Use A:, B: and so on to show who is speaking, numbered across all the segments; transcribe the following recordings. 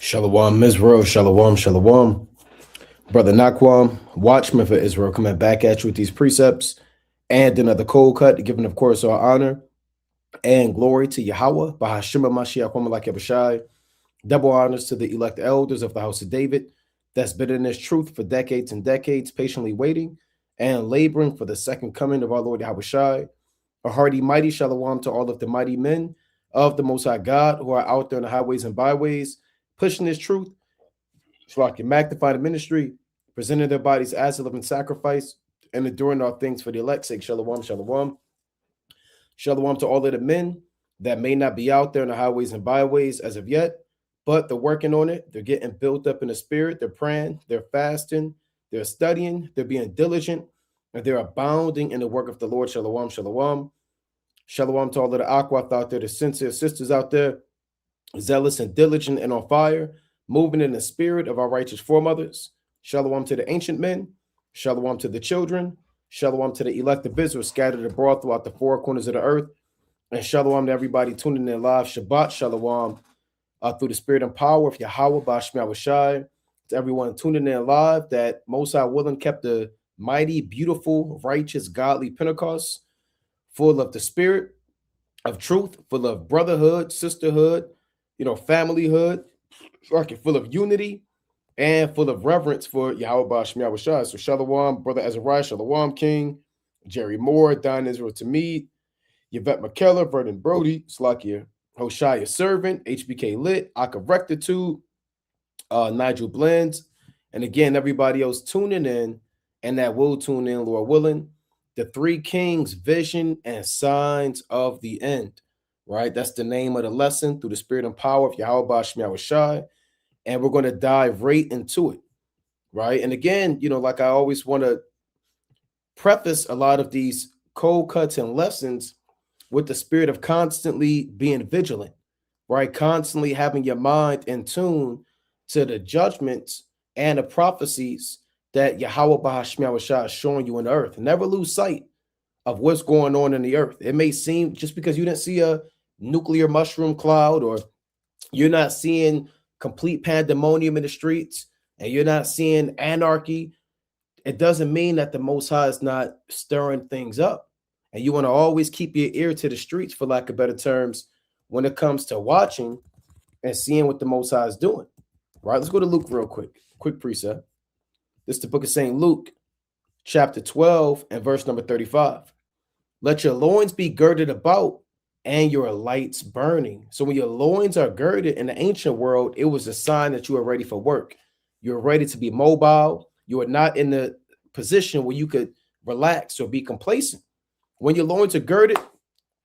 A: Shalom, Israel. Shalom, shalom. Brother Nakwam, watchman for Israel, coming back at you with these precepts and another cold cut, giving, of course, our honor and glory to Yahweh, Bahashima Mashiach, Malak Yabashai. Double honors to the elect elders of the house of David that's been in this truth for decades and decades, patiently waiting and laboring for the second coming of our Lord Yahushai. A hearty, mighty shalom to all of the mighty men of the Most High God who are out there in the highways and byways, pushing this truth so I can magnify the ministry, presenting their bodies as a living sacrifice, and enduring all things for the elect's sake. Shalom, shalom. Shalom to all of the men that may not be out there in the highways and byways as of yet, but they're working on it. They're getting built up in the spirit. They're praying, they're fasting, they're studying, they're being diligent, and they're abounding in the work of the Lord. Shalom, shalom. Shalom to all of the Aquath out there, the sincere sisters out there, zealous and diligent and on fire, moving in the spirit of our righteous foremothers. Shalom to the ancient men. Shalom to the children. Shalom to the elect of Israel scattered abroad throughout the four corners of the earth. And shalom to everybody tuning in live. Shabbat shalom through the spirit and power of Yahweh Bashmi Awashai. To everyone tuning in live, that Most High willing kept the mighty, beautiful, righteous, godly Pentecost, full of the spirit of truth, full of brotherhood, sisterhood, familyhood, full of unity and full of reverence for Yahweh Bashmi Awashai. So shalom, brother Azariah, shalom, King, Jerry Moore, Don Israel Tamid, Yvette McKellar, Vernon Brody, Slakia, Hoshaya Servant, HBK Lit, Aka Rectitude, Nigel Blends, and again, everybody else tuning in and that will tune in, Lord willing, the Three Kings, Vision and Signs of the End, right? That's the name of the lesson, through the spirit and power of Yahweh Bashmi Awashai. And we're going to dive right into it, right? And again, like I always want to preface a lot of these cold cuts and lessons with the spirit of constantly being vigilant, right? Constantly having your mind in tune to the judgments and the prophecies that Yahweh Bahashmi is showing you in the earth. Never lose sight of what's going on in the earth. It may seem just because you didn't see a nuclear mushroom cloud, or you're not seeing complete pandemonium in the streets, and you're not seeing anarchy, it doesn't mean that the Most High is not stirring things up. And you want to always keep your ear to the streets, for lack of better terms, when it comes to watching and seeing what the Most High is doing. Right? Let's go to Luke real quick. Quick precept. This is the book of St. Luke, chapter 12 and verse number 35. Let your loins be girded about and your lights burning. So when your loins are girded in the ancient world, it was a sign that you are ready for work. You're ready to be mobile. You are not in the position where you could relax or be complacent. When your loins are girded,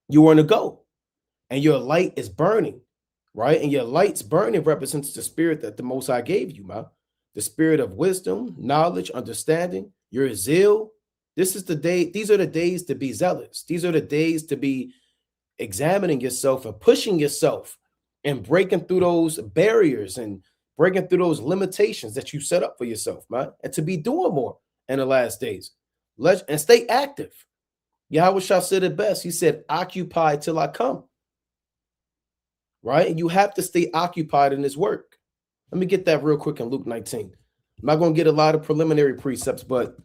A: you are on the go, and your light is burning, right? And your light's burning represents the spirit that the Most High gave you, man. The spirit of wisdom, knowledge, understanding, your zeal. This is the day. These are the days to be zealous. These are the days to be examining yourself and pushing yourself and breaking through those barriers and breaking through those limitations that you set up for yourself, man, and to be doing more in the last days. And stay active. Yahweh Shah said it best. He said, occupy till I come. Right? And you have to stay occupied in this work. Let me get that real quick in Luke 19. I'm not going to get a lot of preliminary precepts, but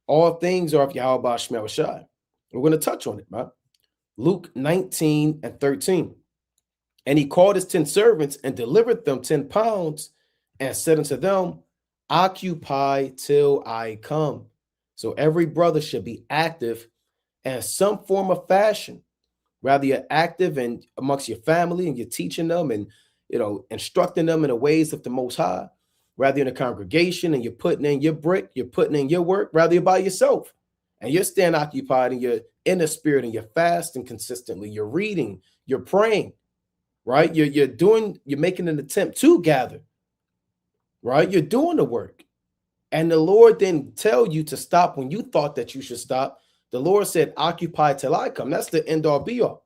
A: all things are of Yahweh Bashmi Shai. We're going to touch on it, man. Luke 19 and 13. And he called his 10 servants and delivered them 10 pounds and said unto them, occupy till I come. So every brother should be active in some form of fashion. Rather, you're active and amongst your family and you're teaching them and, instructing them in the ways of the Most High. Rather, in a congregation and you're putting in your brick, you're putting in your work. Rather, you're by yourself and you're staying occupied and you're in the spirit and you're fasting consistently. You're reading, you're praying, right? You're making an attempt to gather, right? You're doing the work. And the Lord didn't tell you to stop when you thought that you should stop. The Lord said, occupy till I come. That's the end all be all.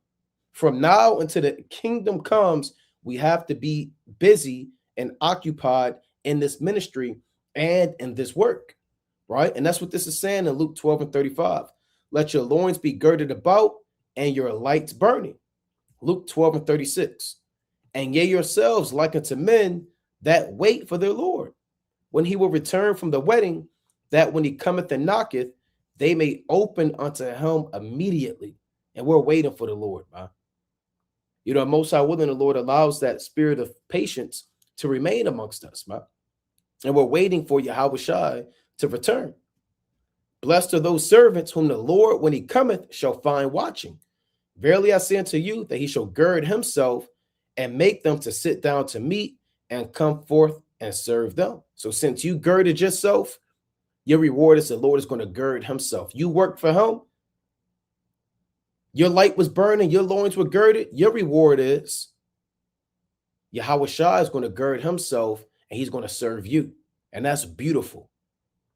A: From now until the kingdom comes, we have to be busy and occupied in this ministry and in this work, right? And that's what this is saying in Luke 12 and 35. Let your loins be girded about and your lights burning. Luke 12 and 36. And ye yourselves like unto men, that wait for their Lord, when he will return from the wedding, that when he cometh and knocketh, they may open unto him immediately. And we're waiting for the Lord, man. You know, most high willing, the Lord allows that spirit of patience to remain amongst us, man. And we're waiting for Yahweh Shai to return. Blessed are those servants whom the Lord, when he cometh, shall find watching. Verily I say unto you that he shall gird himself and make them to sit down to meat and come forth and serve them. So since you girded yourself, your reward is the Lord is going to gird himself. You worked for him. Your light was burning. Your loins were girded. Your reward is Yahweh Shai is going to gird himself and he's going to serve you. And that's beautiful.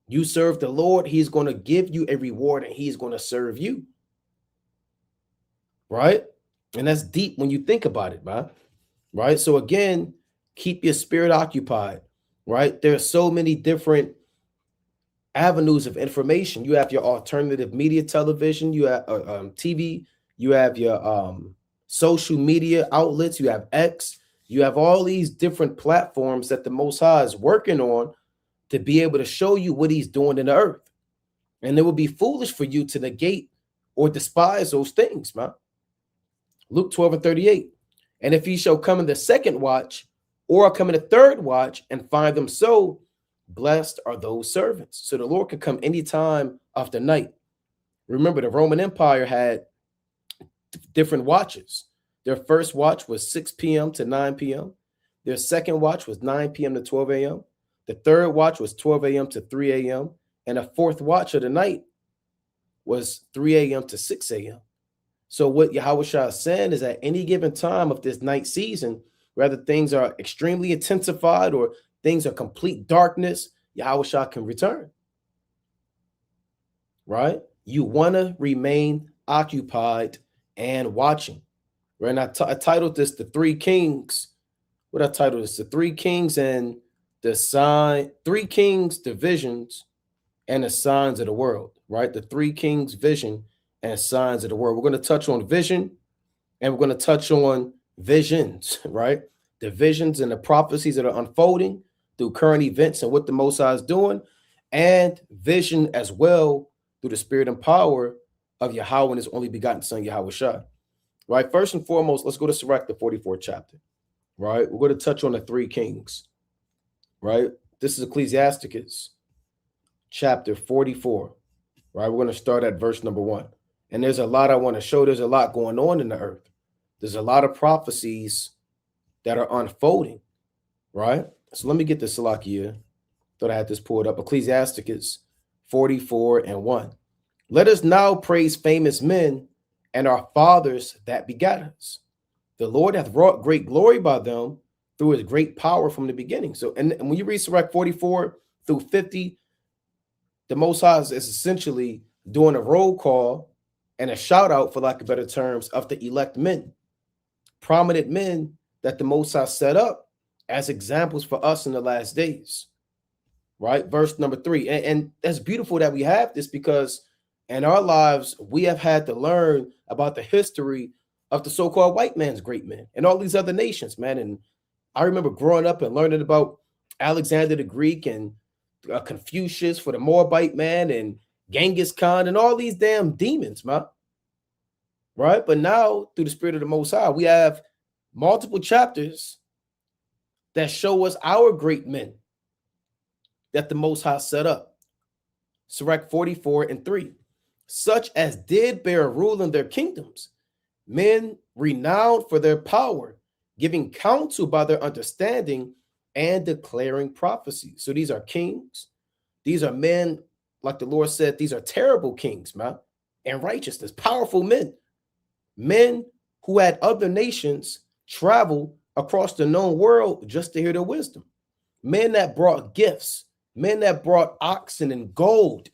A: You serve the Lord, he's going to give you a reward and he's going to serve you. Right? And that's deep when you think about it, man. Right? So again, keep your spirit occupied. Right? There are so many different avenues of information. You have your alternative media television, you have TV, you have your social media outlets, you have X, you have all these different platforms that the Most High is working on to be able to show you what he's doing in the earth. And it would be foolish for you to negate or despise those things, man. Luke 12:38. And if he shall come in the second watch or come in the third watch and find them so, blessed are those servants. So the Lord can come any time of the night. Remember, the Roman Empire had different watches. Their first watch was 6 p.m. to 9 p.m. Their second watch was 9 p.m. to 12 a.m. The third watch was 12 a.m. to 3 a.m. And the fourth watch of the night was 3 a.m. to 6 a.m. So what Yahweh Shai is saying is at any given time of this night season, whether things are extremely intensified or things are complete darkness, Yahweh Shai can return. Right? You want to remain occupied and watching. Right? And I titled this The Three Kings. What I titled this? The Three Kings and the sign, Three Kings, the visions, and the signs of the world. Right? The Three Kings vision and signs of the world. We're going to touch on vision and we're going to touch on visions, right? The visions and the prophecies that are unfolding through current events and what the Most High is doing, and vision as well through the spirit and power of Yahweh and his only begotten son, Yahweh Shai. Right? First and foremost, let's go to Sirach, the 44th chapter. Right? We're going to touch on the three kings. Right? This is Ecclesiasticus chapter 44. Right? We're going to start at verse number 1. And there's a lot I want to show. There's a lot going on in the earth. There's a lot of prophecies that are unfolding, right? So let me get this Salakia. Thought I had this pulled up. Ecclesiasticus 44:1. Let us now praise famous men and our fathers that begat us. The Lord hath wrought great glory by them through his great power from the beginning. So, and when you read Sirach 44 through 50, the Most High is essentially doing a roll call and a shout out, for lack of better terms, of the elect men, prominent men that the Most High set up as examples for us in the last days, right? Verse number 3. And that's beautiful that we have this, because in our lives, we have had to learn about the history of the so-called white man's great men and all these other nations, man. And I remember growing up and learning about Alexander the Greek and Confucius for the Moabite man and Genghis Khan and all these damn demons, man. Right? But now, through the spirit of the Most High, we have multiple chapters that show us our great men that the Most High set up. Sirach 44:3. Such as did bear rule in their kingdoms, men renowned for their power, giving counsel by their understanding and declaring prophecy. So these are kings. These are men, like the Lord said, these are terrible kings, man, and righteousness, powerful men. Men who had other nations travel across the known world just to hear their wisdom. Men that brought gifts, men that brought oxen and gold,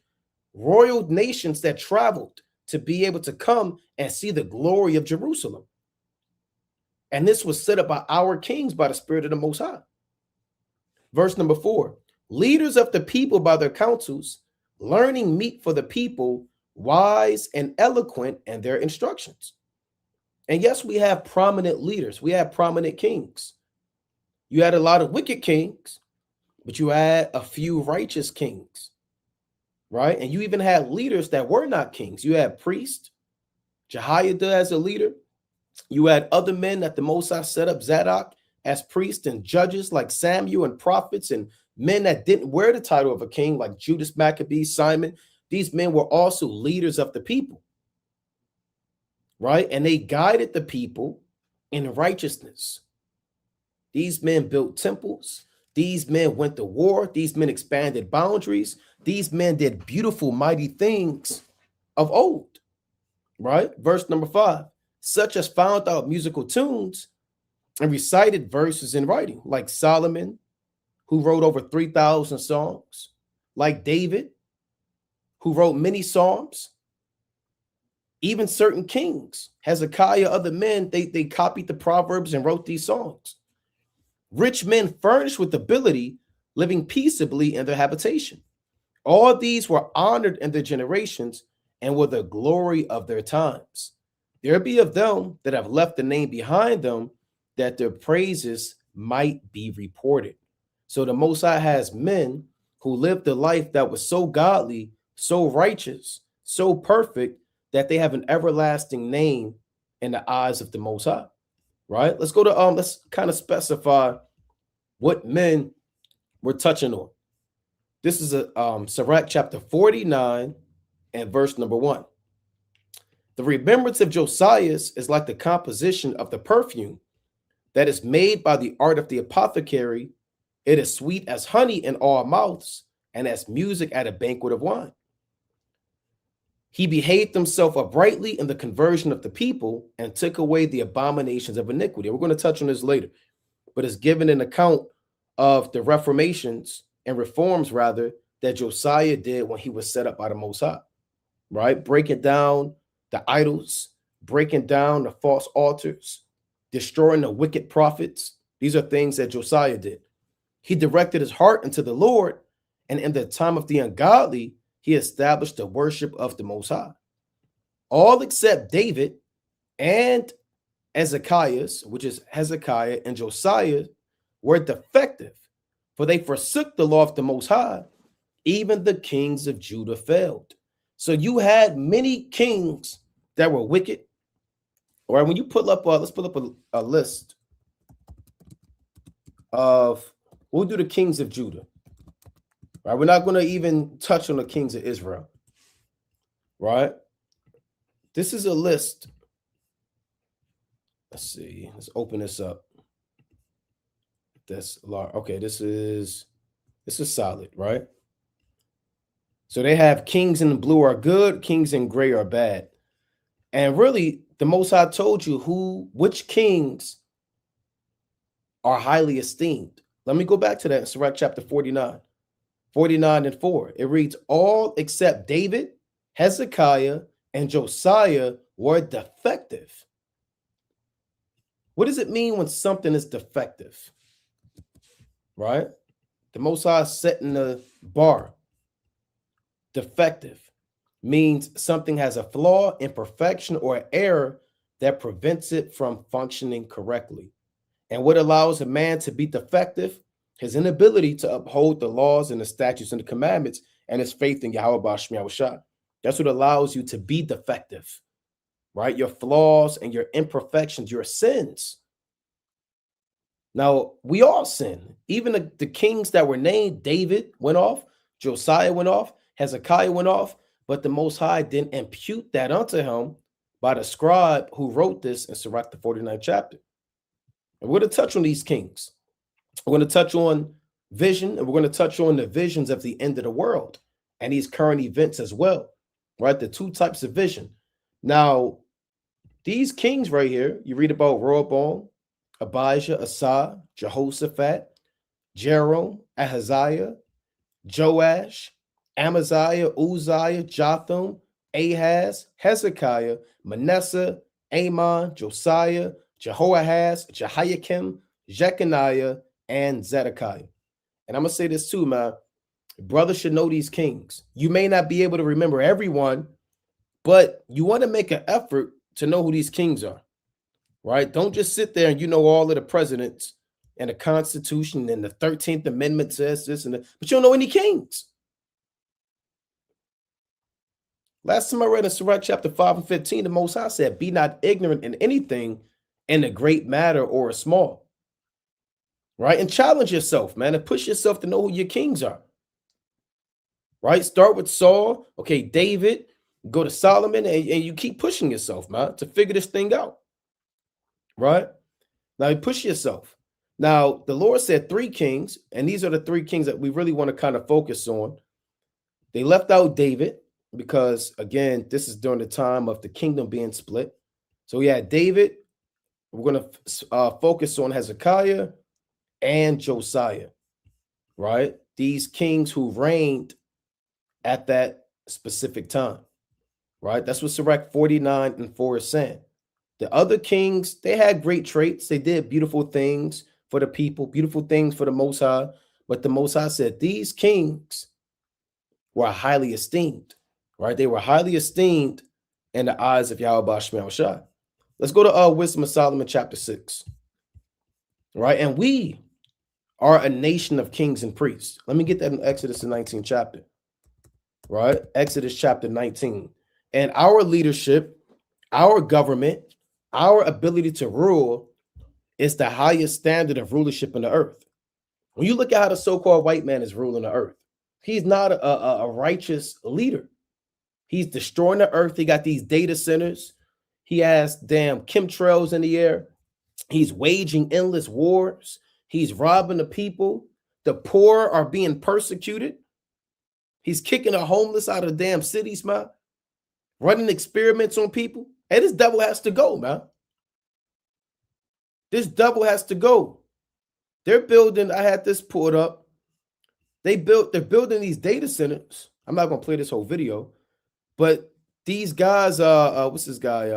A: royal nations that traveled to be able to come and see the glory of Jerusalem. And this was set up by our kings by the spirit of the Most High. Verse number 4, leaders of the people by their counsels, learning meet for the people, wise and eloquent in their instructions. And yes, we have prominent leaders. We have prominent kings. You had a lot of wicked kings, but you had a few righteous kings, right? And you even had leaders that were not kings. You had priests, Jehoiada as a leader. You had other men that the Most High set up, Zadok as priests and judges like Samuel and prophets, and men that didn't wear the title of a king like Judas Maccabee, Simon. These men were also leaders of the people, right? And they guided the people in righteousness. These men built temples. These men went to war. These men expanded boundaries. These men did beautiful, mighty things of old, right? Verse number 5, such as found out musical tunes and recited verses in writing, like Solomon, who wrote over 3,000 songs, like David, who wrote many psalms. Even certain kings, Hezekiah, other men, they copied the Proverbs and wrote these songs. Rich men furnished with ability, living peaceably in their habitation. All these were honored in their generations and were the glory of their times. There be of them that have left the name behind them, that their praises might be reported. So the Most High has men who lived a life that was so godly, so righteous, so perfect, that they have an everlasting name in the eyes of the Most High. Right? Let's go to let's kind of specify what men we're touching on. This is a Sirach chapter 49 and verse number 1. The remembrance of Josias is like the composition of the perfume that is made by the art of the apothecary. It is sweet as honey in all mouths, and as music at a banquet of wine. He behaved himself uprightly in the conversion of the people and took away the abominations of iniquity. We're going to touch on this later, but it's given an account of the reformations and reforms, rather, that Josiah did when he was set up by the Most High, right? Breaking down the idols, breaking down the false altars, destroying the wicked prophets. These are things that Josiah did. He directed his heart unto the Lord, and in the time of the ungodly, he established the worship of the Most High. All except David and Ezekias, which is Hezekiah and Josiah, were defective, for they forsook the law of the Most High. Even the kings of Judah failed. So you had many kings that were wicked. All right, when you pull up, let's pull up a list of, we'll do the kings of Judah. Right, we're not going to even touch on the kings of Israel. Right, this is a list. Let's see. Let's open this up. That's large. Okay, this is solid, right? So they have kings in blue are good, kings in gray are bad. And really, the Most High told you which kings are highly esteemed. Let me go back to that in Sirach chapter 49. 49 and 4. It reads, all except David, Hezekiah, and Josiah were defective. What does it mean when something is defective? Right? The Most High setting the bar. Defective means something has a flaw, imperfection, or error that prevents it from functioning correctly. And what allows a man to be defective? His inability to uphold the laws and the statutes and the commandments, and his faith in Yahweh B'Shem Yahushua. That's what allows you to be defective, right? Your flaws and your imperfections, your sins. Now, we all sin. Even the kings that were named, David went off, Josiah went off, Hezekiah went off, but the Most High didn't impute that unto him by the scribe who wrote this in Sirach the 49th chapter. And we're going to touch on these kings. We're going to touch on vision, and we're going to touch on the visions of the end of the world and these current events as well, right? The two types of vision. Now, these kings right here, you read about Rehoboam, Abijah, Asa, Jehoshaphat, Jeroboam, Ahaziah, Joash, Amaziah, Uzziah, Jotham, Ahaz, Hezekiah, Manasseh, Amon, Josiah, Jehoahaz, Jehoiakim, Jeconiah, and Zedekiah. And I'm going to say this too, man. Brothers should know these kings. You may not be able to remember everyone, but you want to make an effort to know who these kings are, right? Don't just sit there and you know all of the presidents and the Constitution and the 13th Amendment says this and that, but you don't know any kings. Last time I read in Sirach chapter 5 and 15, the Most High said, be not ignorant in anything in a great matter or a small. Right? And challenge yourself, man, and push yourself to know who your kings are. Right? Start with Saul, okay, David, go to Solomon, and you keep pushing yourself, man, to figure this thing out. Right? Now you push yourself. Now, the Lord said 3 kings, and these are the 3 kings that we really want to kind of focus on. They left out David because, again, this is during the time of the kingdom being split. So we had David. We're going to focus on Hezekiah and Josiah, right? These kings who reigned at that specific time, right? That's what Sirach 49 and 4 is saying. The other kings, they had great traits. They did beautiful things for the people, beautiful things for the Most High. But the Most High said these kings were highly esteemed, right? They were highly esteemed in the eyes of Yahweh Shemel Shai. Let's go to Wisdom of Solomon chapter 6, right? And we are a nation of kings and priests. Let me get that in Exodus, the 19th chapter, right? Exodus chapter 19. And our leadership, our government, our ability to rule is the highest standard of rulership in the earth. When you look at how the so-called white man is ruling the earth, he's not a righteous leader. He's destroying the earth. He got these data centers. He has damn chemtrails in the air. He's waging endless wars. He's robbing the people. The poor are being persecuted. He's kicking the homeless out of the damn cities, man. Running experiments on people. And this devil has to go, man. This devil has to go. They're building, I had this pulled up. They're building these data centers. I'm not gonna play this whole video, but these guys, what's this guy?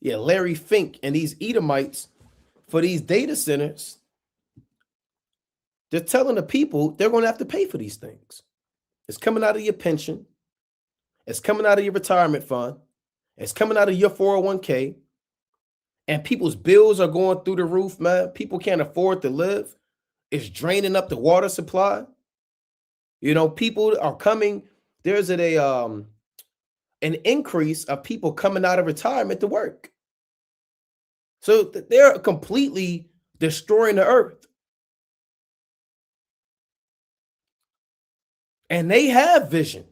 A: Larry Fink and these Edomites for these data centers. They're telling the people they're going to have to pay for these things. It's coming out of your pension. It's coming out of your retirement fund. It's coming out of your 401k. And people's bills are going through the roof, man. People can't afford to live. It's draining up the water supply. You know, people are coming. There's an increase of people coming out of retirement to work. So they're completely destroying the earth. And they have vision.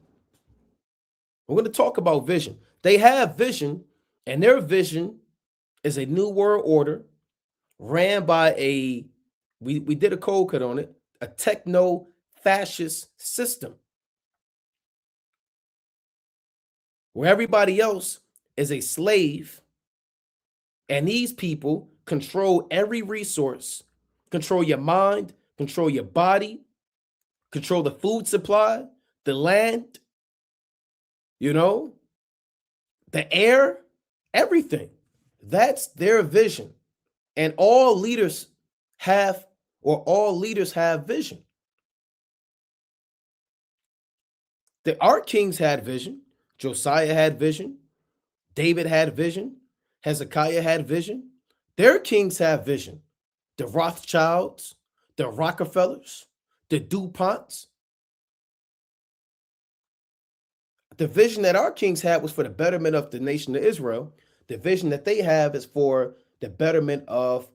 A: We're going to talk about vision. They have vision, and their vision is a new world order ran by we did a cold cut on it, a techno-fascist system where everybody else is a slave, and these people control every resource, control your mind, control your body, control the food supply, the land, you know, the air, everything. That's their vision. And all leaders have vision. Our kings had vision. Josiah had vision. David had vision. Hezekiah had vision. Their kings have vision. The Rothschilds, the Rockefellers, the DuPonts. The vision that our kings had was for the betterment of the nation of Israel. The vision that they have is for the betterment of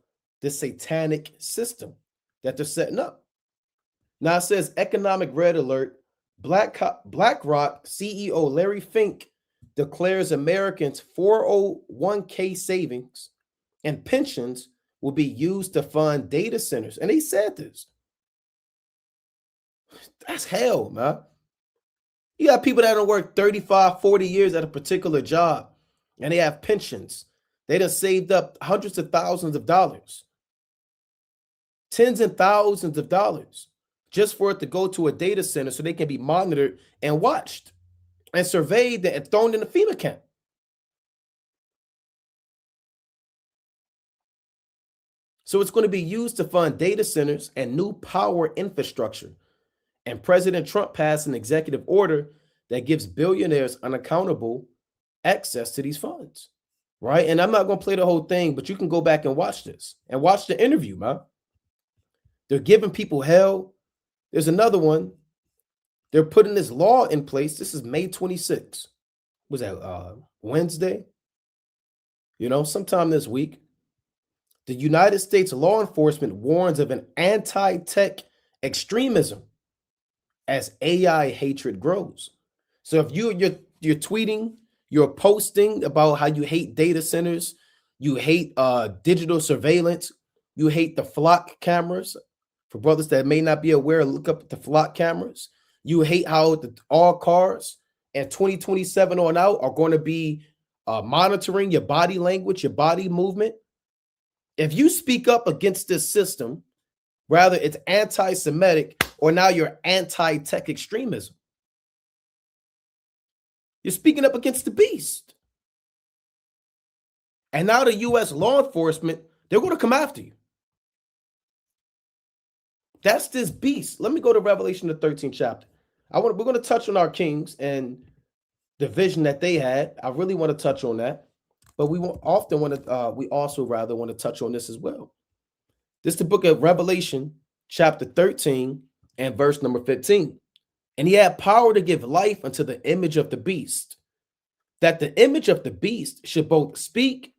A: the satanic system that they're setting up. Now it says economic red alert. BlackRock CEO Larry Fink declares Americans' 401k savings and pensions will be used to fund data centers. And he said this. That's hell, man. You got people that don't work 35, 40 years at a particular job, and they have pensions. They done saved up hundreds of thousands of dollars, tens and thousands of dollars, just for it to go to a data center so they can be monitored and watched and surveyed and thrown in a FEMA camp. So it's going to be used to fund data centers and new power infrastructure. And President Trump passed an executive order that gives billionaires unaccountable access to these funds. right? And I'm not going to play the whole thing, but you can go back and watch this and watch the interview, man. They're giving people hell. There's another one. They're putting this law in place. This is May 26th. Was that Wednesday? Sometime this week. The United States law enforcement warns of an anti-tech extremism as AI hatred grows. So if you're tweeting, you're posting about how you hate data centers, you hate digital surveillance, you hate the flock cameras. For brothers that may not be aware, look up the flock cameras. You hate how all cars and 2027 on out are going to be monitoring your body language, your body movement. If you speak up against this system, rather it's anti-Semitic or now you're anti-tech extremism. You're speaking up against the beast. And now the U.S. law enforcement, they're going to come after you. That's this beast. Let me go to Revelation, the 13th chapter. We're going to touch on our kings and the vision that they had. I really want to touch on that. But we also want to touch on this as well. This is the book of Revelation, chapter 13 and verse number 15. And he had power to give life unto the image of the beast, that the image of the beast should both speak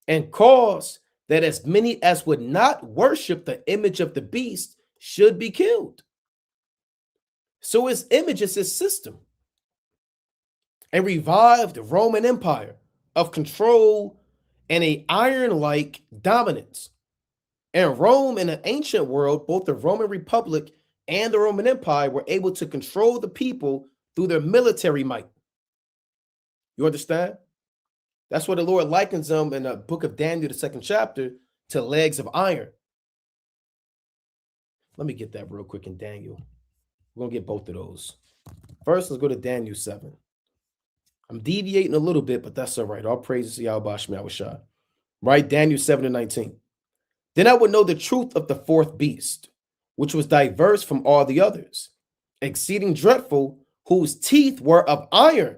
A: and cause that as many as would not worship the image of the beast should be killed. So his image is his system. And revived the Roman Empire of control and a iron-like dominance. And Rome in the ancient world, both the Roman Republic and the Roman Empire were able to control the people through their military might. You understand? That's what the Lord likens them in the book of Daniel, the 2nd chapter, to legs of iron. Let me get that real quick in Daniel. We're going to get both of those. First, let's go to Daniel 7. I'm deviating a little bit, but that's all right. All praises to Yahweh Shema Shah. Right? Daniel 7 and 19. Then I would know the truth of the fourth beast, which was diverse from all the others, exceeding dreadful, whose teeth were of iron,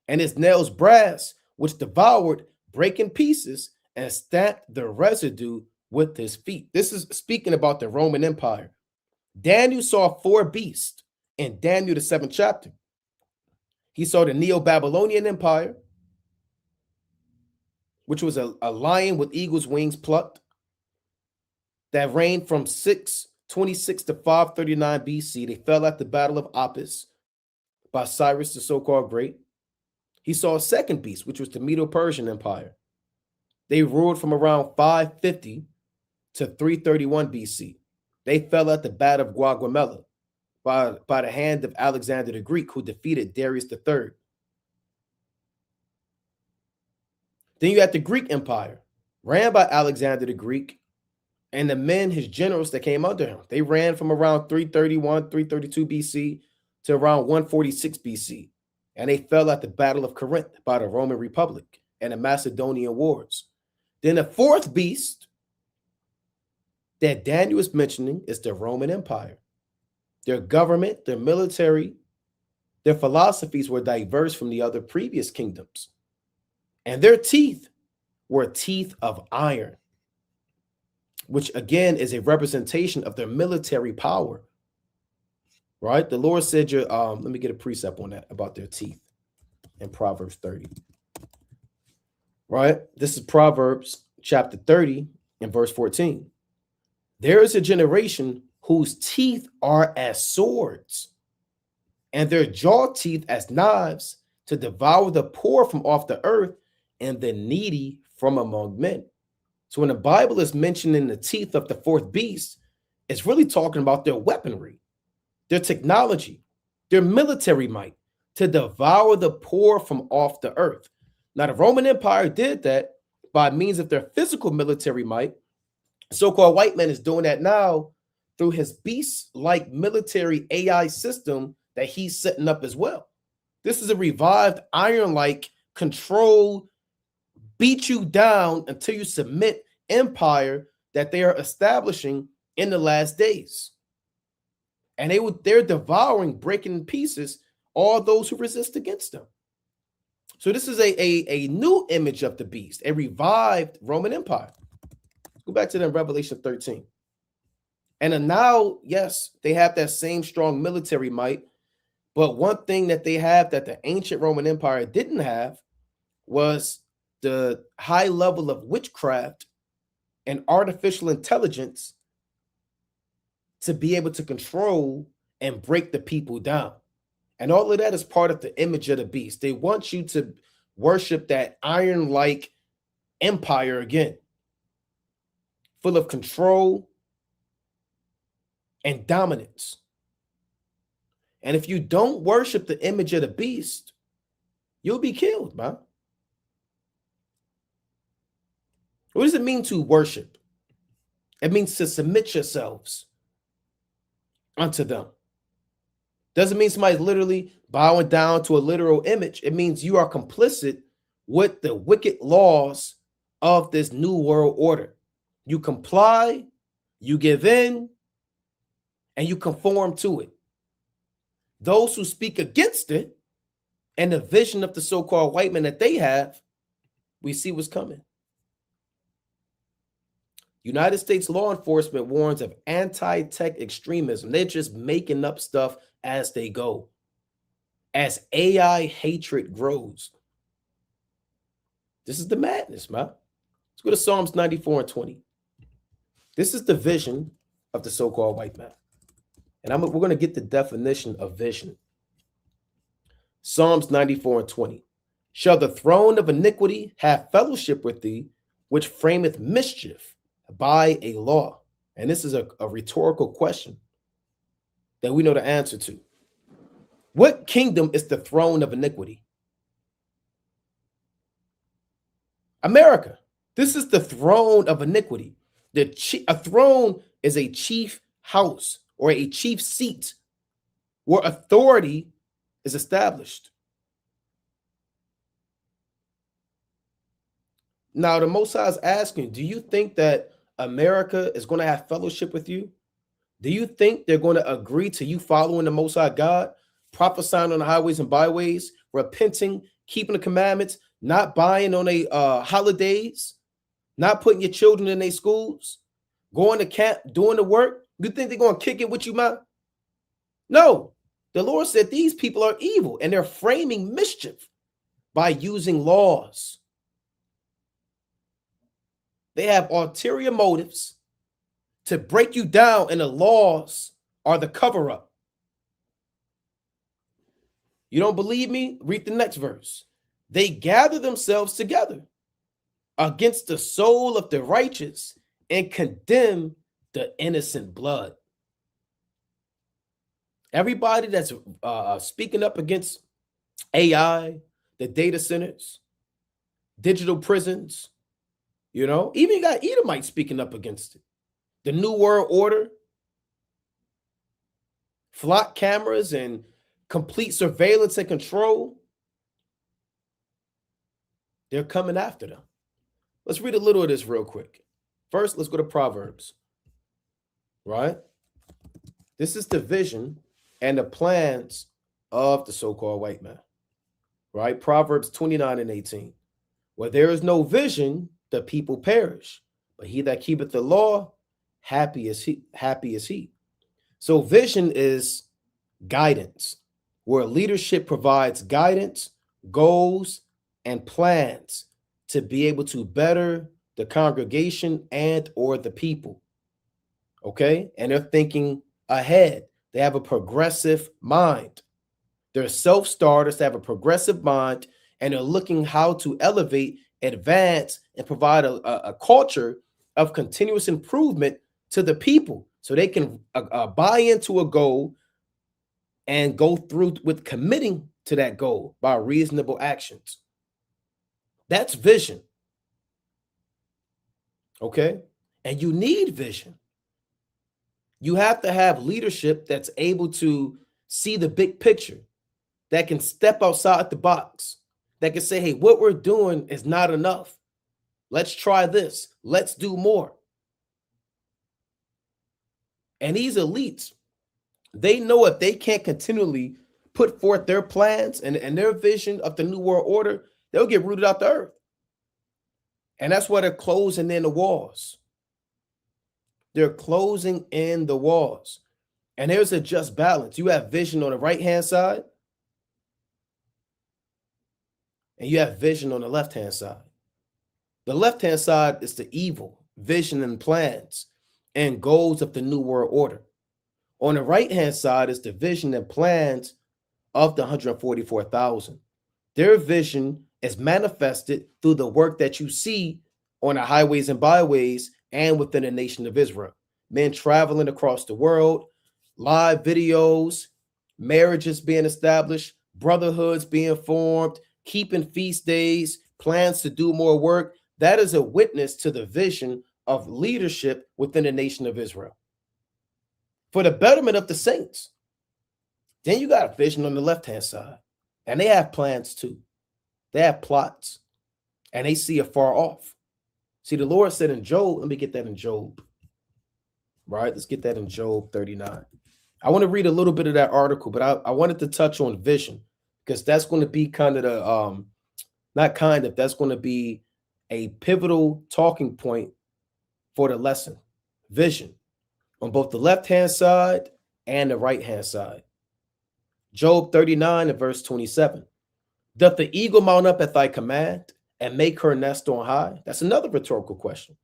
A: and his nails brass, which devoured, brake in pieces, and stamped the residue with his feet. This is speaking about the Roman Empire. Daniel saw 4 beasts in Daniel, the 7th chapter. He saw the Neo-Babylonian Empire, which was a lion with eagle's wings plucked, that reigned from 626 to 539 BC. They fell at the Battle of Apis by Cyrus, the so-called Great. He saw a second beast, which was the Medo-Persian Empire. They ruled from around 550 to 331 BC. They fell at the Battle of Gaugamela by the hand of Alexander the Greek, who defeated Darius III. Then you had the Greek Empire, ran by Alexander the Greek, and the men, his generals that came under him. They ran from around 331, 332 BC to around 146 BC. And they fell at the Battle of Corinth by the Roman Republic and the Macedonian Wars. Then the fourth beast that Daniel is mentioning is the Roman Empire. Their government, their military, their philosophies were diverse from the other previous kingdoms. And their teeth were teeth of iron, which again is a representation of their military power. Right? The Lord said, let me get a precept on that about their teeth in Proverbs 30. Right? This is Proverbs chapter 30 and verse 14. There is a generation whose teeth are as swords, and their jaw teeth as knives, to devour the poor from off the earth and the needy from among men. So when the Bible is mentioning the teeth of the fourth beast, it's really talking about their weaponry, their technology, their military might, to devour the poor from off the earth. Now, the Roman Empire did that by means of their physical military might. So-called white man is doing that now through his beast-like military AI system that he's setting up as well. This is a revived iron-like control, beat you down until you submit empire that they are establishing in the last days. And they're devouring, breaking in pieces all those who resist against them. So this is a new image of the beast, a revived Roman Empire. Let's go back to them, Revelation 13. And then now, yes, they have that same strong military might, but one thing that they have that the ancient Roman Empire didn't have was the high level of witchcraft and artificial intelligence to be able to control and break the people down. And all of that is part of the image of the beast. They want you to worship that iron-like empire again, full of control and dominance. And if you don't worship the image of the beast, you'll be killed, man. What does it mean to worship? It means to submit yourselves unto them. Doesn't mean somebody's literally bowing down to a literal image. It means you are complicit with the wicked laws of this new world order. You comply, you give in, and you conform to it. Those who speak against it and the vision of the so-called white man that they have, we see what's coming. United States law enforcement warns of anti-tech extremism. They're just making up stuff as they go. As AI hatred grows. This is the madness, man. Let's go to Psalms 94 and 20. This is the vision of the so-called white man. And we're going to get the definition of vision. Psalms 94 and 20. Shall the throne of iniquity have fellowship with thee, which frameth mischief by a law? And this is a rhetorical question that we know the answer to. What kingdom is the throne of iniquity? America. This is the throne of iniquity. A throne is a chief house or a chief seat where authority is established. Now, the Most High is asking, do you think that America is going to have fellowship with you? Do you think they're going to agree to you following the Most High God, prophesying on the highways and byways, repenting, keeping the commandments, not buying on holidays, not putting your children in their schools, going to camp, doing the work? You think they're going to kick it with you, man? No. The Lord said these people are evil and they're framing mischief by using laws. They have ulterior motives to break you down, and the laws are the cover-up. You don't believe me? Read the next verse. They gather themselves together against the soul of the righteous and condemn the innocent blood. Everybody that's speaking up against AI, the data centers, digital prisons, even you got Edomites speaking up against it. The New World Order, flock cameras and complete surveillance and control. They're coming after them. Let's read a little of this real quick. First, let's go to Proverbs, right? This is the vision and the plans of the so-called white man, right? Proverbs 29 and 18. Where there is no vision, the people perish, but he that keepeth the law, happy is he. So vision is guidance, where leadership provides guidance, goals, and plans to be able to better the congregation and or the people. Okay? And they're thinking ahead. They have a progressive mind. They're self-starters. They have a progressive mind, and they're looking how to elevate, advance, and provide a culture of continuous improvement to the people so they can buy into a goal and go through with committing to that goal by reasonable actions. That's vision. Okay? And you need vision. You have to have leadership that's able to see the big picture, that can step outside the box, that can say, hey, what we're doing is not enough. Let's try this. Let's do more. And these elites, they know if they can't continually put forth their plans and their vision of the new world order, they'll get rooted out the earth. And that's why they're closing in the walls. They're closing in the walls. And there's a just balance. You have vision on the right-hand side, and you have vision on the left-hand side. The left-hand side is the evil, vision and plans and goals of the new world order. On the right-hand side is the vision and plans of the 144,000. Their vision is manifested through the work that you see on the highways and byways and within the nation of Israel. Men traveling across the world, live videos, marriages being established, brotherhoods being formed, keeping feast days, plans to do more work. That is a witness to the vision of leadership within the nation of Israel for the betterment of the saints. Then you got a vision on the left-hand side, and they have plans too. They have plots, and they see afar off. See, the Lord said in Job, let me get that in Job. Right, let's get that in Job 39. I want to read a little bit of that article, but I wanted to touch on vision because that's going to be kind of the, that's going to be a pivotal talking point for the lesson. Vision on both the left-hand side and the right-hand side. Job 39 and verse 27. Doth the eagle mount up at thy command and make her nest on high? That's another rhetorical question,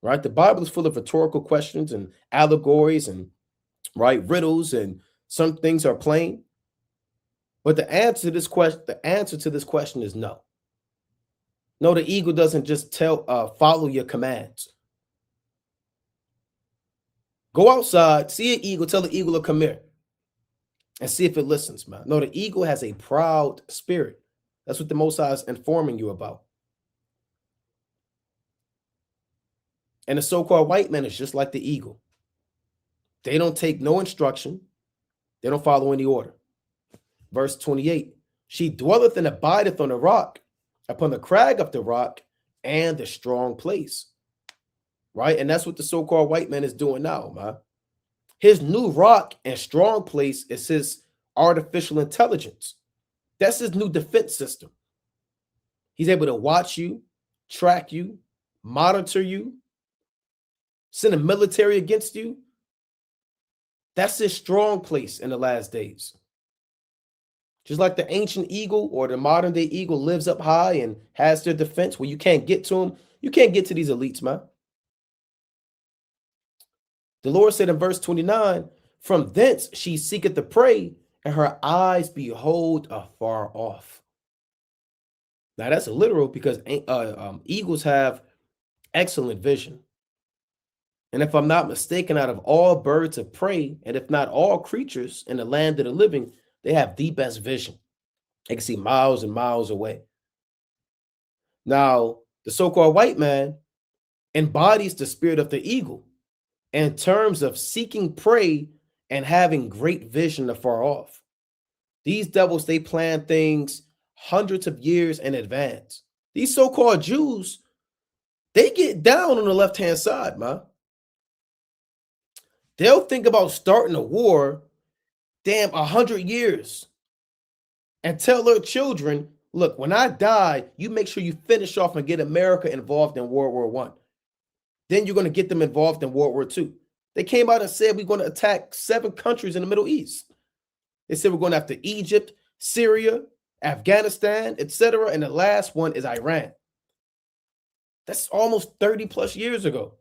A: right? The Bible is full of rhetorical questions and allegories and, right, riddles, and some things are plain. But the answer to this question is no. No, the eagle doesn't just follow your commands. Go outside, see an eagle, tell the eagle to come here and see if it listens, man. No, the eagle has a proud spirit. That's what the Most High is informing you about. And the so-called white man is just like the eagle. They don't take no instruction. They don't follow any order. Verse 28, she dwelleth and abideth on the rock, upon the crag of the rock and the strong place. Right? And that's what the so-called white man is doing now, man. His new rock and strong place is his artificial intelligence. That's his new defense system. He's able to watch you, track you, monitor you, send a military against you. That's his strong place in the last days. Just like the ancient eagle or the modern day eagle lives up high and has their defense where you can't get to them. You can't get to these elites, man. The Lord said in verse 29, from thence she seeketh the prey, and her eyes behold afar off. Now that's literal because eagles have excellent vision. And if I'm not mistaken, out of all birds of prey, and if not all creatures in the land of the living, they have the best vision. They can see miles and miles away. Now, the so-called white man embodies the spirit of the eagle in terms of seeking prey and having great vision afar off. These devils, they plan things hundreds of years in advance. These so-called Jews, they get down on the left-hand side, man. They'll think about starting a war, 100 years, and tell their children, look, when I die, you make sure you finish off and get America involved in World War I. Then you're going to get them involved in World War II. They came out and said we're going to attack 7 countries in the Middle East. They said we're going after Egypt, Syria, Afghanistan, etc. And the last one is Iran. That's almost 30 plus years ago.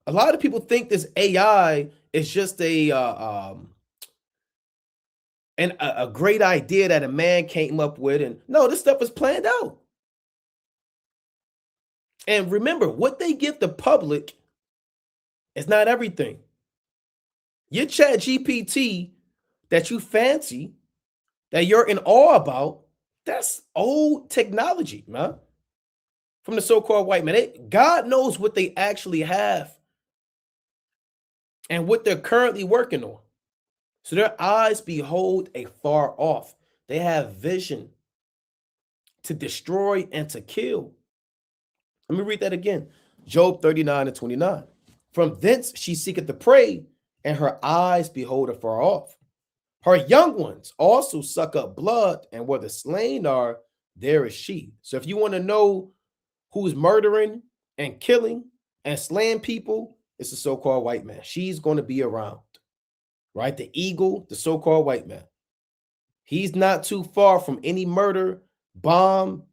A: A lot of people think this AI is just a great idea that a man came up with. And no, this stuff is planned out. And remember, what they give the public is not everything. Your chat GPT that you fancy, that you're in awe about, that's old technology, man. From the so-called white man. God knows what they actually have and what they're currently working on. So their eyes behold afar off. They have vision to destroy and to kill. Let me read that again. Job 39 and 29. From thence she seeketh the prey, and her eyes behold afar off. Her young ones also suck up blood, and where the slain are, there is she. So if you want to know who's murdering and killing and slaying people, it's the so-called white man. She's going to be around, right? The eagle, the so-called white man. He's not too far from any murder, bomb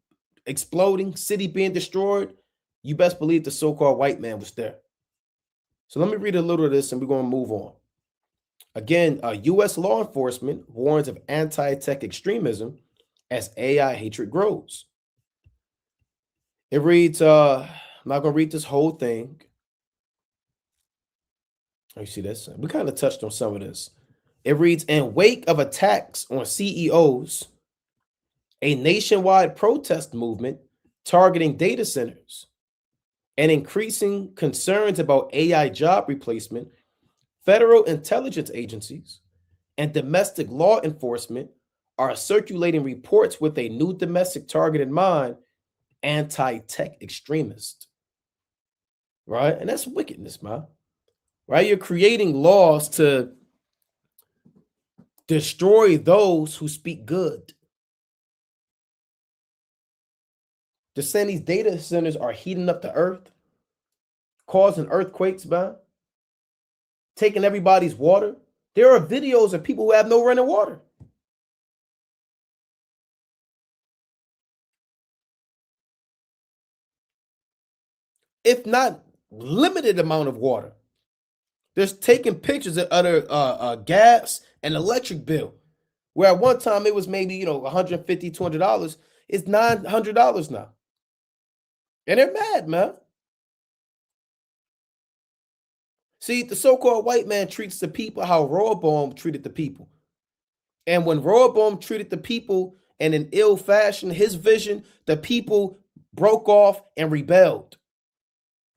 A: exploding, city being destroyed. You best believe the so-called white man was there. So let me read a little of this and we're going to move on. Again, U.S. law enforcement warns of anti-tech extremism as AI hatred grows. It reads, I'm not going to read this whole thing. Oh, you see this? We kind of touched on some of this. It reads, in wake of attacks on CEOs, a nationwide protest movement targeting data centers, and increasing concerns about AI job replacement, federal intelligence agencies and domestic law enforcement are circulating reports with a new domestic target in mind, anti-tech extremist. Right? And that's wickedness, man. Right? You're creating laws to destroy those who speak good. They're saying these data centers are heating up the earth, causing earthquakes, man, taking everybody's water. There are videos of people who have no running water. If not limited amount of water. They're taking pictures of other gas and electric bill, where at one time it was maybe, $150, $200. It's $900 now. And they're mad, man. See, the so-called white man treats the people how Rehoboam treated the people. And when Rehoboam treated the people in an ill fashion, his vision, the people broke off and rebelled.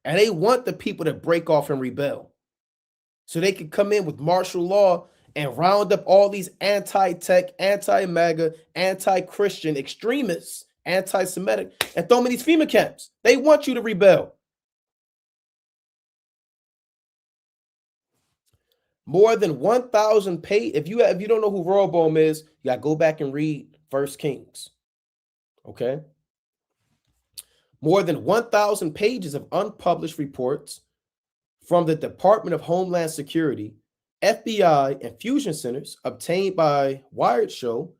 A: And they want the people to break off and rebel so they can come in with martial law and round up all these anti-tech, anti-MAGA, anti-Christian extremists, anti-Semitic, and throw them in these FEMA camps. They want you to rebel. More than 1,000 paid. If you don't know who Rehoboam is, you gotta go back and read 1 Kings. Okay. More than 1,000 pages of unpublished reports from the Department of Homeland Security, FBI, and fusion centers obtained by Wired show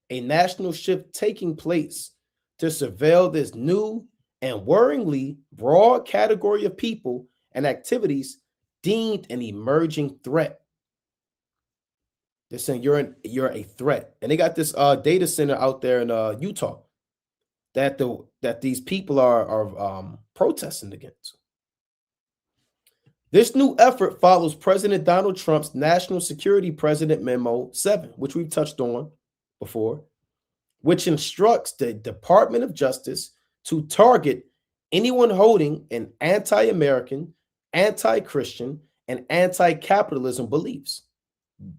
A: a national shift taking place to surveil this new and worryingly broad category of people and activities deemed an emerging threat. They're saying you're a threat, and they got this data center out there in Utah that these people are protesting against. This new effort follows President Donald Trump's National Security President Memo 7, which we've touched on before, which instructs the Department of Justice to target anyone holding an anti-American, anti-Christian, and anti-capitalism beliefs.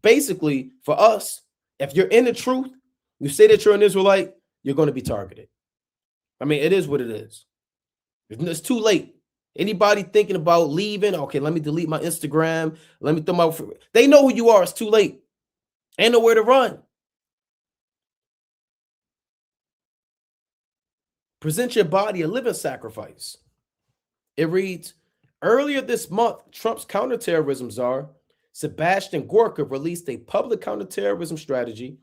A: Basically, for us, if you're in the truth, you say that you're an Israelite, you're going to be targeted. I mean, it is what it is. It's too late. Anybody thinking about leaving, okay, let me delete my Instagram. Let me throw my... They know who you are. It's too late. Ain't nowhere to run. Present your body a living sacrifice. It reads, earlier this month, Trump's counterterrorism czar, Sebastian Gorka, released a public counterterrorism strategy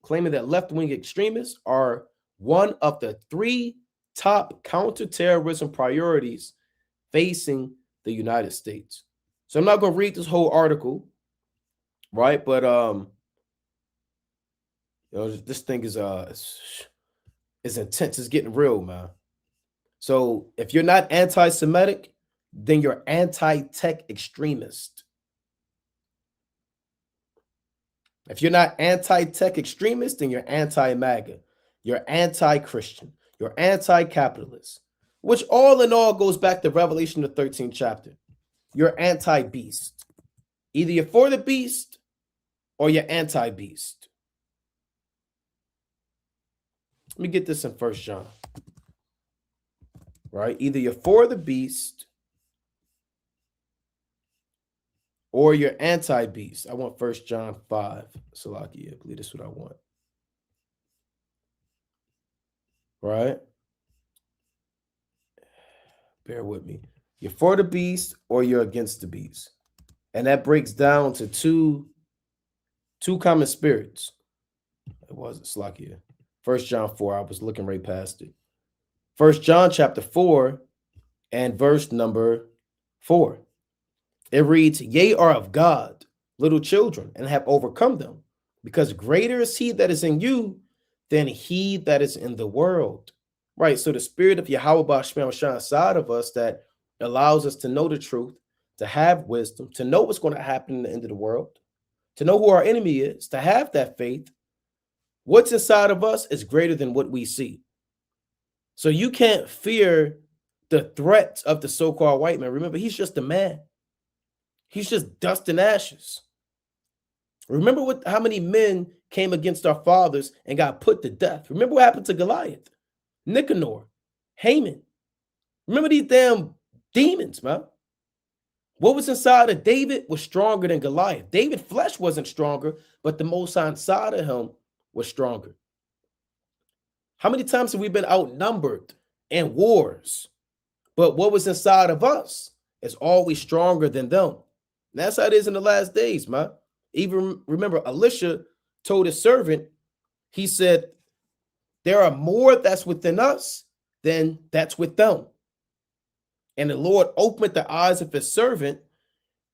A: claiming that left-wing extremists are one of the 3 top counterterrorism priorities facing the United States. So I'm not going to read this whole article, right? But this thing is intense. It's getting real, man. So if you're not anti-Semitic, then you're anti-tech extremist. If you're not anti-tech extremist, then you're anti-MAGA. You're anti-Christian. You're anti-capitalist, which all in all goes back to Revelation, the 13th chapter. You're anti-beast. Either you're for the beast or you're anti-beast. Let me get this in 1 John. Right? Either you're for the beast or your anti-beast. I want 1 John 5. Salaki, I believe that's what I want. Right? Bear with me. You're for the beast or you're against the beast. And that breaks down to two common spirits. It wasn't Salakia. 1 John 4. I was looking right past it. 1 John chapter 4 and verse number 4. It reads, ye are of God, little children, and have overcome them, because greater is he that is in you than he that is in the world. Right. So the spirit of Yahweh Bashmel shine inside of us that allows us to know the truth, to have wisdom, to know what's going to happen in the end of the world, to know who our enemy is, to have that faith. What's inside of us is greater than what we see. So you can't fear the threats of the so-called white man. Remember, he's just a man. He's just dust and ashes. Remember how many men came against our fathers and got put to death. Remember what happened to Goliath, Nicanor, Haman. Remember these damn demons, man. What was inside of David was stronger than Goliath. David's flesh wasn't stronger, but the Most High inside of him was stronger. How many times have we been outnumbered in wars? But what was inside of us is always stronger than them. And that's how it is in the last days, man. Even remember, Elisha told his servant, he said, there are more that's within us than that's with them. And the Lord opened the eyes of his servant,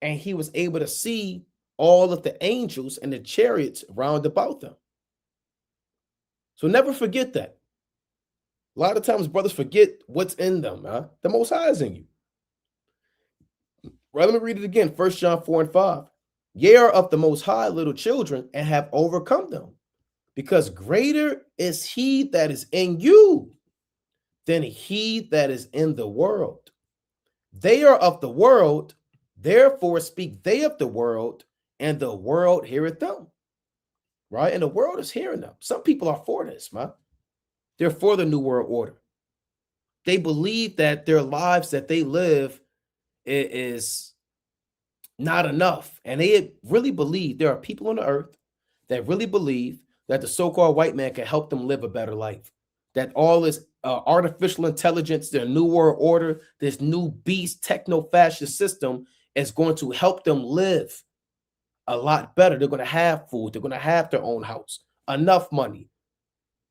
A: and he was able to see all of the angels and the chariots round about them. So never forget that. A lot of times brothers forget what's in them. Huh? The Most High is in you. Right, let me read it again. 1 John 4 and 5. Ye are of the Most High, little children, and have overcome them, because greater is he that is in you than he that is in the world. They are of the world, therefore speak they of the world, and the world heareth them. Right? And the world is hearing them. Some people are for this, man. They're for the New World Order. They believe that their lives that they live is not enough. And they really believe there are people on the earth that really believe that the so-called white man can help them live a better life. That all this artificial intelligence, their New World Order, this new beast techno-fascist system is going to help them live a lot better. They're going to have food. They're going to have their own house, enough money.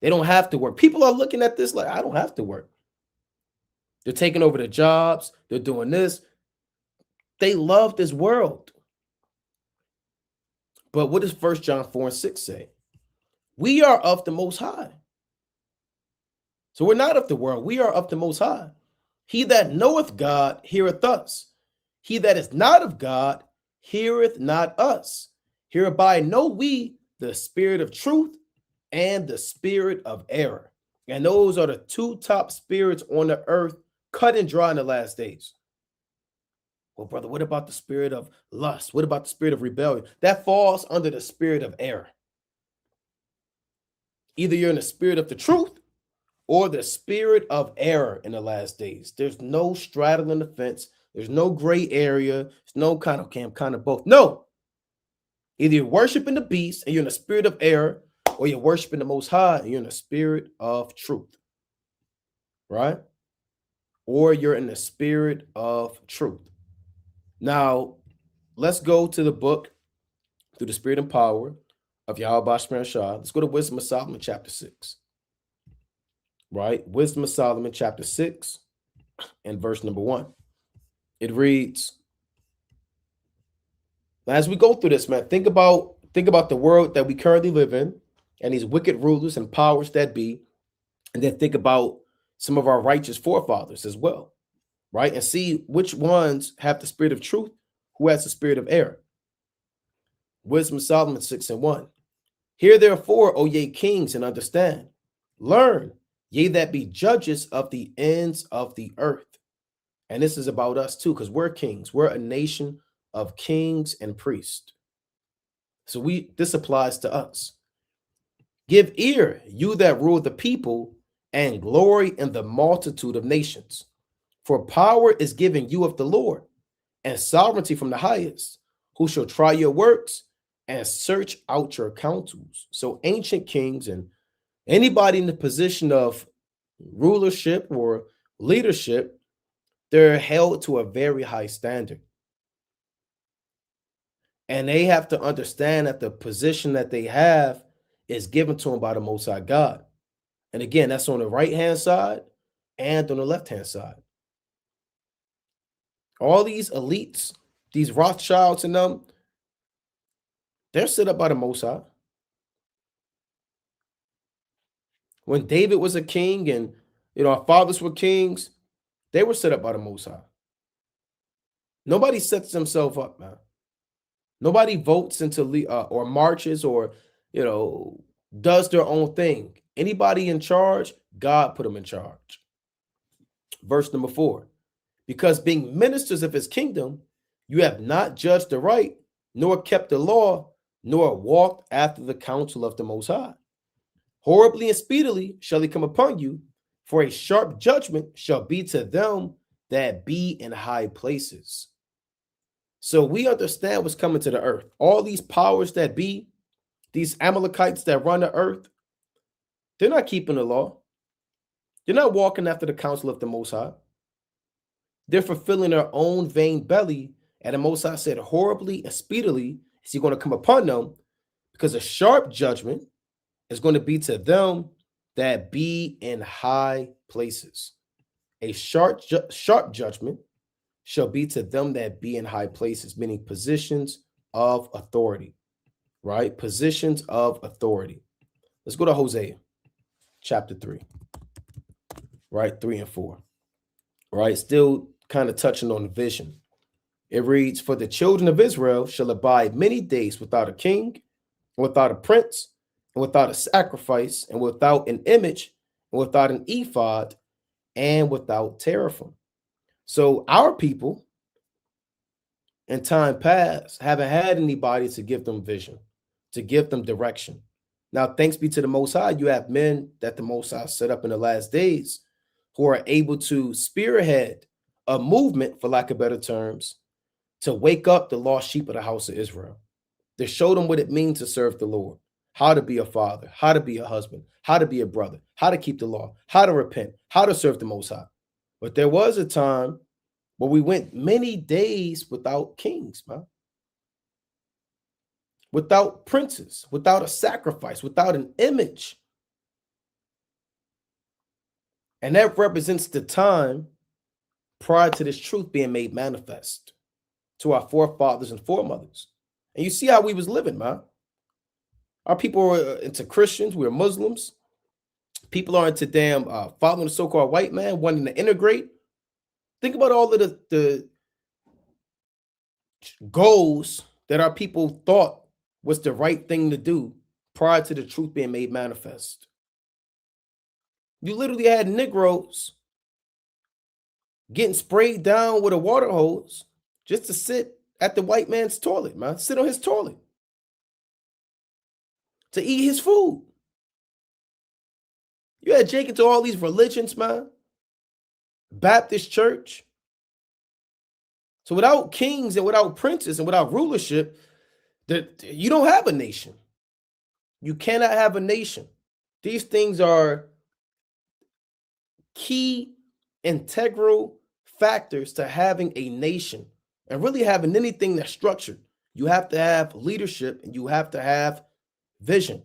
A: They don't have to work. People are looking at this like, I don't have to work. They're taking over the jobs. They're doing this. They love this world. But what does 1 John 4 and 6 say? We are of the Most High. So we're not of the world. We are of the Most High. He that knoweth God heareth us. He that is not of God heareth not us. Hereby know we the spirit of truth and the spirit of error. And those are the two top spirits on the earth, cut and dry in the last days. Well, brother, what about the spirit of lust? What about the spirit of rebellion? That falls under the spirit of error. Either you're in the spirit of the truth or the spirit of error in the last days. There's no straddling the fence. There's no gray area. There's no kind of both. No. Either you're worshiping the beast and you're in the spirit of error, or you're worshiping the Most High and you're in the spirit of truth. Right? Or you're in the spirit of truth. Now, let's go to the book through the spirit and power of Yahweh Bashmer Shah. Let's go to Wisdom of Solomon, chapter 6. Right? Wisdom of Solomon, chapter 6, and verse number 1. It reads, now as we go through this, man, think about the world that we currently live in and these wicked rulers and powers that be, and then think about some of our righteous forefathers as well, right? And see which ones have the spirit of truth, who has the spirit of error. Wisdom of Solomon 6 and 1. Hear therefore, O ye kings, and understand. Learn, ye that be judges of the ends of the earth. And this is about us too, because we're kings. We're a nation of kings and priests. So this applies to us. Give ear, you that rule the people, and glory in the multitude of nations. For power is given you of the Lord, and sovereignty from the highest, who shall try your works and search out your counsels. So ancient kings and anybody in the position of rulership or leadership, they're held to a very high standard. And they have to understand that the position that they have is given to them by the Most High God. And again, that's on the right-hand side and on the left-hand side. All these elites, these Rothschilds and them, they're set up by the Most High. When David was a king and our fathers were kings, they were set up by the Most High. Nobody sets themselves up, man. Nobody votes into or marches or does their own thing. Anybody in charge, God put them in charge. Verse number 4. Because being ministers of his kingdom, you have not judged the right, nor kept the law, nor walked after the counsel of the Most High. Horribly and speedily shall he come upon you, for a sharp judgment shall be to them that be in high places. So we understand what's coming to the earth. All these powers that be, these Amalekites that run the earth, they're not keeping the law. They're not walking after the counsel of the Most High. They're fulfilling their own vain belly. And the Most High said, horribly and speedily is he going to come upon them, because a sharp judgment is going to be to them that be in high places. A sharp judgment shall be to them that be in high places, meaning positions of authority, right? Positions of authority. Let's go to Hosea chapter 3, right? 3 and 4, right? Still kind of touching on the vision. It reads, for the children of Israel shall abide many days without a king, and without a prince, and without a sacrifice, and without an image, and without an ephod, and without teraphim. So our people in time past haven't had anybody to give them vision, to give them direction. Now, thanks be to the Most High, you have men that the Most High set up in the last days who are able to spearhead a movement, for lack of better terms, to wake up the lost sheep of the house of Israel, to show them what it means to serve the Lord, how to be a father, how to be a husband, how to be a brother, how to keep the law, how to repent, how to serve the Most High. But there was a time where we went many days without kings, man. Without princes, without a sacrifice, without an image. And that represents the time prior to this truth being made manifest to our forefathers and foremothers. And you see how we was living, man. Our people were into Christians, we were Muslims. People are into following the so-called white man, wanting to integrate. Think about all of the goals that our people thought was the right thing to do prior to the truth being made manifest. You literally had Negroes getting sprayed down with a water hose just to sit at the white man's toilet, man. Sit on his toilet to eat his food. You had Jake into all these religions, man. Baptist church. So without kings and without princes and without rulership, you don't have a nation. You cannot have a nation. These things are key, integral factors to having a nation and really having anything that's structured. You have to have leadership and you have to have vision.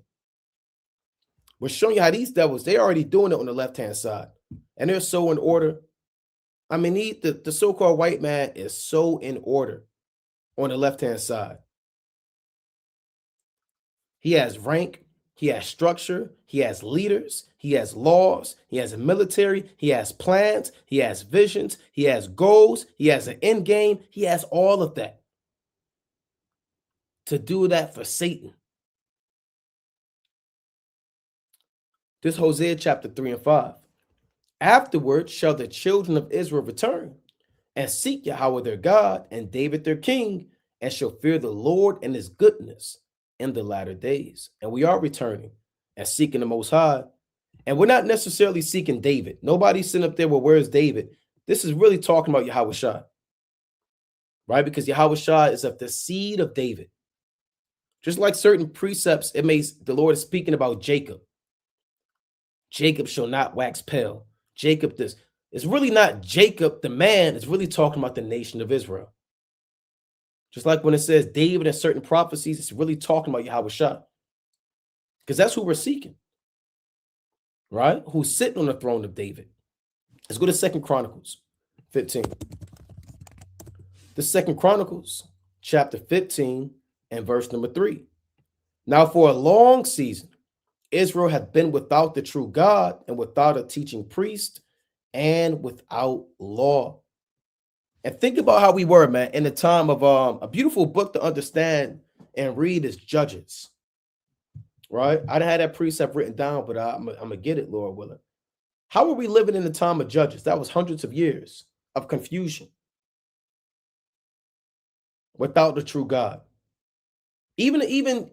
A: We're showing you how these devils, they're already doing it on the left-hand side. And they're so in order. I mean, the so-called white man is so in order on the left-hand side. He has rank, he has structure, he has leaders, he has laws, he has a military, he has plans, he has visions, he has goals, he has an end game, he has all of that. To do that for Satan. This Hosea chapter 3 and 5. Afterward shall the children of Israel return and seek Yahweh their God and David their king, and shall fear the Lord and his goodness in the latter days. And we are returning and seeking the Most High. And we're not necessarily seeking David. Nobody's sitting up there, well, where's David? This is really talking about Yahweh Shai. right? Because Yahushua is of the seed of David. Just like certain precepts, the Lord is speaking about Jacob. Jacob shall not wax pale. Jacob this. It's really not Jacob, the man. It's really talking about the nation of Israel. Just like when it says David and certain prophecies, it's really talking about Yahushua. Because that's who we're seeking, right? Who's sitting on the throne of David. Let's go to 2 Chronicles 15. The 2 Chronicles chapter 15 and verse number 3. Now for a long season, Israel hath been without the true God and without a teaching priest and without law. And think about how we were, man, in the time of a beautiful book to understand and read is Judges, right? I didn't have that precept written down, but I'm going to get it, Lord willing. How were we living in the time of Judges? That was hundreds of years of confusion without the true God. Even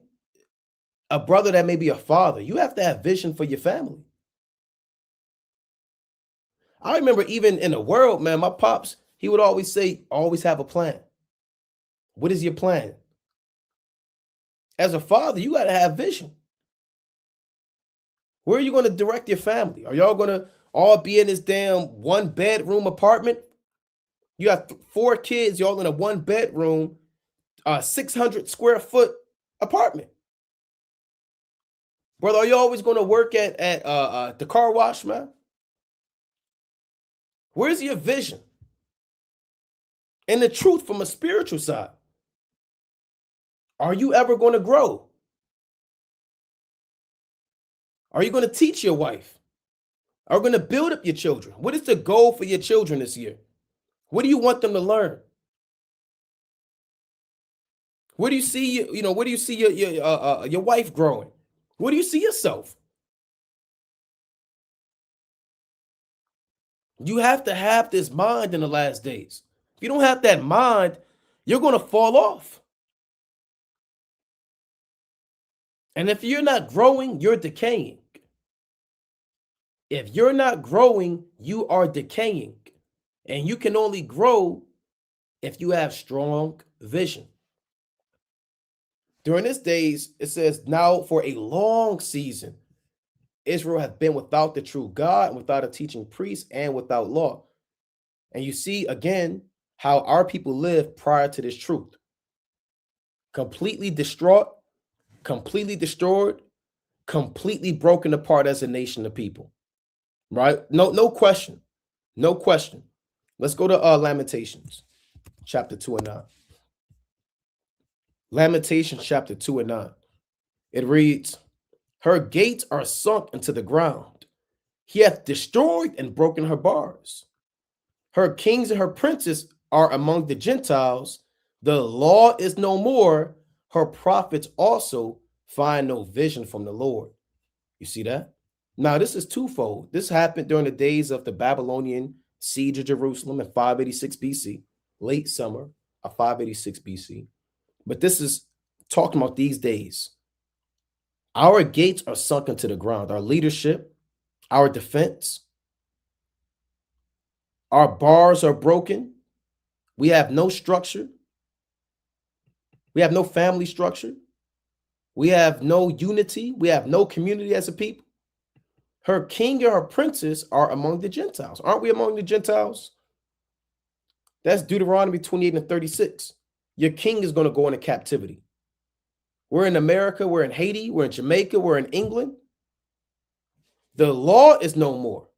A: a brother that may be a father, you have to have vision for your family. I remember even in the world, man, my pops, he would always say, always have a plan. What is your plan? As a father, you got to have vision. Where are you going to direct your family? Are y'all going to all be in this damn one bedroom apartment? You got 4 kids, y'all in a 1 bedroom, 600 square foot apartment. Brother, are you always going to work at the car wash, man? Where's your vision? And the truth from a spiritual side. Are you ever going to grow? Are you going to teach your wife? Are you going to build up your children? What is the goal for your children this year? What do you want them to learn? Where do you see where do you see your wife growing? Where do you see yourself? You have to have this mind in the last days. If you don't have that mind, you're going to fall off. And if you're not growing, you're decaying. If you're not growing, you are decaying. And you can only grow if you have strong vision. During these days, it says, now for a long season, Israel hath been without the true God and without a teaching priest and without law. And you see again how our people lived prior to this truth. Completely distraught, completely destroyed, completely broken apart as a nation of people. Right? No question. No question. Let's go to Lamentations chapter 2 and 9. Lamentations chapter 2 and 9. It reads, her gates are sunk into the ground. He hath destroyed and broken her bars. Her kings and her princes are among the Gentiles. The law is no more. Her prophets also find no vision from the Lord. You see that? Now, this is twofold. This happened during the days of the Babylonian siege of Jerusalem in 586 BC, late summer of 586 BC. But this is talking about these days. Our gates are sunk into the ground. Our leadership, our defense, our bars are broken. We have no structure. We have no family structure. We have no unity. We have no community as a people. Her king and her princes are among the Gentiles. Aren't we among the Gentiles? That's Deuteronomy 28 and 36. Your king is going to go into captivity. We're in America. We're in Haiti. We're in Jamaica. We're in England. The law is no more.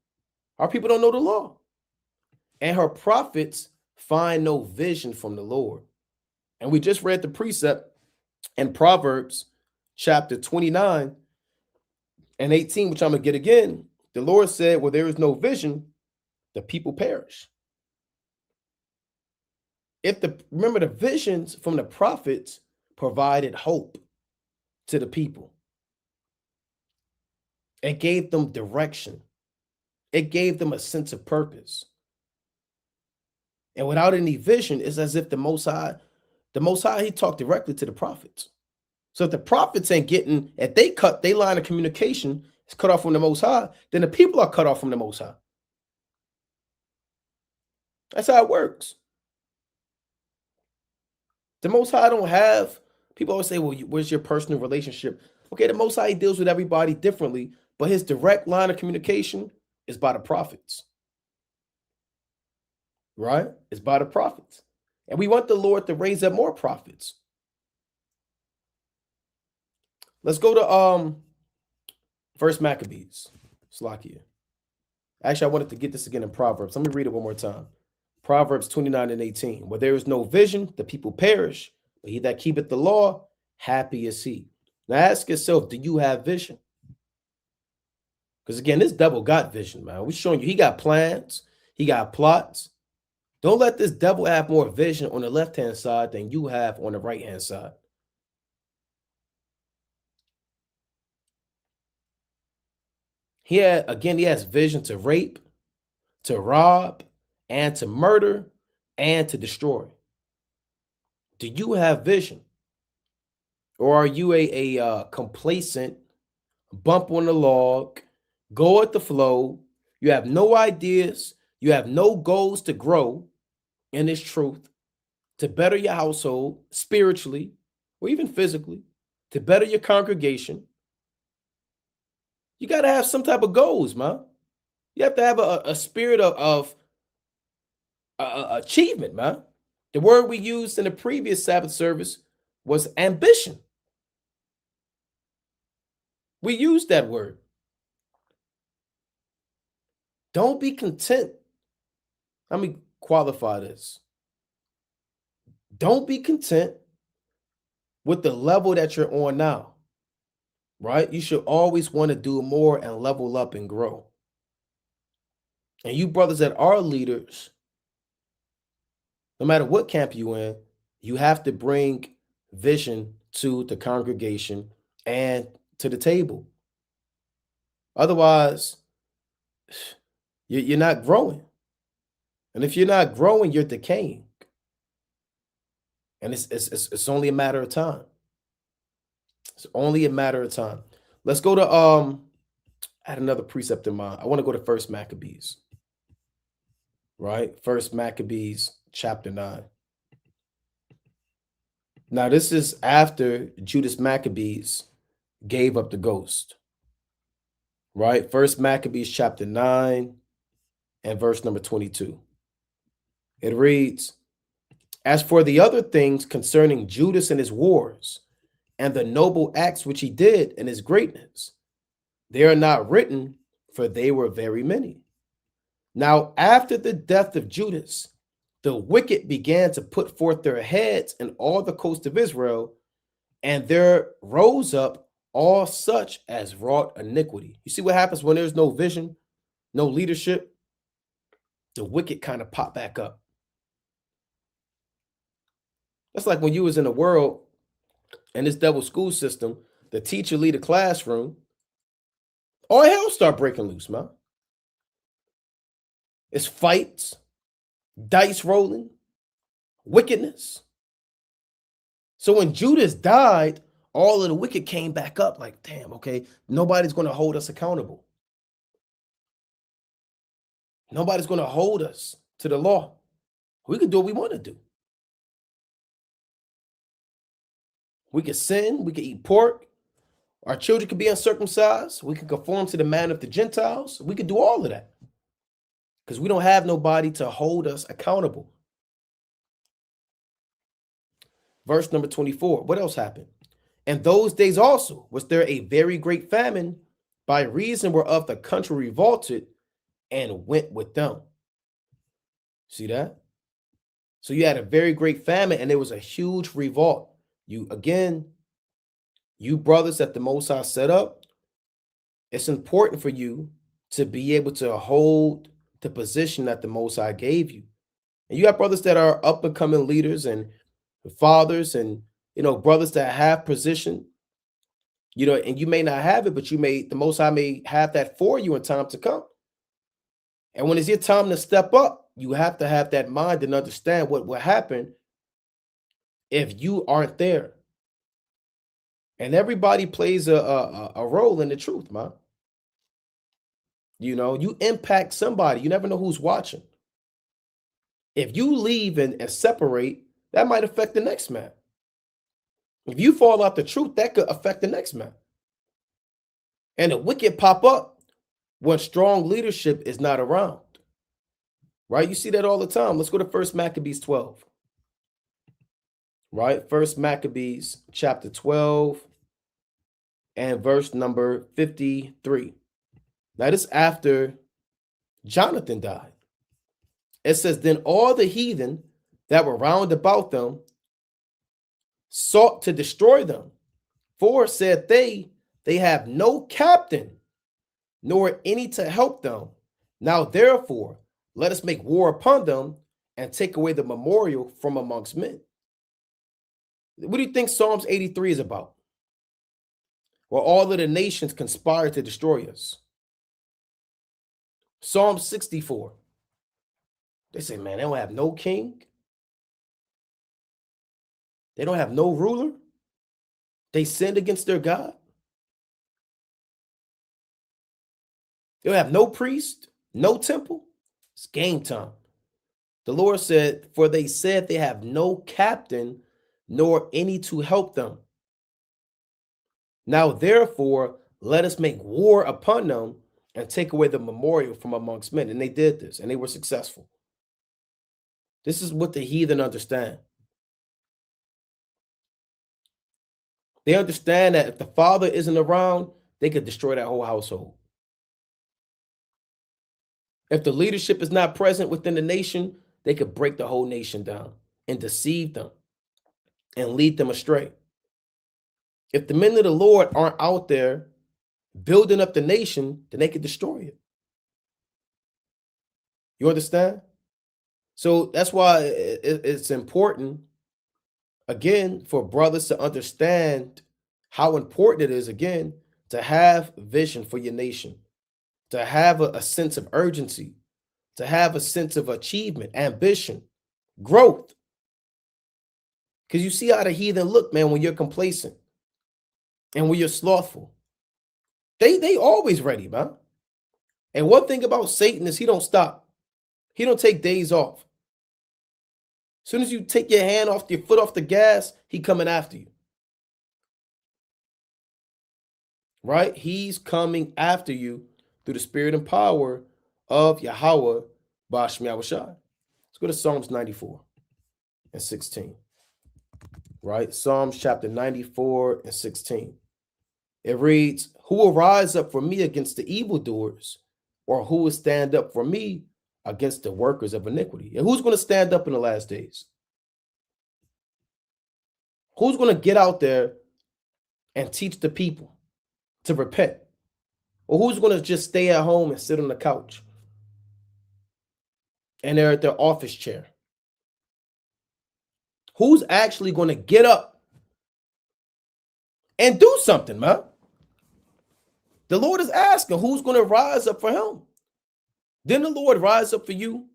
A: Our people don't know the law. And her prophets find no vision from the Lord. And we just read the precept in Proverbs chapter 29 and 18, which I'm going to get again. The Lord said, where there is no vision, the people perish. Remember, the visions from the prophets provided hope to the people. It gave them direction. It gave them a sense of purpose. And without any vision, it's as if the Most High, he talked directly to the prophets. So if the prophets ain't getting, if they cut their line of communication, is cut off from the Most High, then the people are cut off from the Most High. That's how it works. The Most High don't have, people always say, well, where's your personal relationship? Okay, the Most High he deals with everybody differently, but his direct line of communication is by the prophets, right? It's by the prophets. And we want the Lord to raise up more prophets. Let's go to First Maccabees. Slakia. Actually, I wanted to get this again in Proverbs. Let me read it one more time. Proverbs 29:18. Where there is no vision, the people perish, but he that keepeth the law, happy is he. Now ask yourself, do you have vision? Because again, this devil got vision, man. We're showing you he got plans, he got plots. Don't let this devil have more vision on the left-hand side than you have on the right-hand side. He has vision to rape, to rob, and to murder, and to destroy. Do you have vision? Or are you a complacent, bump on the log, go with the flow? You have no ideas. You have no goals to grow in this truth, to better your household spiritually or even physically, to better your congregation. You got to have some type of goals, man. You have to have a spirit of achievement, man. The word we used in the previous Sabbath service was ambition. We used that word. Don't be content. Let me qualify this. Don't be content with the level that you're on now, right? You should always want to do more and level up and grow. And you brothers that are leaders, no matter what camp you in, you have to bring vision to the congregation and to the table. Otherwise, you're not growing. And if you're not growing, you're decaying. And it's only a matter of time. It's only a matter of time. Let's go to I had another precept in mind. I want to go to First Maccabees. Right? First Maccabees chapter 9. Now, this is after Judas Maccabees gave up the ghost. Right? First Maccabees chapter 9 and verse number 22. It reads, as for the other things concerning Judas and his wars, and the noble acts which he did in his greatness, they are not written, for they were very many. Now, after the death of Judas, the wicked began to put forth their heads in all the coast of Israel, and there rose up all such as wrought iniquity. You see what happens when there's no vision, no leadership? The wicked kind of pop back up. That's like when you was in the world and this devil school system, the teacher lead a classroom, all hell start breaking loose, man. It's fights, dice rolling, wickedness. So when Judas died, all of the wicked came back up like, damn, okay, nobody's going to hold us accountable. Nobody's going to hold us to the law. We can do what we want to do. We can sin. We can eat pork. Our children can be uncircumcised. We can conform to the manner of the Gentiles. We can do all of that because we don't have nobody to hold us accountable. Verse number 24. What else happened? In those days also was there a very great famine, by reason whereof the country revolted and went with them. See that? So you had a very great famine and there was a huge revolt. You brothers that the Most High set up, it's important for you to be able to hold the position that the Most High gave you. And you have brothers that are up and coming leaders and fathers and, brothers that have position, and you may not have it, but the Most High may have that for you in time to come. And when it's your time to step up, you have to have that mind and understand what will happen if you aren't there. And everybody plays a role in the truth, man. You impact somebody. You never know who's watching. If you leave and separate, that might affect the next man. If you fall out the truth, that could affect the next man. And the wicked pop up when strong leadership is not around. Right? You see that all the time. Let's go to 1 Maccabees 12. Right? 1 Maccabees chapter 12 and verse number 53. Now, this is after Jonathan died. It says, then all the heathen that were round about them sought to destroy them. For, said they have no captain, nor any to help them. Now, therefore, let us make war upon them and take away the memorial from amongst men. What do you think Psalms 83 is about? Well, all of the nations conspire to destroy us. Psalm 64. They say, man, they don't have no king. They don't have no ruler. They sinned against their God. They don't have no priest, no temple. It's game time. The Lord said, for they said they have no captain, nor any to help them. Now, therefore, let us make war upon them and take away the memorial from amongst men. And they did this, and they were successful. This is what the heathen understand. They understand that if the father isn't around, they could destroy that whole household. If the leadership is not present within the nation, they could break the whole nation down and deceive them and lead them astray. If the men of the Lord aren't out there building up the nation, then they could destroy it. You understand? So that's why it's important, again, for brothers to understand how important it is, again, to have vision for your nation, to have a sense of urgency, to have a sense of achievement, ambition, growth. Because you see how the heathen look, man, when you're complacent and when you're slothful. They always ready, man. And one thing about Satan is he don't stop. He don't take days off. As soon as you take your hand off, your foot off the gas, he coming after you. Right? He's coming after you through the spirit and power of Yahweh Bashmi Awashai. Let's go to Psalms 94 and 16. Right? Psalms chapter 94 and 16. It reads, who will rise up for me against the evildoers, or who will stand up for me against the workers of iniquity? And who's going to stand up in the last days? Who's going to get out there and teach the people to repent? Or who's going to just stay at home and sit on the couch and they're at their office chair? Who's actually going to get up and do something, man? The Lord is asking, who's going to rise up for him? Then the Lord rise up for you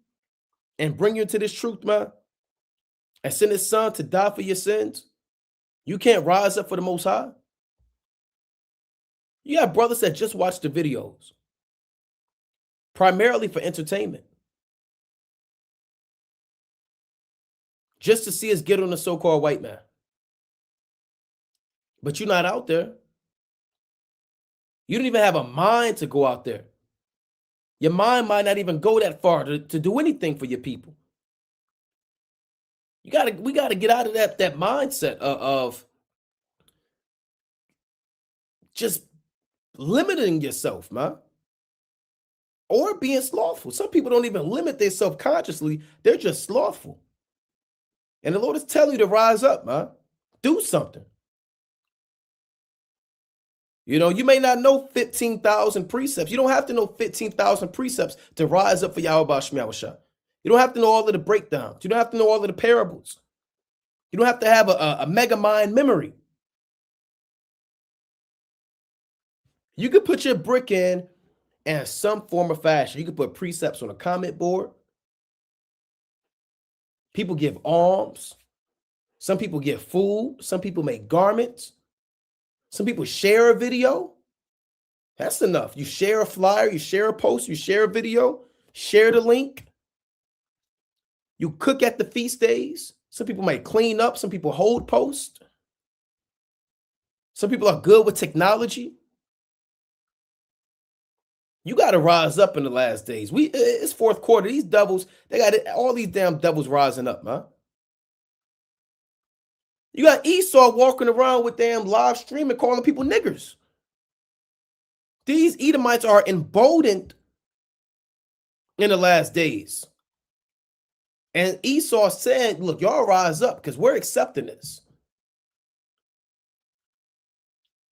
A: and bring you to this truth, man, and send his son to die for your sins. You can't rise up for the Most High. You have brothers that just watch the videos, primarily for entertainment, just to see us get on the so-called white man. But you're not out there. You don't even have a mind to go out there. Your mind might not even go that far to do anything for your people. We gotta get out of that mindset of just limiting yourself, man, or being slothful. Some people don't even limit themselves consciously. They're just slothful. And the Lord is telling you to rise up, man. Do something. You know, you may not know 15,000 precepts. You don't have to know 15,000 precepts to rise up for Yahweh Bashmi Awashai. You don't have to know all of the breakdowns. You don't have to know all of the parables. You don't have to have a mega mind memory. You could put your brick in some form of fashion. You could put precepts on a comment board. People give alms. Some people give food. Some people make garments. Some people share a video. That's enough. You share a flyer, you share a post, you share a video, share the link. You cook at the feast days. Some people might clean up. Some people hold post. Some people are good with technology. You got to rise up in the last days. It's fourth quarter. These devils, they got it, all these damn devils rising up, man. You got Esau walking around with damn live streaming, calling people niggers. These Edomites are emboldened in the last days. And Esau said, look, y'all rise up because we're accepting this.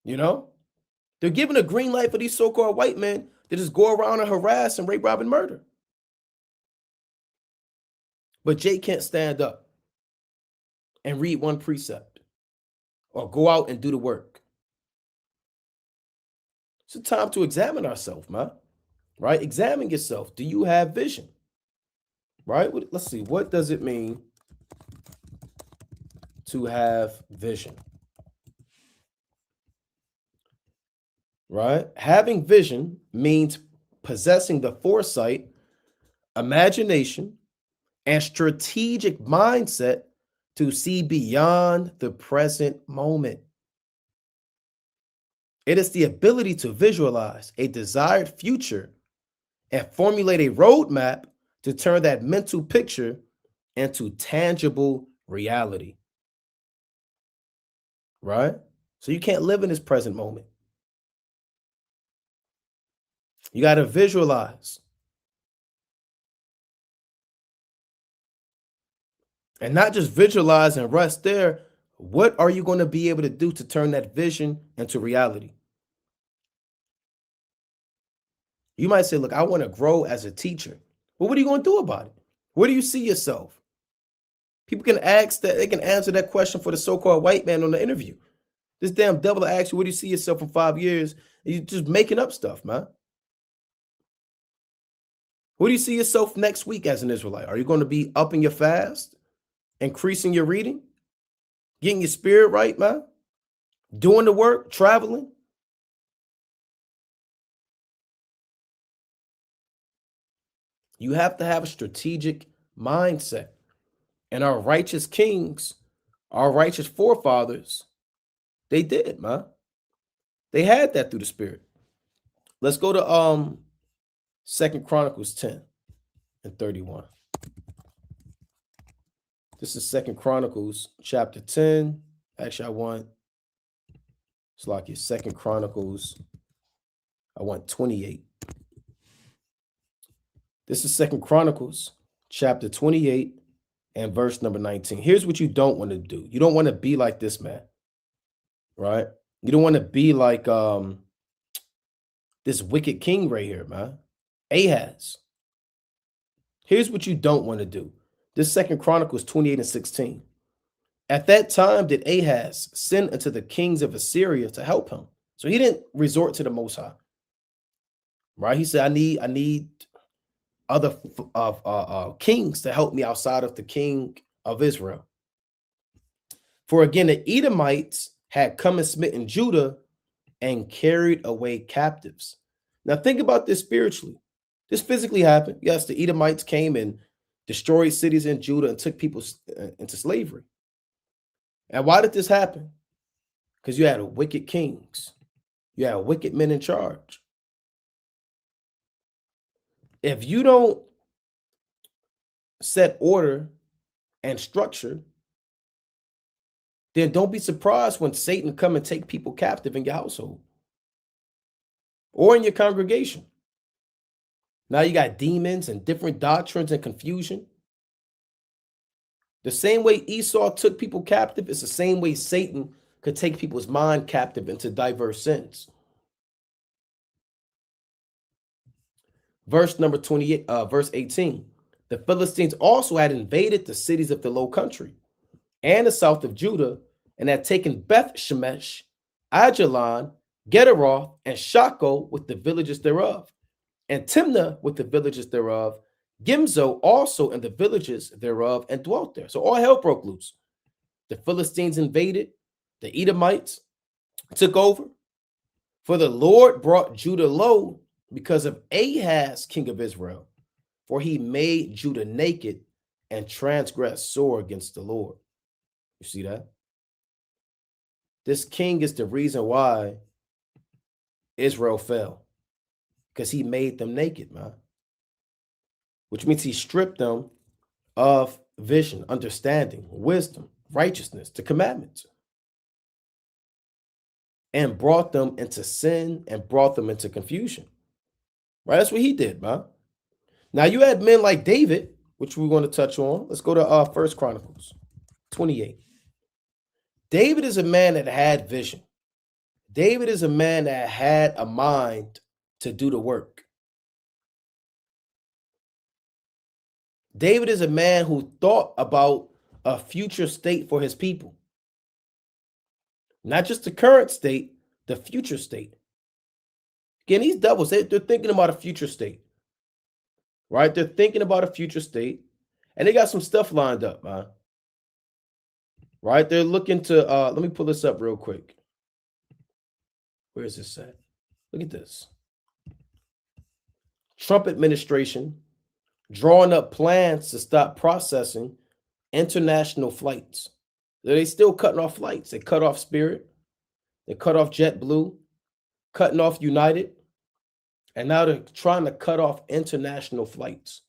A: You know? They're giving a green light for these so-called white men to just go around and harass and rape, rob, and murder. But Jay can't stand up and read one precept or go out and do the work. It's a time to examine ourselves, man. Right? Examine yourself. Do you have vision? Right? Let's see. What does it mean to have vision? Right? Having vision means possessing the foresight, imagination, and strategic mindset to see beyond the present moment. It is the ability to visualize a desired future and formulate a roadmap to turn that mental picture into tangible reality. Right? So you can't live in this present moment. You got to visualize. And not just visualize and rest there. What are you going to be able to do to turn that vision into reality? You might say, look, I want to grow as a teacher. Well, what are you going to do about it? Where do you see yourself? People can ask that, they can answer that question for the so-called white man on the interview. This damn devil asks you, where do you see yourself in 5 years? And you're just making up stuff, man. Where do you see yourself next week as an Israelite? Are you going to be upping your fast, increasing your reading, getting your spirit right, man? Doing the work, traveling? You have to have a strategic mindset. And our righteous kings, our righteous forefathers, they did, man. They had that through the spirit. Let's go to 2 Chronicles 10 and 31. This is 2 Chronicles chapter 10. Actually, it's like your 2 Chronicles, I want 28. This is 2 Chronicles chapter 28 and verse number 19. Here's what you don't want to do. You don't want to be like this man, right? You don't want to be like this wicked king right here, man. Ahaz. Here's what you don't want to do. This 2 Chronicles 28 and 16. At that time did Ahaz send unto the kings of Assyria to help him. So he didn't resort to the Most High. Right? He said, I need other kings to help me outside of the king of Israel. For again, the Edomites had come and smitten Judah and carried away captives. Now think about this spiritually. This physically happened. Yes, the Edomites came and destroyed cities in Judah and took people into slavery. And why did this happen? Because you had wicked kings. You had wicked men in charge. If you don't set order and structure, then don't be surprised when Satan come and take people captive in your household or in your congregation. Now you got demons and different doctrines and confusion. The same way Esau took people captive is the same way Satan could take people's mind captive into diverse sins. Verse number 28, verse 18. The Philistines also had invaded the cities of the low country and the south of Judah, and had taken Beth Shemesh, Ajalon, Gederoth, and Shako with the villages thereof, and Timnah with the villages thereof, Gimzo also and the villages thereof, and dwelt there. So all hell broke loose. The Philistines invaded, the Edomites took over. For the Lord brought Judah low because of Ahaz, king of Israel, for he made Judah naked and transgress sore against the Lord. You see that? This king is the reason why Israel fell, because he made them naked, man. Which means he stripped them of vision, understanding, wisdom, righteousness, the commandments, and brought them into sin and brought them into confusion. Right? That's what he did, man. Now you had men like David, which we're going to touch on. Let's go to First Chronicles 28. David is a man that had vision. David is a man that had a mind to do the work. David is a man who thought about a future state for his people. Not just the current state, the future state. Again, these devils, they're thinking about a future state. Right? They're thinking about a future state. And they got some stuff lined up, man. Right? They're looking to, let me pull this up real quick. Where is this at? Look at this. Trump administration drawing up plans to stop processing international flights. They still cutting off flights. They cut off Spirit. They cut off JetBlue, cutting off United. And now they're trying to cut off international flights.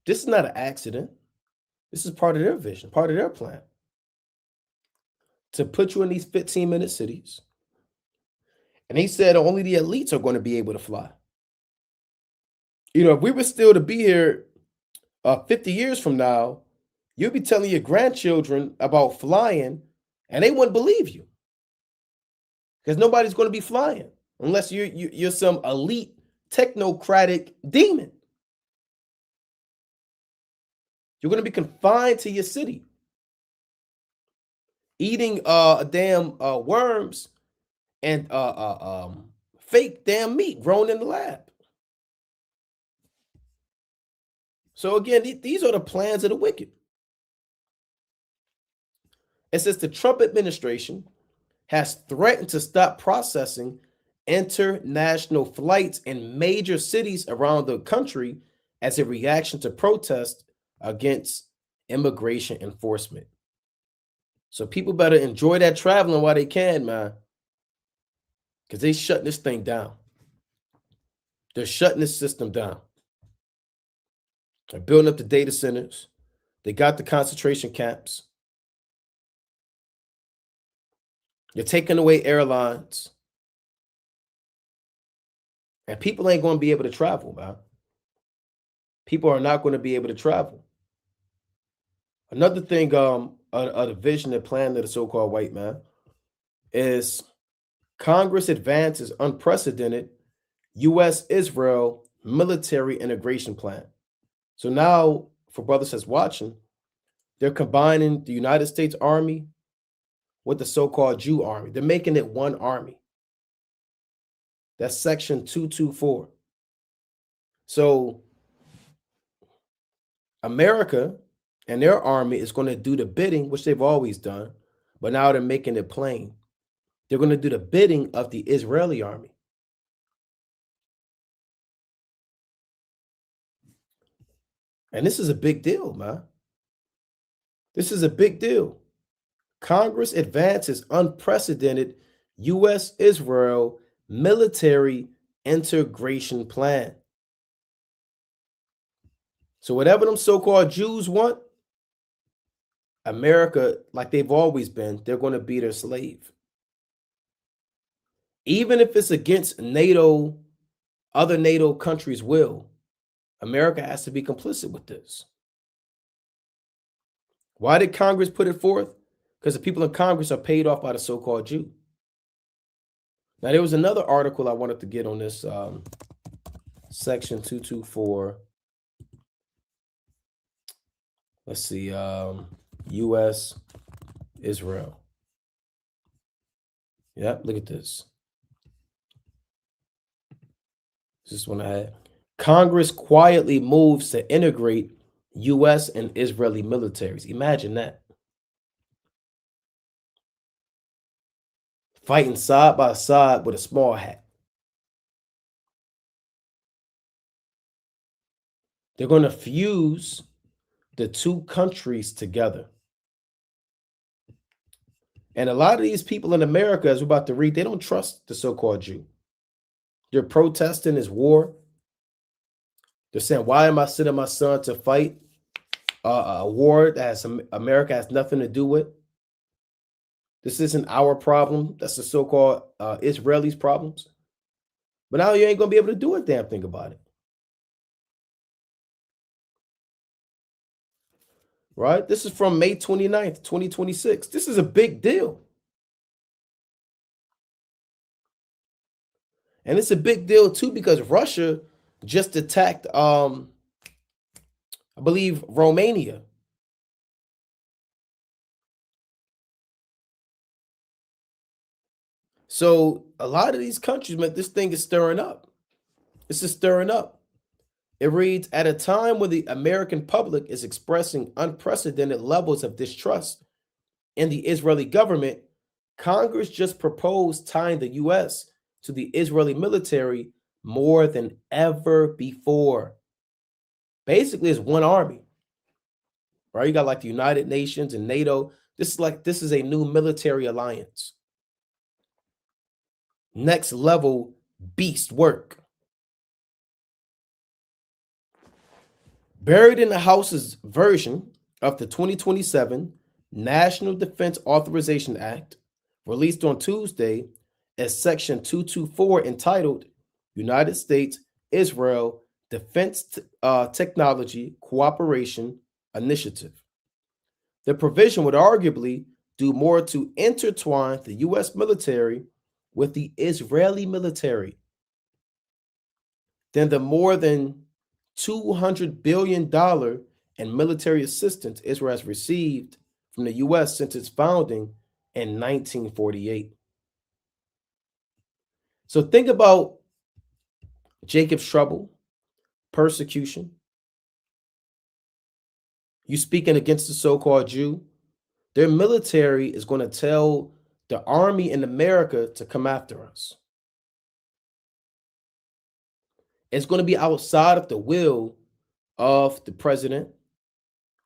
A: This is not an accident. This is part of their vision, part of their plan. To put you in these 15-minute cities. And he said only the elites are going to be able to fly. You know, if we were still to be here 50 years from now, you'll be telling your grandchildren about flying, and they wouldn't believe you. Because nobody's going to be flying unless you're some elite technocratic demon. You're going to be confined to your city, eating damn worms and fake damn meat grown in the lab. So again, these are the plans of the wicked. It says the Trump administration has threatened to stop processing international flights in major cities around the country as a reaction to protests against immigration enforcement. So people better enjoy that traveling while they can, man, because they shutting this thing down. They're shutting this system down. They're building up the data centers. They got the concentration camps. They're taking away airlines. And people ain't going to be able to travel, man. People are not going to be able to travel. Another thing, a vision and plan of the so-called white man is Congress advances unprecedented U.S.-Israel military integration plan. So now, for brothers that's watching, they're combining the United States Army with the so-called Jew army. They're making it one army. That's Section 224. So America and their army is going to do the bidding, which they've always done, but now they're making it plain. They're going to do the bidding of the Israeli army. And this is a big deal, man. This is a big deal. Congress advances unprecedented U.S.-Israel military integration plan. So whatever them so-called Jews want, America, like they've always been, they're going to be their slave. Even if it's against NATO, other NATO countries' will, America has to be complicit with this. Why did Congress put it forth? Because the people in Congress are paid off by the so-called Jew. Now, there was another article I wanted to get on this Section 224. Let's see, U.S. Israel. Yep, look at this. This is one I had. Congress quietly moves to integrate U.S. and Israeli militaries. Imagine that. Fighting side by side with a small hat. They're going to fuse the two countries together. And a lot of these people in America, as we're about to read, they don't trust the so-called Jew. They're protesting this war. They're saying, why am I sending my son to fight a war that America has nothing to do with? This isn't our problem. That's the so-called Israelis' problems. But now you ain't going to be able to do a damn thing about it. Right? This is from May 29th, 2026. This is a big deal. And it's a big deal, too, because Russia just attacked, I believe, Romania. So a lot of these countries, man, this thing is stirring up. This is stirring up. It reads, at a time when the American public is expressing unprecedented levels of distrust in the Israeli government, Congress just proposed tying the U.S. to the Israeli military more than ever before. Basically, it's one army, right? You got like the United Nations and NATO. This is a new military alliance. Next level beast work. Buried in the House's version of the 2027 National Defense Authorization Act, released on Tuesday, is Section 224 entitled United States-Israel Defense Technology Cooperation Initiative. The provision would arguably do more to intertwine the U.S. military with the Israeli military than the more than $200 billion in military assistance Israel has received from the U.S. since its founding in 1948. So think about Jacob's trouble, persecution. You speaking against the so-called Jew, their military is going to tell the army in America to come after us. It's going to be outside of the will of the president,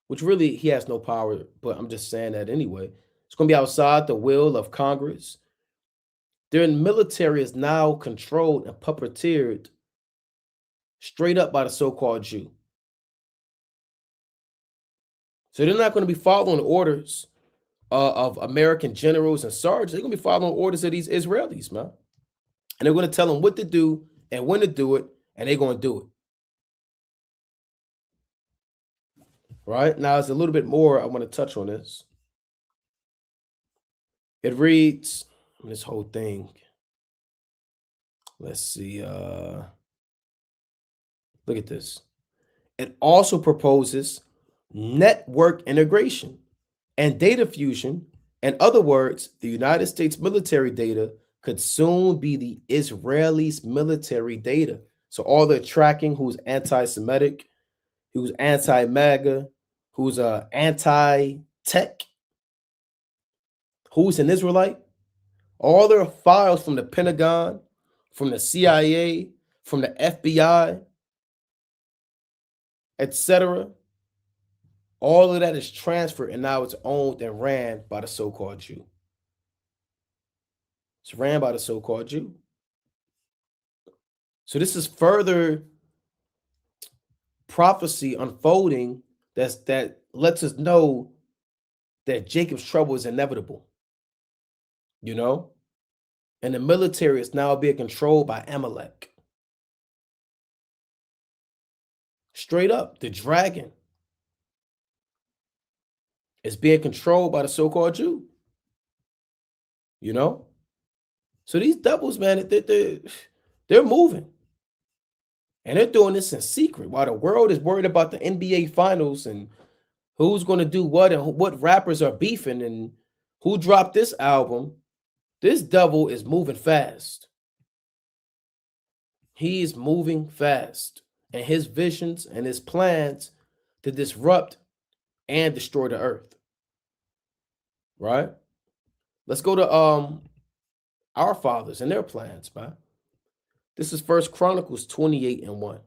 A: which really he has no power, but I'm just saying that anyway. It's going to be outside the will of Congress. Their military is now controlled and puppeteered straight up by the so-called Jew. So they're not going to be following orders of American generals and sergeants. They're going to be following orders of these Israelis, man. And they're going to tell them what to do and when to do it, and they're going to do it. Right? Now, there's a little bit more I want to touch on this. It reads, this whole thing. Let's see. Look at this. It also proposes network integration and data fusion. In other words, the United States military data could soon be the Israelis' military data. So all the tracking, who's anti-Semitic, who's anti-MAGA, who's anti-tech, who's an Israelite, all their files from the Pentagon, from the CIA, from the FBI, etc., all of that is transferred and now it's owned and ran by the so-called Jew. It's ran by the so-called Jew. So this is further prophecy unfolding that lets us know that Jacob's trouble is inevitable. You know? And the military is now being controlled by Amalek. Straight up, the dragon is being controlled by the so-called Jew. You know? So these devils, man, they're moving. And they're doing this in secret while the world is worried about the NBA finals and who's going to do what and what rappers are beefing and who dropped this album. This devil is moving fast. He is moving fast. And his visions and his plans to disrupt and destroy the earth. Right? Let's go to our fathers and their plans, man. This is 1 Chronicles 28:1.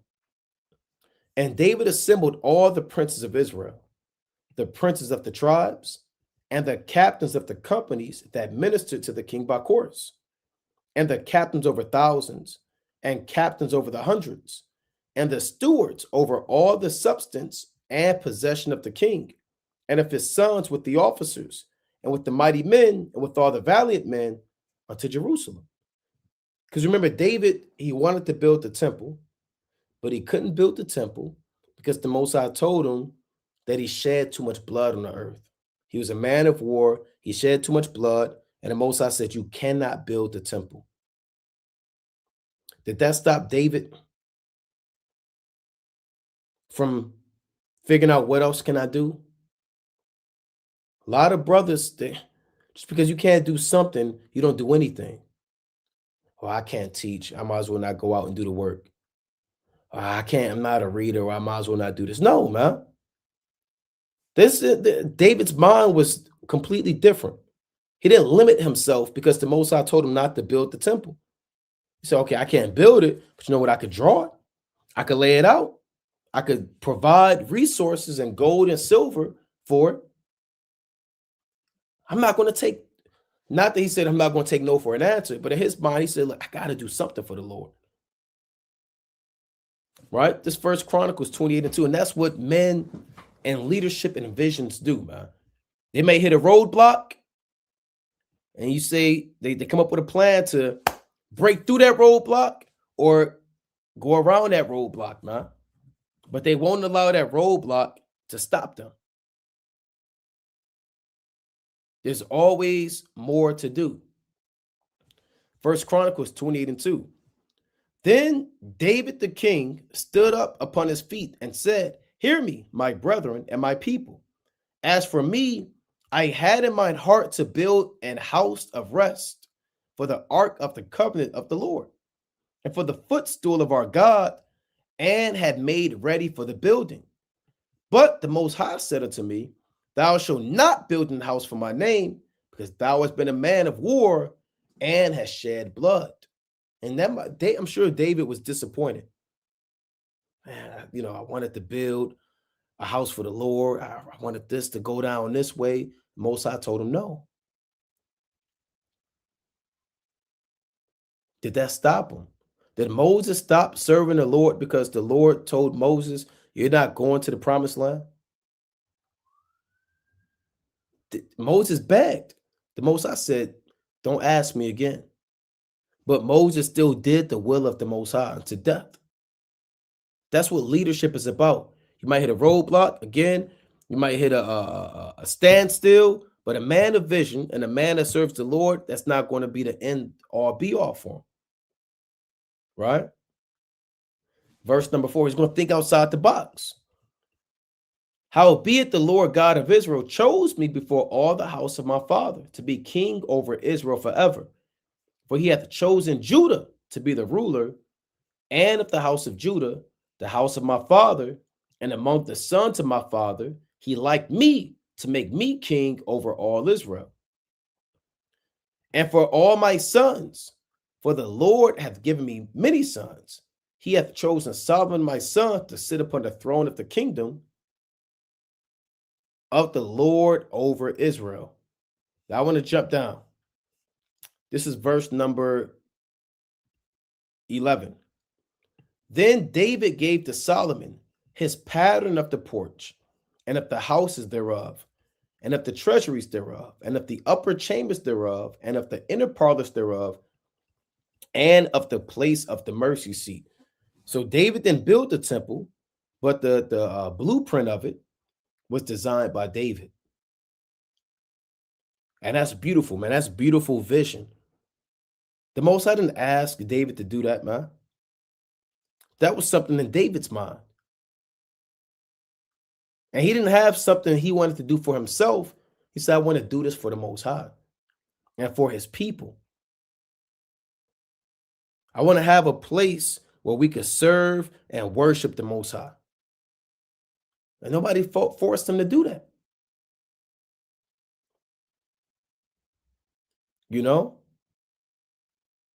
A: And David assembled all the princes of Israel, the princes of the tribes, and the captains of the companies that ministered to the king by course, and the captains over thousands, and captains over the hundreds, and the stewards over all the substance and possession of the king, and of his sons with the officers, and with the mighty men, and with all the valiant men unto Jerusalem. Because remember, David, he wanted to build the temple, but he couldn't build the temple because the Most High told him that he shed too much blood on the earth. He was a man of war, he shed too much blood, and the Most High said, you cannot build the temple. Did that stop David from figuring out what else can I do? A lot of brothers, just because you can't do something, you don't do anything. Well, I can't teach. I might as well not go out and do the work. I can't, I'm not a reader, or I might as well not do this. No, man. David's mind was completely different. He didn't limit himself because the Most High told him not to build the temple. He said, okay, I can't build it, but you know what? I could draw it. I could lay it out. I could provide resources and gold and silver for it. I'm not going to take, not that he said I'm not going to take no for an answer, but in his mind, he said, look, I got to do something for the Lord. Right? This First Chronicles 28:2, and that's what men and leadership and visions do, man. They may hit a roadblock, and you say they come up with a plan to break through that roadblock or go around that roadblock, man. But they won't allow that roadblock to stop them. There's always more to do. First Chronicles 28:2. Then David the king stood up upon his feet and said, hear me, my brethren and my people. As for me, I had in mine heart to build an house of rest for the ark of the covenant of the Lord, and for the footstool of our God, and had made ready for the building. But the Most High said unto me, thou shalt not build an house for my name, because thou hast been a man of war and hast shed blood. And I'm sure David was disappointed. Man, I wanted to build a house for the Lord. I wanted this to go down this way. Most High told him no. Did that stop him? Did Moses stop serving the Lord because the Lord told Moses, you're not going to the promised land? Moses begged. The Most High said, don't ask me again. But Moses still did the will of the Most High to death. That's what leadership is about. You might hit a roadblock again. You might hit a standstill, but a man of vision and a man that serves the Lord, that's not going to be the end or be all for him. Right? Verse number 4, he's going to think outside the box. Howbeit the Lord God of Israel chose me before all the house of my father to be king over Israel forever. For he hath chosen Judah to be the ruler, and of the house of Judah, the house of my father, and among the sons of my father, he liked me to make me king over all Israel. And for all my sons, for the Lord hath given me many sons, he hath chosen Solomon my son to sit upon the throne of the kingdom of the Lord over Israel. Now I want to jump down. This is verse number 11. Then David gave to Solomon his pattern of the porch, and of the houses thereof, and of the treasuries thereof, and of the upper chambers thereof, and of the inner parlors thereof, and of the place of the mercy seat. So David then built the temple, but the blueprint of it was designed by David. And that's beautiful, man. That's beautiful vision. The Most High didn't ask David to do that, man. That was something in David's mind. And he didn't have something he wanted to do for himself. He said, I want to do this for the Most High and for his people. I want to have a place where we could serve and worship the Most High. And nobody forced him to do that. You know?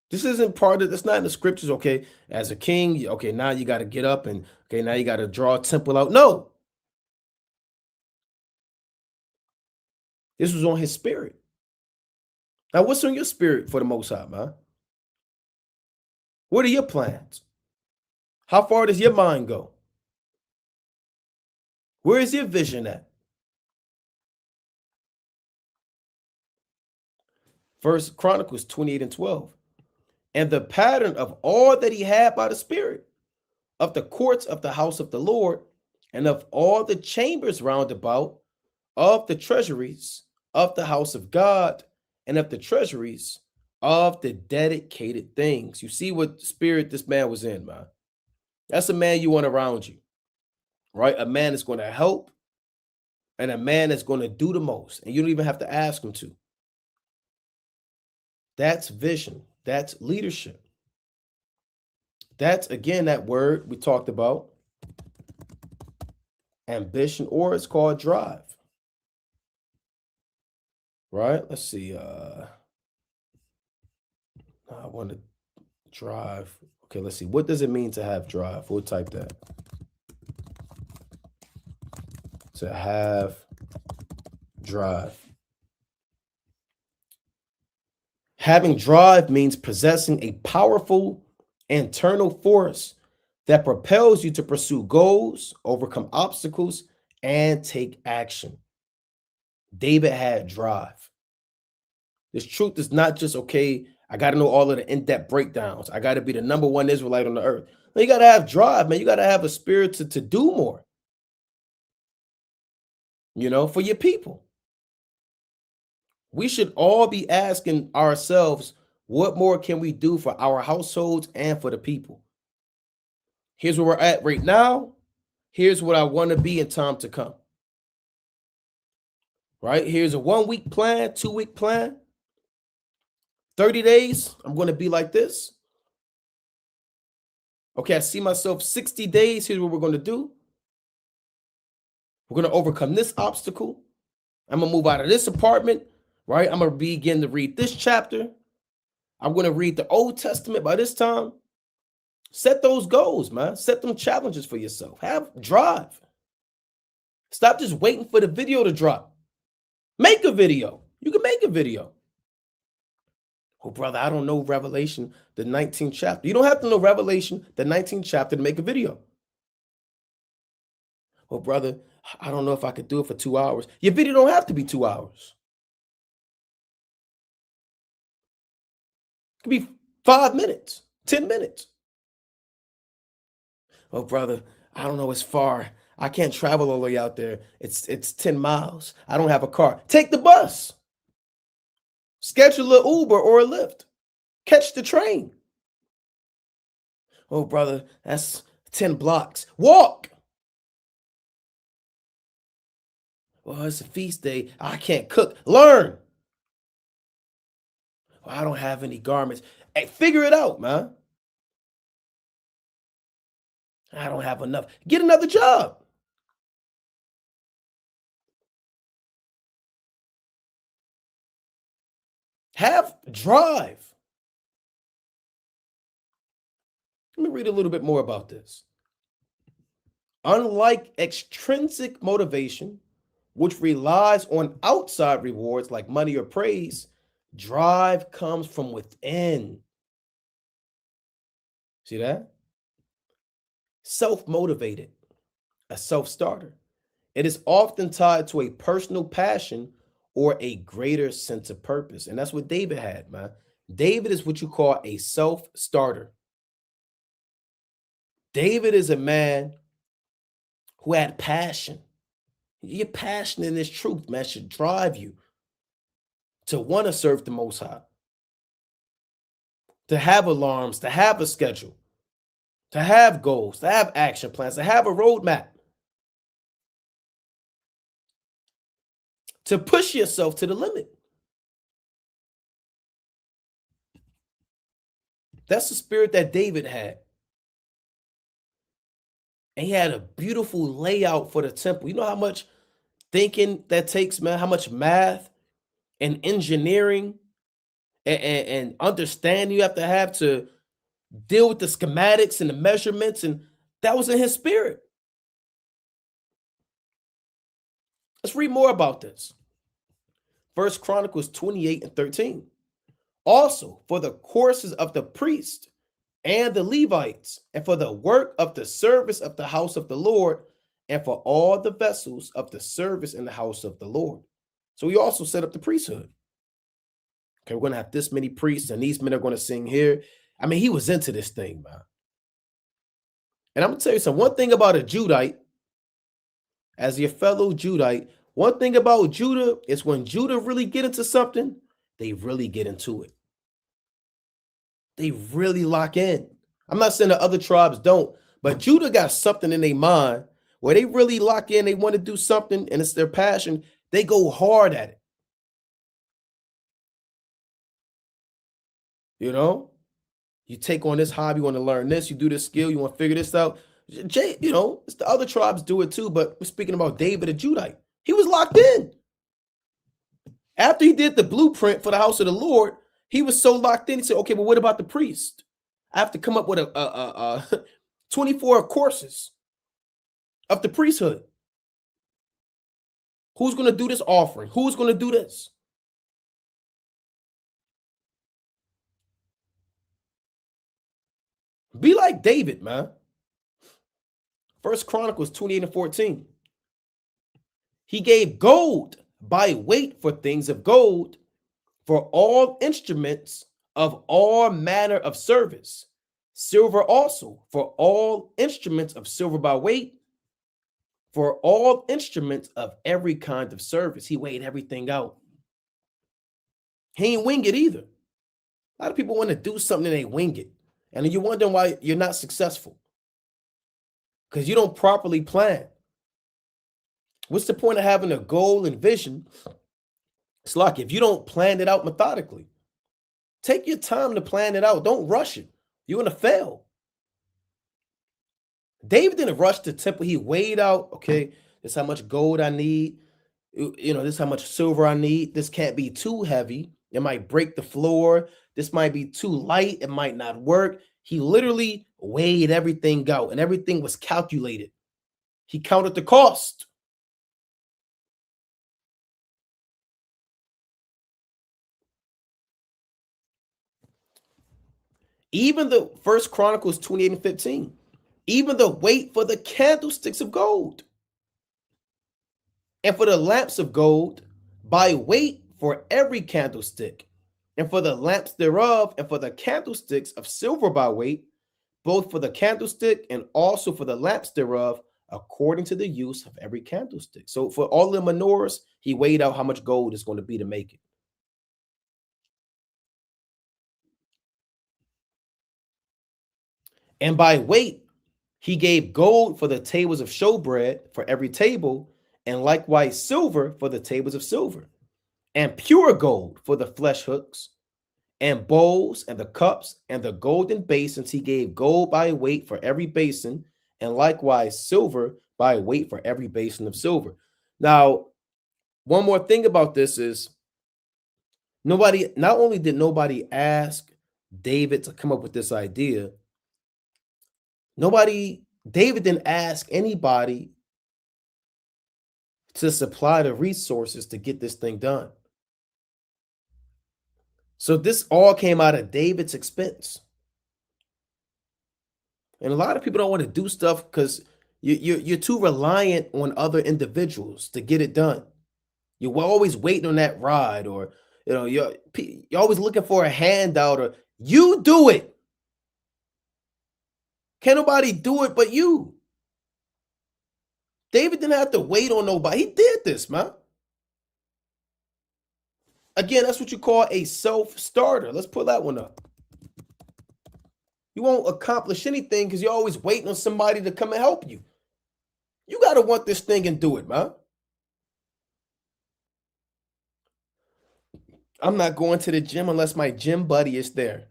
A: This isn't part of, that's not in the scriptures. Okay, as a king, okay, now you got to get up and okay, now you got to draw a temple out. No, this was on his spirit. Now, what's on your spirit for the Most High, man? What are your plans? How far does your mind go? Where is your vision at? First Chronicles 28 and 12. And the pattern of all that he had by the Spirit, of the courts of the house of the Lord, and of all the chambers round about, of the treasuries of the house of God, and of the treasuries of the dedicated things. You see what spirit this man was in, man. That's a man you want around you, right? A man that's going to help and a man that's going to do the most. And you don't even have to ask him to. That's vision. That's leadership. That's, again, that word we talked about, ambition, or it's called drive. Right? Let's see. I want to drive. Okay, let's see. What does it mean to have drive? We'll type that. To have drive. Having drive means possessing a powerful internal force that propels you to pursue goals, overcome obstacles, and take action. David had drive. This truth is not just, okay, I got to know all of the in-depth breakdowns. I got to be the number one Israelite on the earth. No, you got to have drive, man. You got to have a spirit to do more, for your people. We should all be asking ourselves, what more can we do for our households and for the people? Here's where we're at right now. Here's what I want to be in time to come. Right? Here's a 1 week plan, 2 week plan. 30 days, I'm going to be like this. Okay, I see myself 60 days. Here's what we're going to do. We're going to overcome this obstacle. I'm going to move out of this apartment, right? I'm going to begin to read this chapter. I'm going to read the Old Testament by this time. Set those goals, man. Set them challenges for yourself. Have drive. Stop just waiting for the video to drop. Make a video. You can make a video. Oh, brother, I don't know Revelation, the 19th chapter. You don't have to know Revelation, the 19th chapter to make a video. Oh, brother, I don't know if I could do it for 2 hours. Your video don't have to be 2 hours. It could be 5 minutes, 10 minutes. Oh, brother, I don't know, it's far. I can't travel all the way out there. It's 10 miles. I don't have a car. Take the bus. Schedule an Uber or a Lyft. Catch the train. Oh, brother, that's 10 blocks. Walk. Well, it's a feast day. I can't cook. Learn. Well, I don't have any garments. Hey, figure it out, man. I don't have enough. Get another job. Have drive. Let me read a little bit more about this. Unlike extrinsic motivation, which relies on outside rewards like money or praise, drive comes from within. See that? Self-motivated, a self-starter. It is often tied to a personal passion or a greater sense of purpose. And that's what David had, man. David is what you call a self-starter. David is a man who had passion. Your passion in this truth, man, should drive you to want to serve the Most High, to have alarms, to have a schedule, to have goals, to have action plans, to have a roadmap, to push yourself to the limit. That's the spirit that David had. And he had a beautiful layout for the temple. You know how much thinking that takes, man? How much math and engineering and understanding you have to deal with the schematics and the measurements, and that was in his spirit. Let's read more about this. First Chronicles 28 and 13. Also, for the courses of the priest and the Levites, and for the work of the service of the house of the Lord, and for all the vessels of the service in the house of the Lord. So he also set up the priesthood. Okay, we're going to have this many priests, and these men are going to sing here. I mean, he was into this thing, man. And I'm going to tell you something. One thing about a Judite, as your fellow Judite, one thing about Judah is when Judah really get into something, they really get into it. They really lock in. I'm not saying the other tribes don't, but Judah got something in their mind where they really lock in. They want to do something, and it's their passion. They go hard at it. You know, you take on this hobby, you want to learn this, you do this skill, you want to figure this out. You know, it's the other tribes do it too, but we're speaking about David, a Judite. He was locked in. After he did the blueprint for the house of the Lord, he was so locked in. He said, okay, but what about the priest? I have to come up with a 24 courses of the priesthood. Who's going to do this offering? Who's going to do this? Be like David, man. First Chronicles 28 and 14. He gave gold by weight for things of gold, for all instruments of all manner of service, silver also, for all instruments of silver by weight, for all instruments of every kind of service. He weighed everything out. He ain't wing it either. A lot of people want to do something and they wing it. And then you wonder why you're not successful. Because you don't properly plan. What's the point of having a goal and vision? It's like if you don't plan it out methodically. Take your time to plan it out. Don't rush it. You're going to fail. David didn't rush the temple. He weighed out, okay, this is how much gold I need. You know, this is how much silver I need. This can't be too heavy. It might break the floor. This might be too light. It might not work. He literally weighed everything out, and everything was calculated. He counted the cost. Even the First Chronicles 28 and 15, even the weight for the candlesticks of gold, and for the lamps of gold, by weight for every candlestick, and for the lamps thereof, and for the candlesticks of silver by weight, both for the candlestick and also for the lamps thereof, according to the use of every candlestick. So for all the menorahs, he weighed out how much gold is going to be to make it. And by weight, he gave gold for the tables of showbread for every table, and likewise silver for the tables of silver, and pure gold for the flesh hooks, and bowls, and the cups, and the golden basins. He gave gold by weight for every basin, and likewise silver by weight for every basin of silver. Now, one more thing about this is not only did nobody ask David to come up with this idea, David didn't ask anybody to supply the resources to get this thing done. So this all came out of David's expense. And a lot of people don't want to do stuff because you're too reliant on other individuals to get it done. You're always waiting on that ride, or you're always looking for a handout, or you do it. Can't nobody do it but you. David didn't have to wait on nobody. He did this, man. Again, that's what you call a self-starter. Let's pull that one up. You won't accomplish anything because you're always waiting on somebody to come and help you. You got to want this thing and do it, man. I'm not going to the gym unless my gym buddy is there.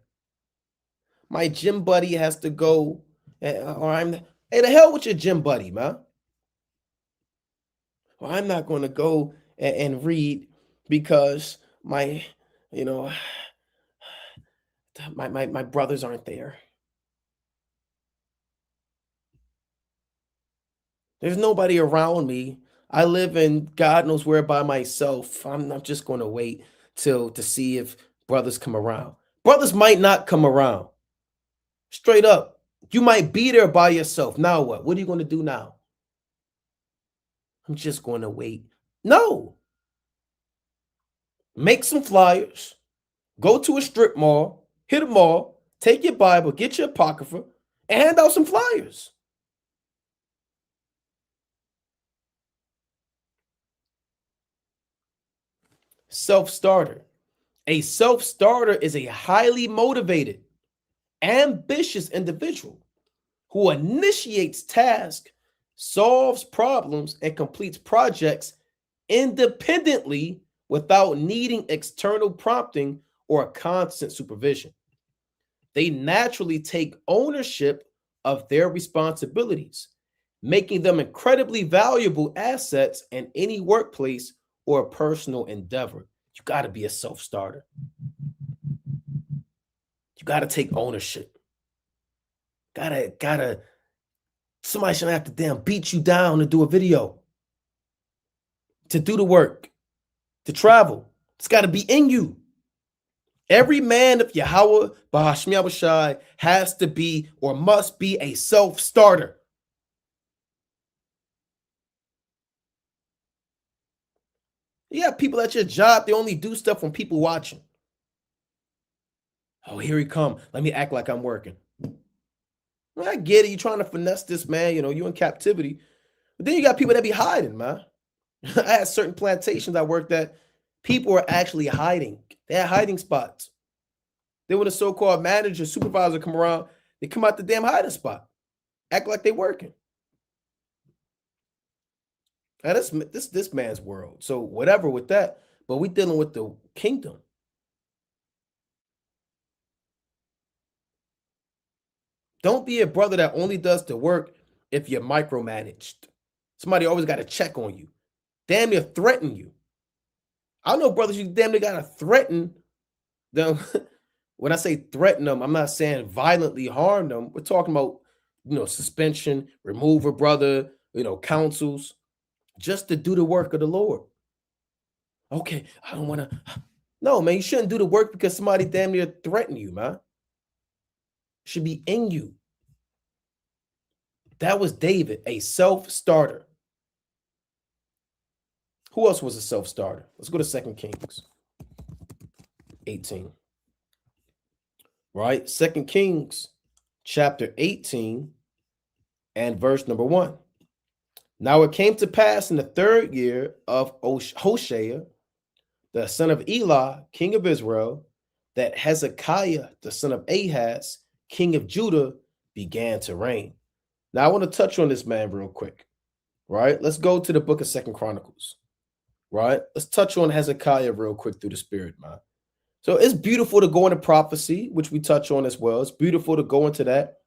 A: My gym buddy has to go, or hey, the hell with your gym buddy, man. Well, I'm not going to go and read because my My brothers aren't there. There's nobody around me. I live in God knows where by myself. I'm not just going to wait till to see if brothers come around. Brothers might not come around. Straight up. You might be there by yourself. Now what? What are you going to do now? I'm just going to wait. No. Make some flyers. Go to a strip mall. Hit a mall. Take your Bible. Get your Apocrypha. And hand out some flyers. Self-starter. A self-starter is a highly motivated, ambitious individual who initiates tasks, solves problems, and completes projects independently without needing external prompting or constant supervision. They naturally take ownership of their responsibilities, making them incredibly valuable assets in any workplace or personal endeavor. You got to be a self-starter. You got to take ownership. Gotta, somebody shouldn't have to damn beat you down to do a video, to do the work, to travel. It's got to be in you. Every man of Yahweh Bahashmi Abishai has to be or must be a self-starter. You have people at your job, they only do stuff when people watching. Oh, here he come. Let me act like I'm working. Well, I get it. You're trying to finesse this, man. You know, you're in captivity. But then you got people that be hiding, man. I had certain plantations I worked at. People were actually hiding. They had hiding spots. Then when the so-called manager, supervisor come around, they come out the damn hiding spot. Act like they working. Now, this man's world. So whatever with that. But we dealing with the kingdom. Don't be a brother that only does the work if you're micromanaged. Somebody always got to check on you. Damn near threaten you. I know brothers, you damn near got to threaten them. When I say threaten them, I'm not saying violently harm them. We're talking about, suspension, remove a brother, counsels, just to do the work of the Lord. Okay, I don't want to. No, man, you shouldn't do the work because somebody damn near threatened you, man. It should be in you. That was David, a self-starter. Who else was a self-starter? Let's go to 2 Kings 18. Right? 2 Kings chapter 18 and verse number 1. Now it came to pass in the 3rd year of Hoshea, the son of Elah, king of Israel, that Hezekiah, the son of Ahaz, king of Judah, began to reign. Now I want to touch on this man real quick. Right? Let's go to the book of 2 Chronicles. Right? Let's touch on Hezekiah real quick through the spirit, man. So it's beautiful to go into prophecy, which we touch on as well. It's beautiful to go into that,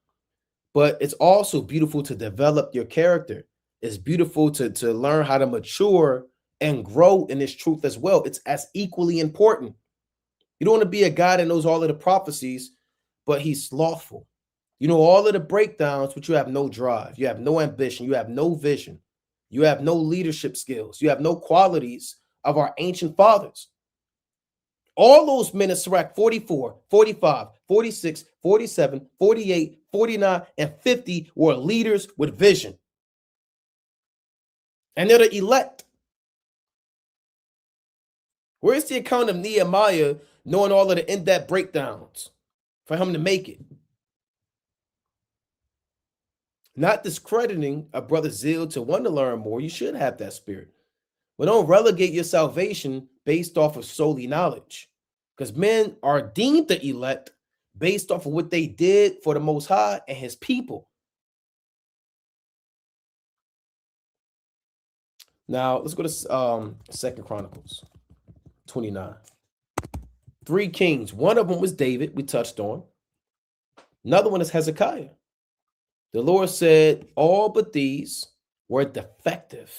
A: but it's also beautiful to develop your character. It's beautiful to learn how to mature and grow in this truth as well. It's as equally important. You don't want to be a guy that knows all of the prophecies, but he's slothful. You know all of the breakdowns, but you have no drive. You have no ambition. You have no vision. You have no leadership skills. You have no qualities of our ancient fathers. All those men in Sirach 44, 45, 46, 47, 48, 49, and 50 were leaders with vision. And they're the elect. Where's the account of Nehemiah knowing all of the in-depth breakdowns for him to make it? Not discrediting a brother's zeal to want to learn more. You should have that spirit. But don't relegate your salvation based off of solely knowledge. Because men are deemed the elect based off of what they did for the Most High and his people. Now, let's go to 2 Chronicles 29. 3 kings. One of them was David, we touched on. Another one is Hezekiah. The Lord said all but these were defective.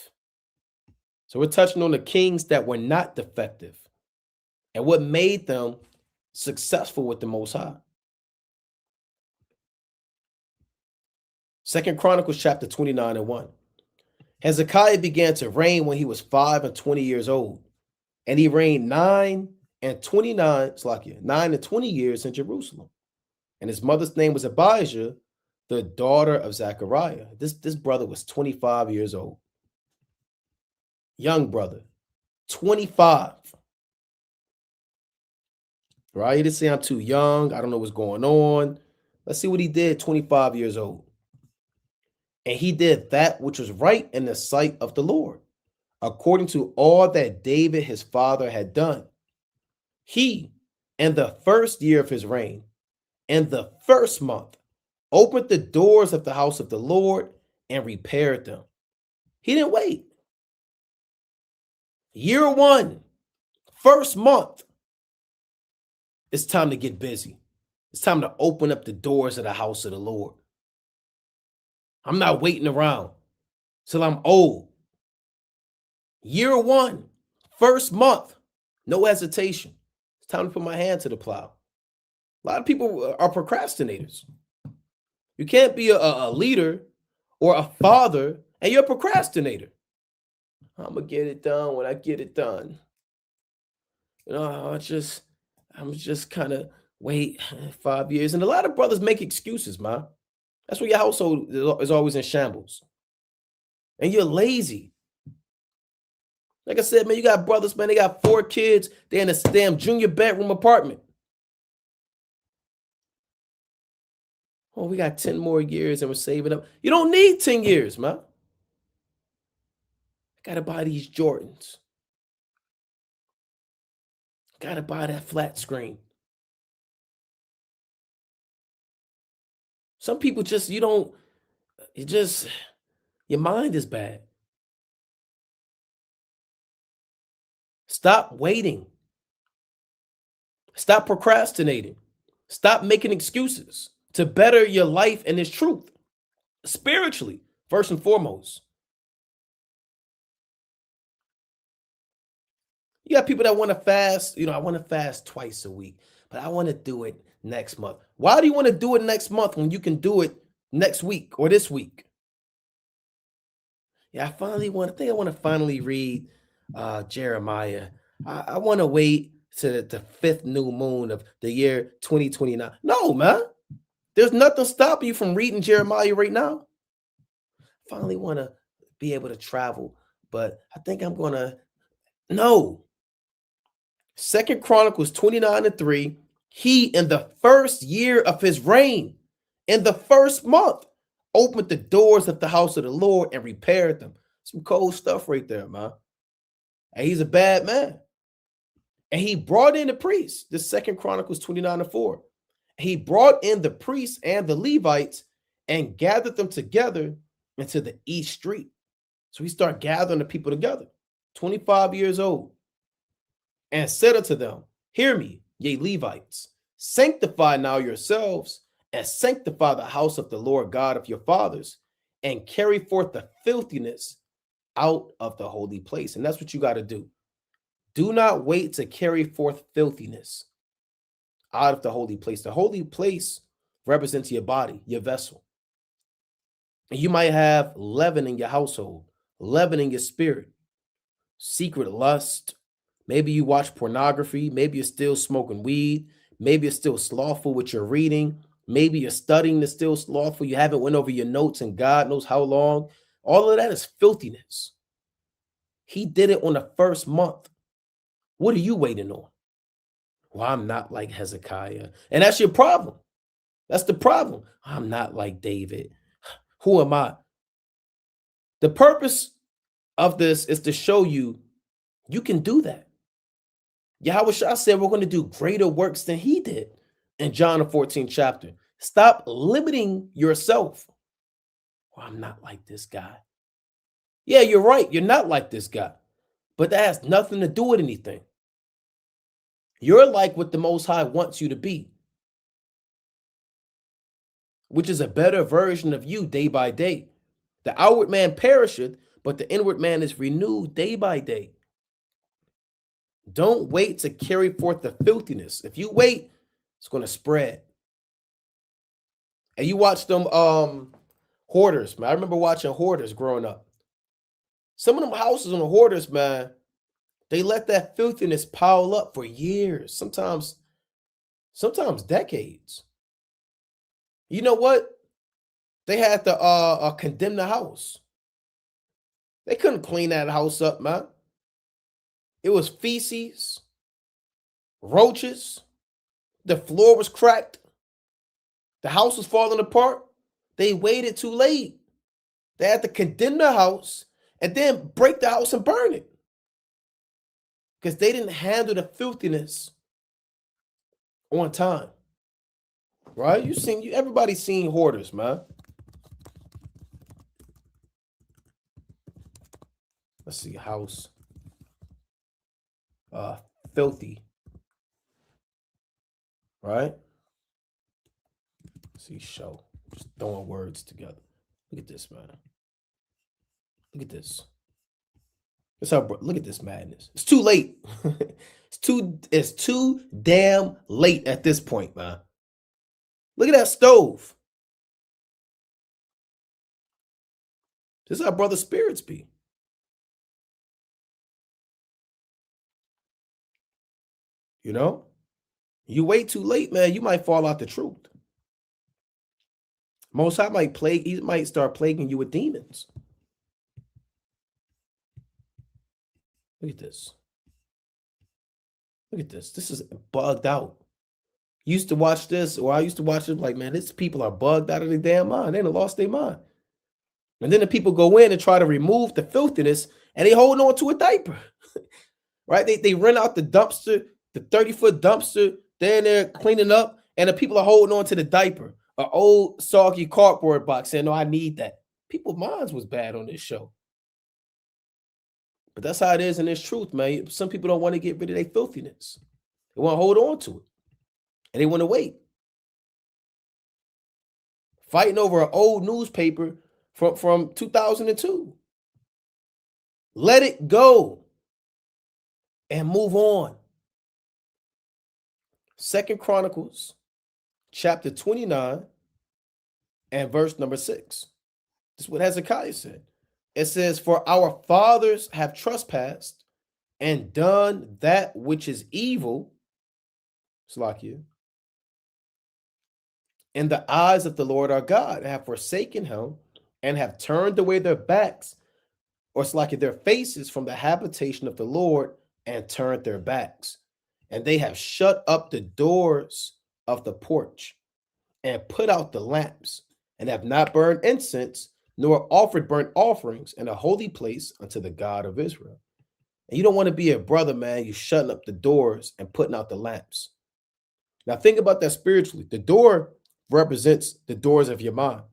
A: So we're touching on the kings that were not defective. And what made them successful with the Most High. Second Chronicles chapter 29 and 1. Hezekiah began to reign when he was 5 and 20 years old, and he reigned 9 and 20 years in Jerusalem. And his mother's name was Abijah, the daughter of Zechariah. This brother was 25 years old. Young brother, 25. Right? He didn't say I'm too young. I don't know what's going on. Let's see what he did, 25 years old. And he did that which was right in the sight of the Lord, according to all that David his father had done. He, in the first year of his reign, in the first month, opened the doors of the house of the Lord and repaired them. He didn't wait. Year one, first month, it's time to get busy. It's time to open up the doors of the house of the Lord. I'm not waiting around till I'm old. Year one, first month, no hesitation. It's time to put my hand to the plow. A lot of people are procrastinators. You can't be a leader or a father and you're a procrastinator. I'm going to get it done when I get it done. You know, I'm just kind of wait 5 years. And a lot of brothers make excuses, man. That's why your household is always in shambles. And you're lazy. Like I said, man, you got brothers, man, they got 4 kids. They're in a damn junior bedroom apartment. Oh, we got 10 more years and we're saving up. You don't need 10 years, man. I got to buy these Jordans. Got to buy that flat screen. Some people just, your mind is bad. Stop waiting. Stop procrastinating. Stop making excuses to better your life and its truth. Spiritually, first and foremost. You got people that want to fast. I want to fast twice a week, but I want to do it next month. Why do you want to do it next month when you can do it next week or this week? Yeah, I want to finally read Jeremiah. I want to wait to the 5th new moon of the year 2029. No, man. There's nothing stopping you from reading Jeremiah right now. Finally want to be able to travel, but I think I'm going to. No. Second Chronicles 29 and 3, he in the first year of his reign, in the first month, opened the doors of the house of the Lord and repaired them. Some cold stuff right there, man. And he's a bad man. And he brought in the priests. This Second Chronicles 29 and 4. He brought in the priests and the Levites and gathered them together into the east street. So he started gathering the people together, 25 years old, and said unto them, hear me, ye Levites, sanctify now yourselves and sanctify the house of the Lord God of your fathers and carry forth the filthiness out of the holy place. And that's what you got to do. Do not wait to carry forth filthiness out of the holy place. The holy place represents your body, your vessel. And you might have leaven in your household, leaven in your spirit, secret lust. Maybe you watch pornography. Maybe you're still smoking weed. Maybe you're still slothful with your reading. Maybe you're studying that's still slothful. You haven't went over your notes in God knows how long. All of that is filthiness. He did it on the first month. What are you waiting on? Well, I'm not like Hezekiah. And that's your problem. That's the problem. I'm not like David. Who am I? The purpose of this is to show you can do that. Yahweh Shah said we're going to do greater works than he did in John the 14th chapter. Stop limiting yourself. Well, I'm not like this guy. Yeah, you're right. You're not like this guy. But that has nothing to do with anything. You're like what the Most High wants you to be, which is a better version of you day by day. The outward man perisheth, but the inward man is renewed day by day. Don't wait to carry forth the filthiness. If you wait, it's going to spread. And you watch them hoarders, man. I remember watching hoarders growing up. Some of them houses on the hoarders, man, they let that filthiness pile up for years, sometimes decades. You know what? They had to condemn the house. They couldn't clean that house up, man. It was feces, roaches. The floor was cracked. The house was falling apart. They waited too late. They had to condemn the house and then break the house and burn it because they didn't handle the filthiness on time. Right? Everybody's seen hoarders, man. Let's see, house. Filthy. Right? Let's see, show. Just throwing words together. Look at this, man. Look at this. Look at this madness. It's too late. It's too damn late at this point, man. Look at that stove. This is how brother spirits be. You know? You wait too late, man, you might fall out the truth. Most High he might start plaguing you with demons. Look at this. Look at this. This is bugged out. Used to watch this, or I used to watch it like, man, these people are bugged out of their damn mind. They done lost their mind. And then the people go in and try to remove the filthiness, and they hold on to a diaper. Right? They rent out the dumpster, the 30-foot dumpster. They're in there cleaning up, and the people are holding on to the diaper, an old soggy cardboard box, saying, no, I need that. People's minds was bad on this show. But that's how it is in this truth, man. Some people don't want to get rid of their filthiness. They want to hold on to it. And they want to wait. Fighting over an old newspaper from 2002. Let it go and move on. 2 Chronicles chapter 29 and verse number 6. This is what Hezekiah said. It says, for our fathers have trespassed and done that which is evil, Slakia, in the eyes of the Lord our God, and have forsaken him and have turned away their backs, or Slakia, their faces from the habitation of the Lord and turned their backs. And they have shut up the doors of the porch and put out the lamps and have not burned incense nor offered burnt offerings in a holy place unto the God of Israel. And you don't want to be a brother, man. You shutting up the doors and putting out the lamps. Now think about that spiritually. The door represents the doors of your mind.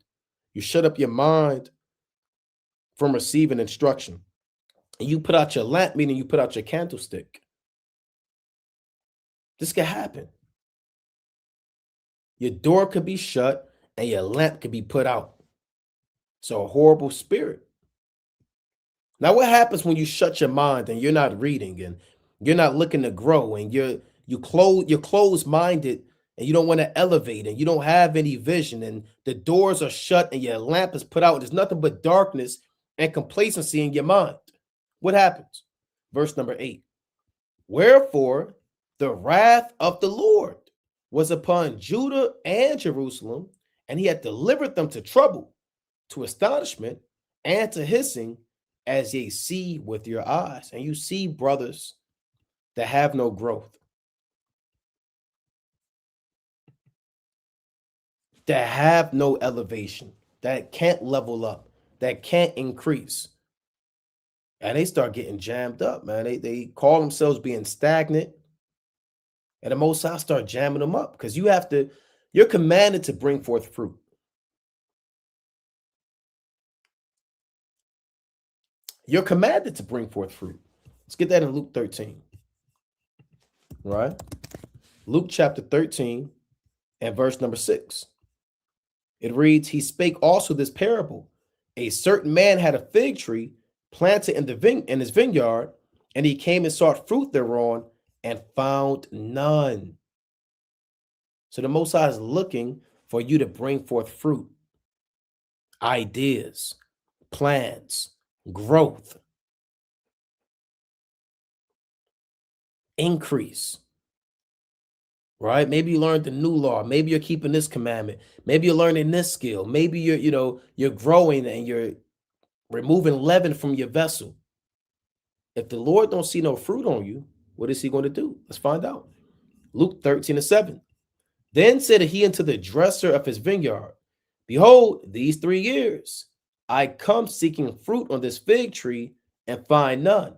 A: You shut up your mind from receiving instruction. And you put out your lamp, meaning you put out your candlestick. This could happen. Your door could be shut and your lamp could be put out. So a horrible spirit. Now, what happens when you shut your mind and you're not reading and you're not looking to grow and you're closed-minded and you don't want to elevate and you don't have any vision and the doors are shut and your lamp is put out? There's nothing but darkness and complacency in your mind. What happens? Verse number 8. Wherefore the wrath of the Lord was upon Judah and Jerusalem, and he had delivered them to trouble, to astonishment, and to hissing, as ye see with your eyes. And you see brothers that have no growth, that have no elevation, that can't level up, that can't increase. And they start getting jammed up, man. They call themselves being stagnant. And the Most High start jamming them up because you're commanded to bring forth fruit. You're commanded to bring forth fruit. Let's get that in Luke 13. Right? Luke chapter 13 and verse number 6. It reads, he spake also this parable. A certain man had a fig tree planted in his vineyard, And he came and sought fruit thereon and found none. So the Most High is looking for you to bring forth fruit, ideas, plans, growth, increase, right? Maybe you learned the new law. Maybe you're keeping this commandment. Maybe you're learning this skill. Maybe you're growing and you're removing leaven from your vessel. If the Lord don't see no fruit on you, what is he going to do? Let's find out. Luke 13:7. Then said he unto the dresser of his vineyard, behold, these 3 years I come seeking fruit on this fig tree and find none.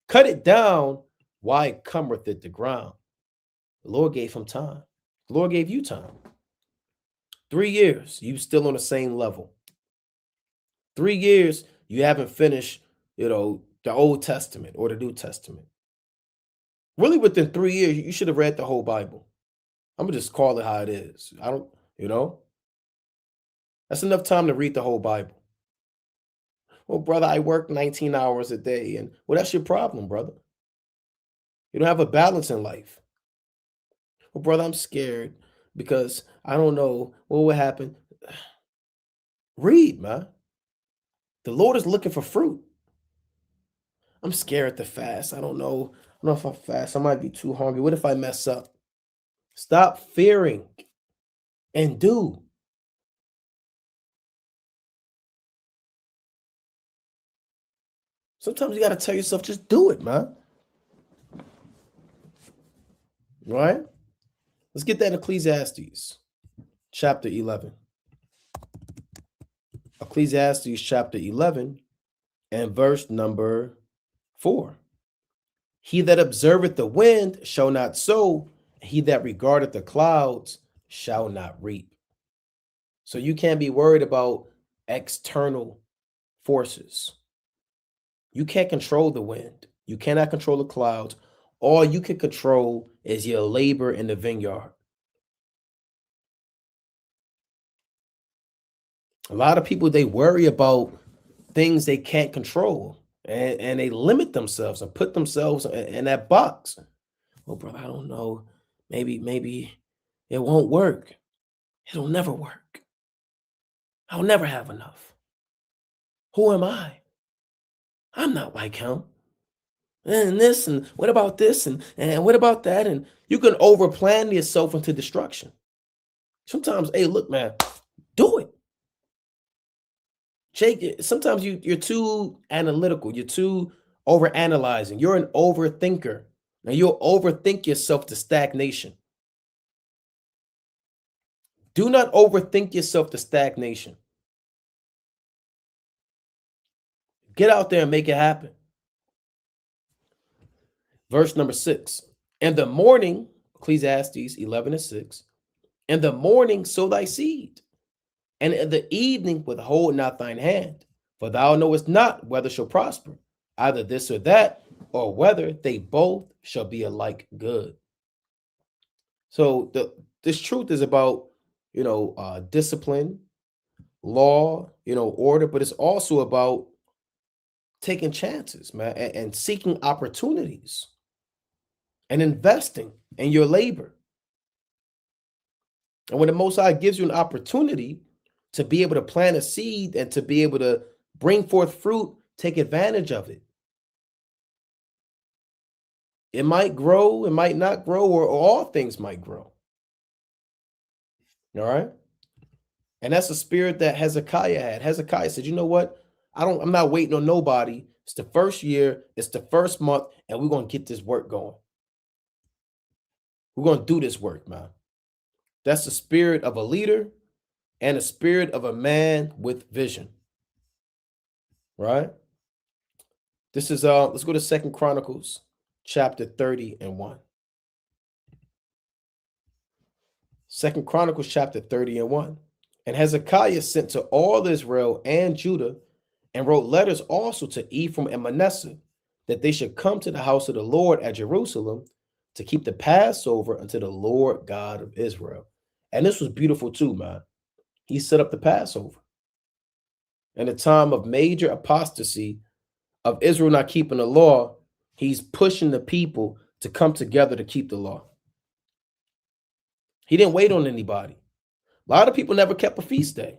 A: Cut it down. Why cometh it the ground? The Lord gave him time. The Lord gave you time. 3 years, you still on the same level. 3 years, you haven't finished, the Old Testament or the New Testament. Really, within 3 years, you should have read the whole Bible. I'm gonna just call it how it is. I don't, that's enough time to read the whole Bible. Well, brother, I work 19 hours a day, and well, that's your problem, brother. You don't have a balance in life. Well, brother, I'm scared because I don't know what will happen. Read, man. The Lord is looking for fruit. I'm scared to fast. I don't know. I don't know if I fast. I might be too hungry. What if I mess up? Stop fearing and do. Sometimes you got to tell yourself, just do it, man. Right? Let's get that in Ecclesiastes chapter 11. Ecclesiastes chapter 11 and verse number 4. He that observeth the wind shall not sow, he that regardeth the clouds shall not reap. So you can't be worried about external forces. You can't control the wind. You cannot control the clouds. All you can control is your labor in the vineyard. A lot of people, they worry about things they can't control, and they limit themselves and put themselves in that box. Well, brother, I don't know. Maybe it won't work. It'll never work. I'll never have enough. Who am I? I'm not like him. And this, and what about this, and what about that? And you can overplan yourself into destruction. Sometimes, hey, look, man, do it. Jake, sometimes you're too analytical. You're too overanalyzing. You're an overthinker. Now you'll overthink yourself to stagnation. Do not overthink yourself to stagnation. Get out there and make it happen. Verse number 6. In the morning, Ecclesiastes 11:6. In the morning sow thy seed, and in the evening withhold not thine hand, for thou knowest not whether shall prosper, either this or that, or whether they both shall be alike good. So this truth is about discipline, law, order, but it's also about taking chances, man, and seeking opportunities and investing in your labor. And when the Most High gives you an opportunity to be able to plant a seed and to be able to bring forth fruit, take advantage of it. It might grow, it might not grow, or all things might grow. All right. And that's the spirit that Hezekiah had. Hezekiah said, you know what? I'm not waiting on nobody. It's the first year, it's the first month, and we're going to get this work going. We're going to do this work, man. That's the spirit of a leader and the spirit of a man with vision. Right? This is let's go to 2 Chronicles chapter 30:1. 2 Chronicles chapter 30:1. And Hezekiah sent to all Israel and Judah and wrote letters also to Ephraim and Manasseh, that they should come to the house of the Lord at Jerusalem to keep the Passover unto the Lord God of Israel. And this was beautiful too, man. He set up the Passover. In a time of major apostasy of Israel not keeping the law, He's pushing the people to come together to keep the law. He didn't wait on anybody. A lot of people never kept a feast day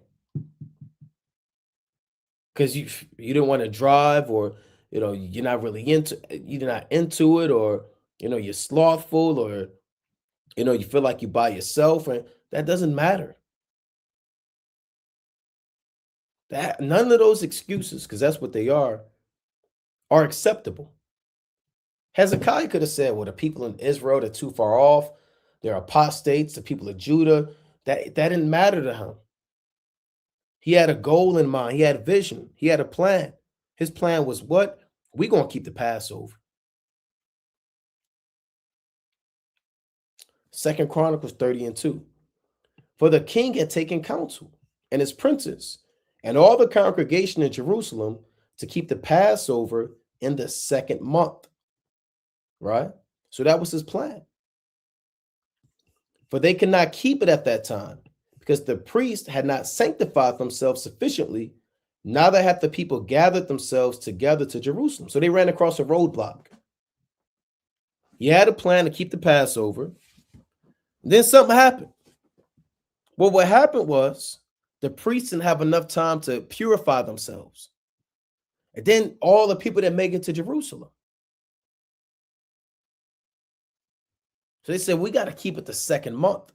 A: because you didn't want to drive, or you're not really you're not into it, or you're slothful, or you feel like you're by yourself, and that doesn't matter. That none of those excuses, because that's what they are acceptable. Hezekiah could have said, well, the people in Israel, they're too far off. They're apostates, the people of Judah. That didn't matter to him. He had a goal in mind. He had a vision. He had a plan. His plan was what? We're going to keep the Passover. 2 Chronicles 30:2. For the king had taken counsel, and his princes, and all the congregation in Jerusalem, to keep the Passover in the 2nd month. Right? So that was his plan. For they could not keep it at that time, because the priests had not sanctified themselves sufficiently. Neither had the people gathered themselves together to Jerusalem. So they ran across a roadblock. He had a plan to keep the Passover. Then something happened. Well, what happened was the priests didn't have enough time to purify themselves. And then all the people that make it to Jerusalem. So they said, we got to keep it the 2nd month.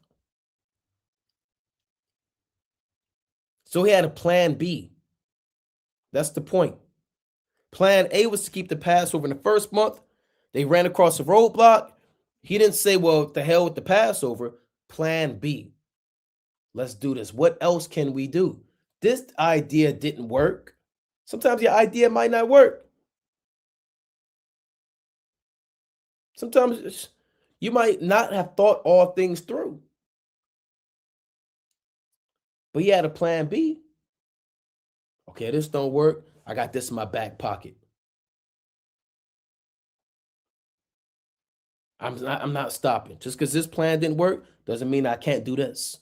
A: So he had a plan B. That's the point. Plan A was to keep the Passover in the 1st month. They ran across a roadblock. He didn't say, well, the hell with the Passover. Plan B. Let's do this. What else can we do? This idea didn't work. Sometimes your idea might not work. Sometimes you might not have thought all things through. But he had a plan B. Okay, this don't work. I got this in my back pocket. I'm not stopping. Just because this plan didn't work doesn't mean I can't do this.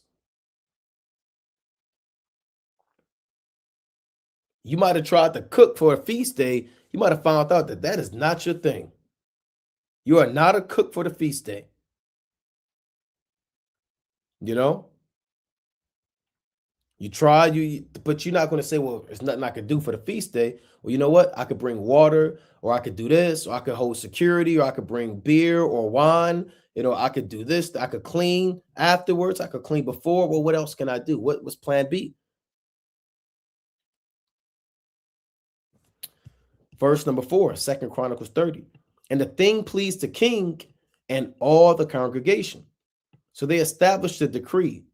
A: You might have tried to cook for a feast day. You might have found out that is not your thing. You are not a cook for the feast day. You try, but you're not going to say, well, there's nothing I could do for the feast day. Well, you know what? I could bring water, or I could do this, or I could hold security, or I could bring beer or wine. I could do this. I could clean afterwards. I could clean before. Well, what else can I do? What was plan B? Verse number 4, 2 Chronicles 30. And the thing pleased the king and all the congregation. So they established a decree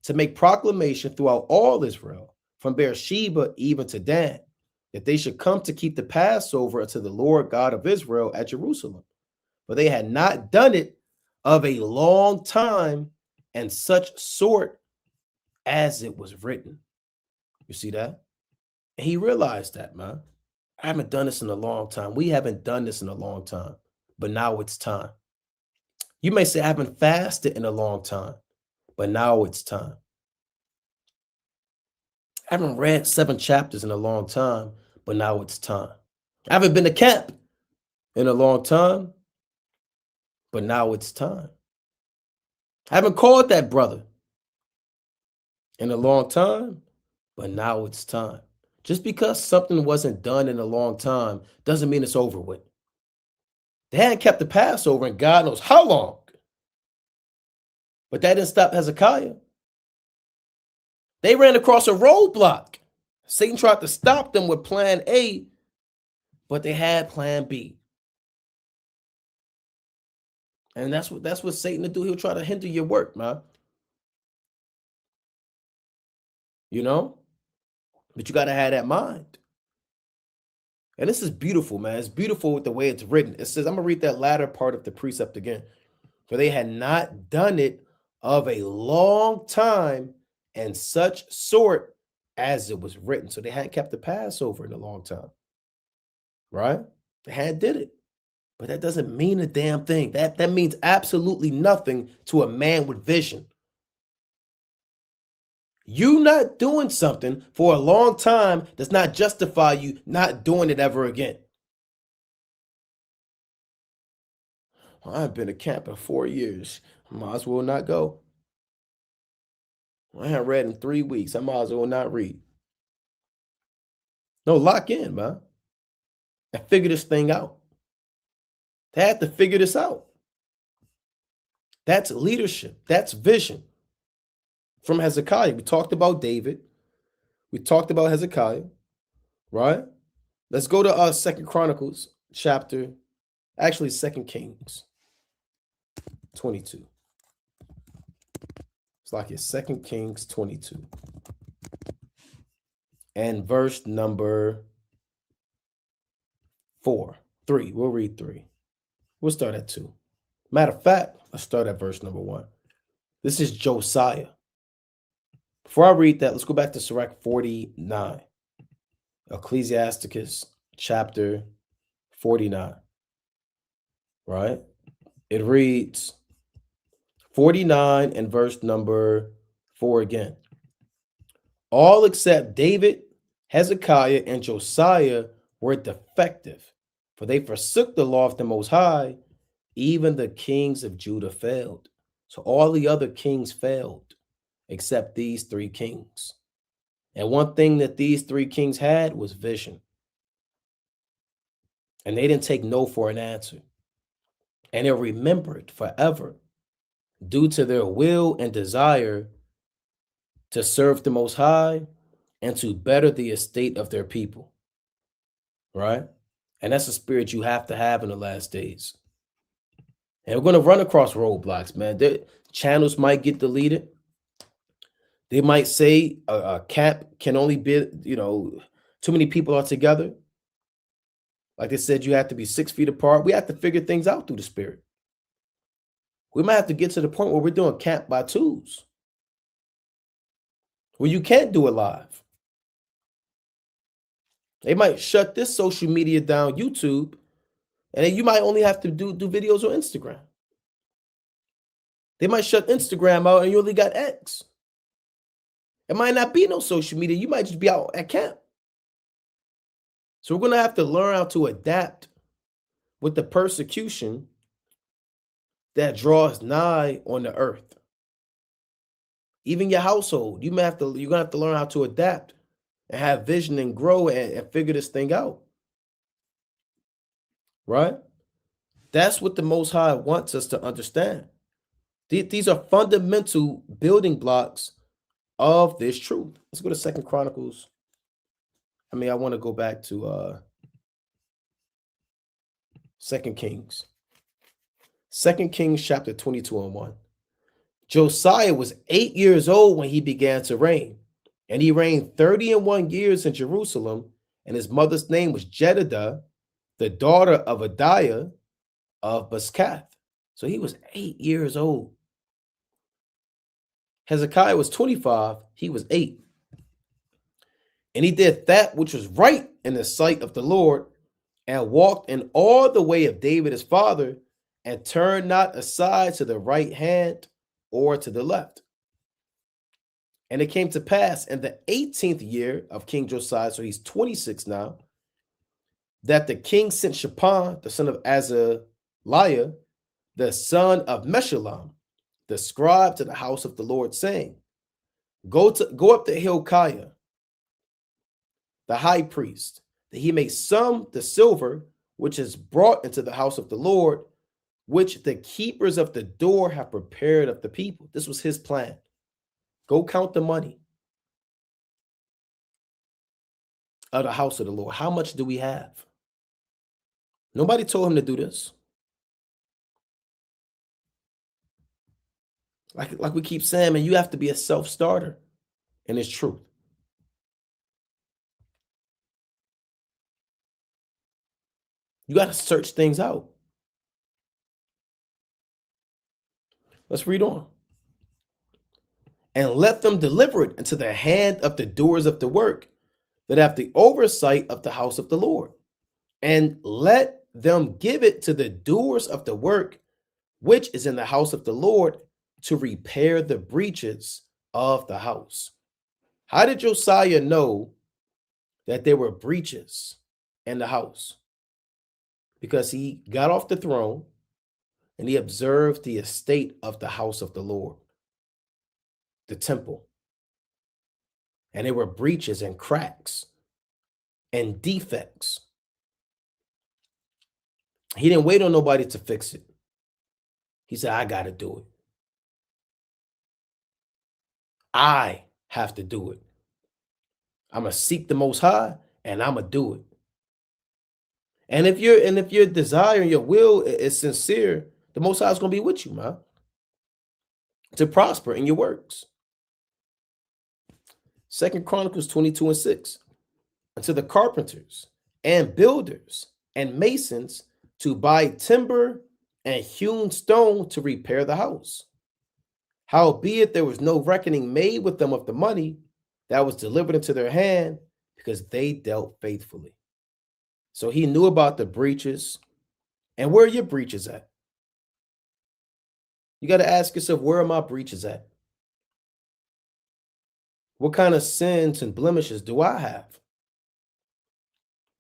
A: to make proclamation throughout all Israel, from Beersheba even to Dan, that they should come to keep the Passover unto the Lord God of Israel at Jerusalem. For they had not done it of a long time, and such sort as it was written. You see that? And he realized that, man. I haven't done this in a long time. We haven't done this in a long time, but now it's time. You may say, I haven't fasted in a long time, but now it's time. I haven't read 7 chapters in a long time, but now it's time. I haven't been to camp in a long time, but now it's time. I haven't called that brother in a long time, but now it's time. Just because something wasn't done in a long time doesn't mean it's over with. They hadn't kept the Passover in God knows how long. But that didn't stop Hezekiah. They ran across a roadblock. Satan tried to stop them with plan A, but they had plan B. And that's what Satan will do. He'll try to hinder your work, man. But you got to have that mind. And this is beautiful, man. It's beautiful with the way it's written. It says, I'm going to read that latter part of the precept again. For they had not done it of a long time, and such sort as it was written. So they hadn't kept the Passover in a long time. Right? They hadn't did it. But that doesn't mean a damn thing. That means absolutely nothing to a man with vision. You not doing something for a long time does not justify you not doing it ever again. I've been to camp in 4 years. Might as well not go. I haven't read in 3 weeks. I might as well not read. No, lock in, man. And figure this thing out. They had to figure this out. That's leadership. That's vision. From Hezekiah, we talked about David. We talked about Hezekiah, right? Let's go to Second Chronicles chapter, actually Second Kings 22. It's like it's Second Kings 22. And verse number 3. We'll read 3. We'll start at 2. Matter of fact, let's start at verse number 1. This is Josiah. Before I read that, let's go back to Sirach 49. Ecclesiasticus chapter 49. Right? It reads 49 and verse number 4 again. All except David, Hezekiah, and Josiah were defective, for they forsook the law of the Most High. Even the kings of Judah failed. So all the other kings failed, except these 3 kings. And one thing that these 3 kings had was vision. And they didn't take no for an answer. And they're remembered forever due to their will and desire to serve the Most High and to better the estate of their people. Right? And that's a spirit you have to have in the last days. And we're going to run across roadblocks, man. Their channels might get deleted. They might say a camp can only be, too many people are together. Like they said, you have to be 6 feet apart. We have to figure things out through the spirit. We might have to get to the point where we're doing camp by twos, where you can't do it live. They might shut this social media down, YouTube, and then you might only have to do videos on Instagram. They might shut Instagram out and you only got X. It might not be no social media. You might just be out at camp. So we're going to have to learn how to adapt with the persecution that draws nigh on the earth. Even your household, you're going to have to learn how to adapt and have vision and grow and figure this thing out. Right? That's what the Most High wants us to understand. These are fundamental building blocks of this truth. Let's go to Second Chronicles. I want to go back to Second Kings. 2 Kings chapter 22 and 1. Josiah was 8 years old when he began to reign, and he reigned 31 years in Jerusalem, and his mother's name was Jedidah, the daughter of Adiah of Baskath. So he was 8 years old. Hezekiah was 25, he was 8. And he did that which was right in the sight of the Lord, and walked in all the way of David his father, and turned not aside to the right hand or to the left. And it came to pass in the 18th year of King Josiah, so he's 26 now, that the king sent Shaphan, the son of Azaliah, the son of Meshullam, the scribe, to the house of the Lord, saying, Go up to Hilkiah, the high priest, that he may sum the silver which is brought into the house of the Lord, which the keepers of the door have prepared of the people. This was his plan. Go count the money of the house of the Lord. How much do we have? Nobody told him to do this. Like we keep saying, man, you have to be a self-starter, and it's truth. You got to search things out. Let's read on. And let them deliver it into the hand of the doers of the work that have the oversight of the house of the Lord. And let them give it to the doers of the work which is in the house of the Lord, to repair the breaches of the house. How did Josiah know that there were breaches in the house? Because he got off the throne and he observed the estate of the house of the Lord, the temple. And there were breaches and cracks and defects. He didn't wait on nobody to fix it. He said, I got to do it. I have to do it. I'm going to seek the Most High and I'm going to do it. And if your desire and your will is sincere, the Most High is going to be with you, man, to prosper in your works. 2 Chronicles 22:6. Unto the carpenters and builders and masons to buy timber and hewn stone to repair the house. Howbeit there was no reckoning made with them of the money that was delivered into their hand, because they dealt faithfully. So he knew about the breaches. And where are your breaches at? You got to ask yourself, where are my breaches at? What kind of sins and blemishes do I have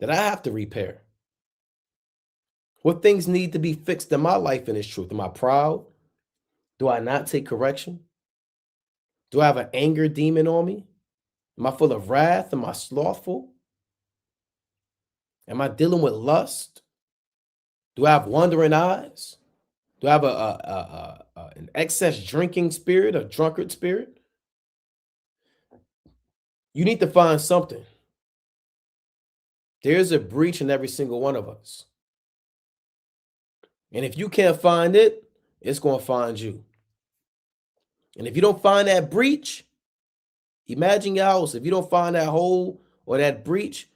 A: that I have to repair? What things need to be fixed in my life in this truth? Am I proud? Do I not take correction? Do I have an anger demon on me? Am I full of wrath? Am I slothful? Am I dealing with lust? Do I have wandering eyes? Do I have an excess drinking spirit, a drunkard spirit? You need to find something. There's a breach in every single one of us. And if you can't find it, it's going to find you. And if you don't find that breach, imagine your house. If you don't find that hole or that breach,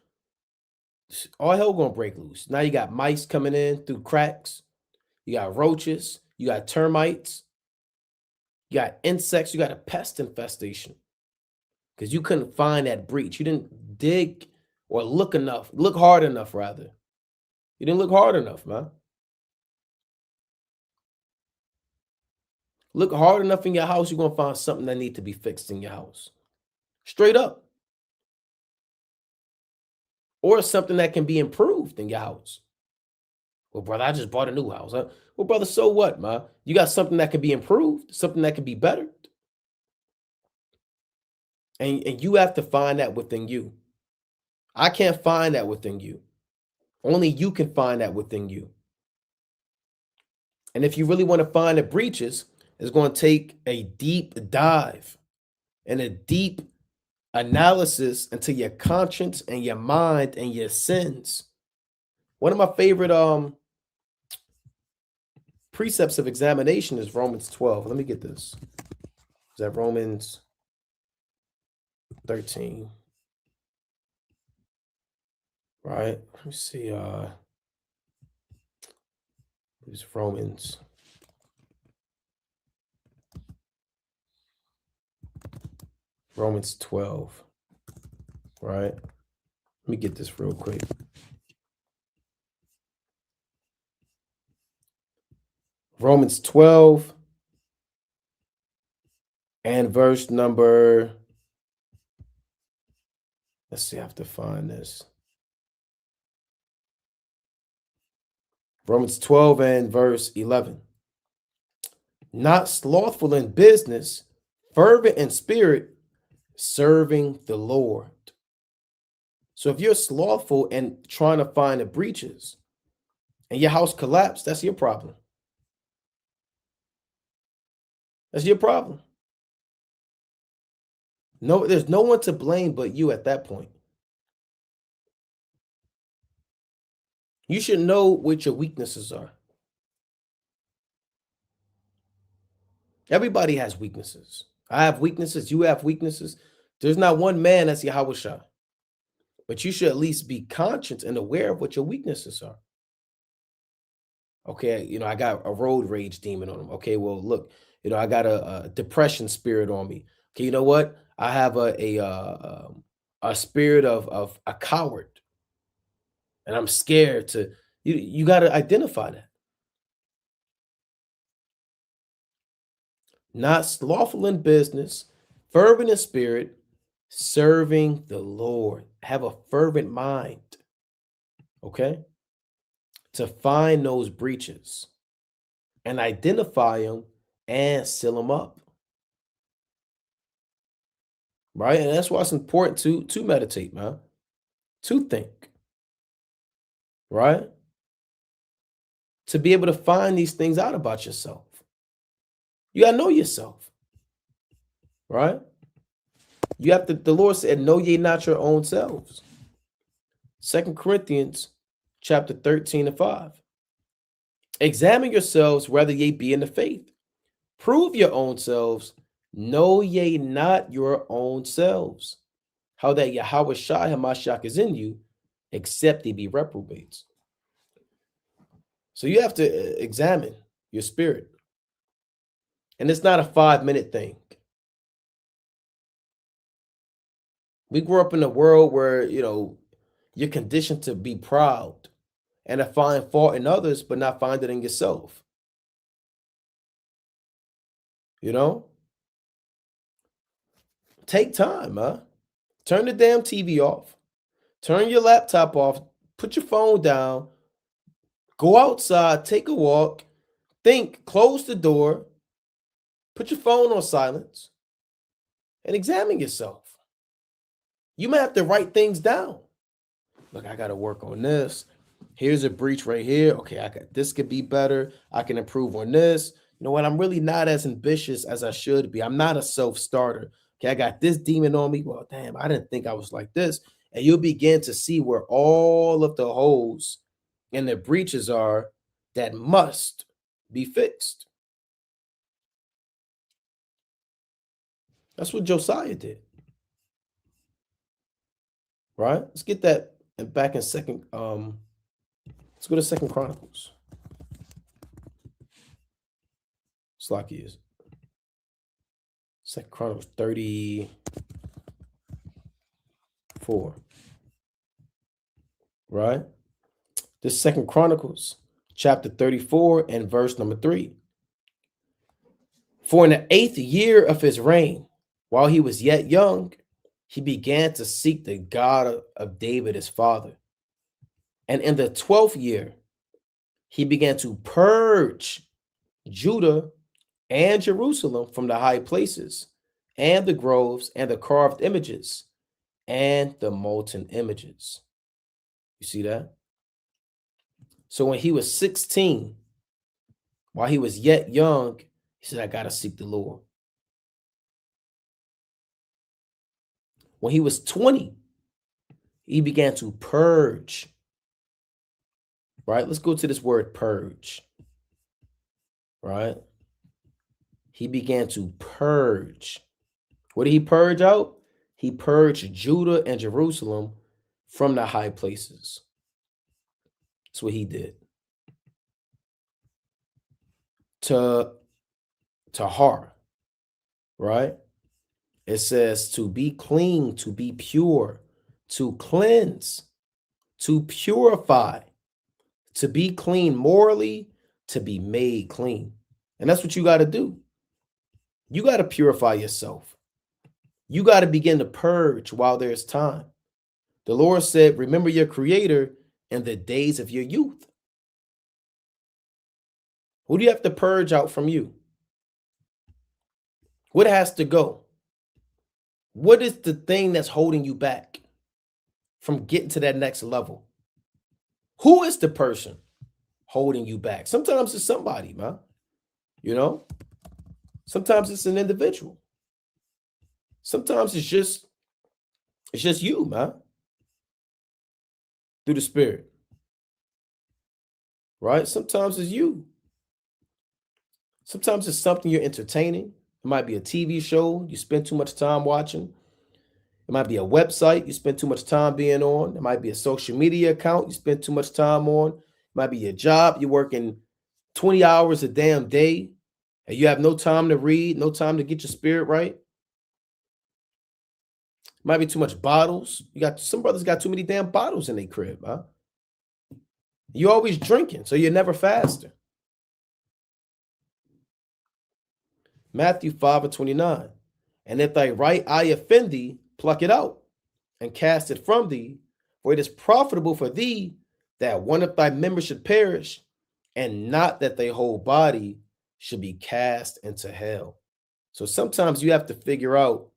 A: all hell going to break loose. Now you got mice coming in through cracks. You got roaches. You got termites. You got insects. You got a pest infestation because you couldn't find that breach. You didn't dig or look hard enough, rather. You didn't look hard enough, man. Look hard enough in your house, you're going to find something that needs to be fixed in your house. Straight up. Or something that can be improved in your house. Well, brother, I just bought a new house. Huh? Well, brother, so what, man? You got something that can be improved, something that can be bettered. And you have to find that within you. I can't find that within you. Only you can find that within you. And if you really want to find the breaches, it's going to take a deep dive and a deep analysis into your conscience and your mind and your sins. One of my favorite precepts of examination is Romans 12. Let me get this. Is that Romans 13? Right. Let me see. It's Romans 12. Right. Let me get this real quick. Romans 12 and verse number, let's see, I have to find this. Romans 12 and verse 11. Not slothful in business, fervent in spirit, serving the Lord. So if you're slothful and trying to find the breaches and your house collapsed, that's your problem. That's your problem. No, there's no one to blame but you at that point. You should know what your weaknesses are. Everybody has weaknesses. I have weaknesses. You have weaknesses. There's not one man that's Yahweh Shah. But you should at least be conscious and aware of what your weaknesses are. Okay, I got a road rage demon on him. Okay, well, look, I got a depression spirit on me. Okay, you know what? I have a spirit of a coward, and I'm scared to. You got to identify that. Not slothful in business, fervent in spirit, serving the Lord. Have a fervent mind. Okay, to find those breaches. and identify them and seal them up. Right? And that's why it's important to meditate, man. To think, right? To be able to find these things out about yourself. You gotta know yourself, right? You have to, the Lord said, know ye not your own selves. 2 Corinthians chapter 13 and 5. Examine yourselves whether ye be in the faith. Prove your own selves. Know ye not your own selves. How that Yahweh Shai Hamashiach is in you, except ye be reprobates. So you have to examine your spirit. And it's not a 5-minute thing. We grew up in a world where, you're conditioned to be proud and to find fault in others, but not find it in yourself. Take time, huh? Turn the damn TV off. Turn your laptop off. Put your phone down. Go outside. Take a walk. Think. Close the door. Put your phone on silence. And examine yourself. You might have to write things down. Look, I got to work on this. Here's a breach right here. Okay, this could be better. I can improve on this. You know what? I'm really not as ambitious as I should be. I'm not a self-starter. Okay, I got this demon on me. Well, damn, I didn't think I was like this. And you'll begin to see where all of the holes and the breaches are that must be fixed. That's what Josiah did. Right? Let's get that back in second. Let's go to 2 Chronicles. Slocky is 2 Chronicles 34. Right? This 2 Chronicles chapter 34 and verse number 3. For in the 8th year of his reign, while he was yet young, he began to seek the God of David his father. And in the 12th year, he began to purge Judah and Jerusalem from the high places and the groves and the carved images and the molten images. You see that? So when he was 16, while he was yet young, he said, I got to seek the Lord. When he was 20, he began to purge. Right? Let's go to this word purge. Right? He began to purge. What did he purge out? He purged Judah and Jerusalem from the high places. That's what he did. Tahar, right? It says to be clean, to be pure, to cleanse, to purify, to be clean morally, to be made clean. And that's what you got to do. You got to purify yourself. You got to begin to purge while there's time. The Lord said, remember your Creator in the days of your youth. Who do you have to purge out from you? What has to go? What is the thing that's holding you back from getting to that next level? Who is the person holding you back? Sometimes it's somebody, man. Sometimes it's an individual. Sometimes it's just you, man. Through the Spirit. Right? Sometimes it's you. Sometimes it's something you're entertaining. It might be a TV show you spend too much time watching. It might be a website you spend too much time being on. It might be a social media account you spend too much time on. It might be your job. You're working 20 hours a damn day and you have no time to read, no time to get your spirit right. It might be too much bottles. Some brothers got too many damn bottles in their crib, huh? You're always drinking, so you're never fasting. Matthew 5:29. And if thy right eye offend thee, pluck it out and cast it from thee, for it is profitable for thee that one of thy members should perish and not that their whole body should be cast into hell. So sometimes you have to figure out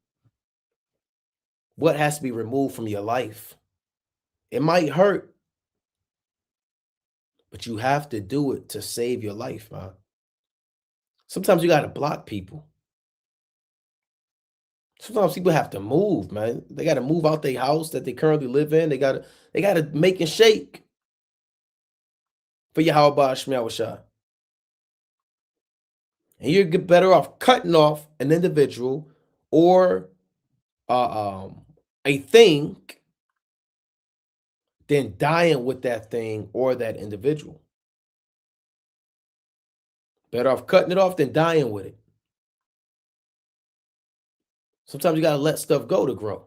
A: what has to be removed from your life. It might hurt, but you have to do it to save your life, man. Sometimes you got to block people. Sometimes people have to move, man. They got to move out their house that they currently live in. They got to make and shake for Yahweh Shema Shah. And you're better off cutting off an individual or a thing than dying with that thing or that individual. Better off cutting it off than dying with it. Sometimes you got to let stuff go to grow.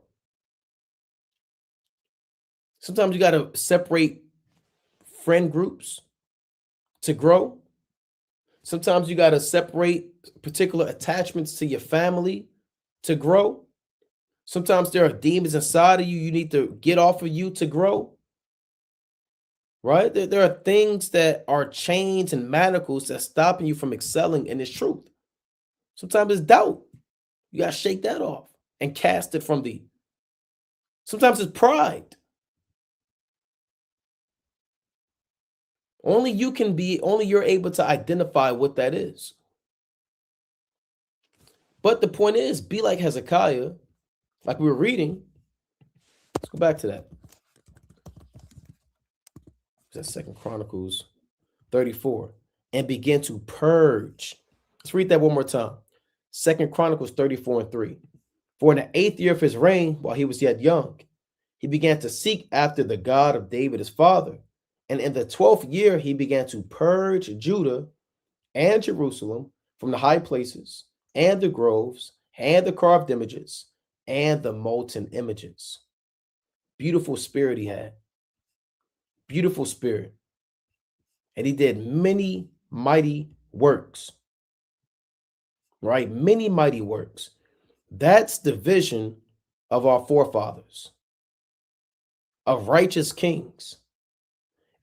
A: Sometimes you got to separate friend groups to grow. Sometimes you got to separate particular attachments to your family to grow. Sometimes there are demons inside of you you need to get off of you to grow. Right? There are things that are chains and manacles that's stopping you from excelling in this truth. Sometimes it's doubt. You got to shake that off and cast it from thee. Sometimes it's pride. Only you're able to identify what that is. But the point is, be like Hezekiah, like we were reading. Let's go back to that. That's 2 Chronicles 34. And begin to purge. Let's read that one more time. 2 Chronicles 34:3. For in the 8th year of his reign, while he was yet young, he began to seek after the God of David his father. And in the 12th year, he began to purge Judah and Jerusalem from the high places and the groves and the carved images and the molten images. Beautiful spirit he had. Beautiful spirit. And he did many mighty works. Right? Many mighty works. That's the vision of our forefathers, of righteous kings.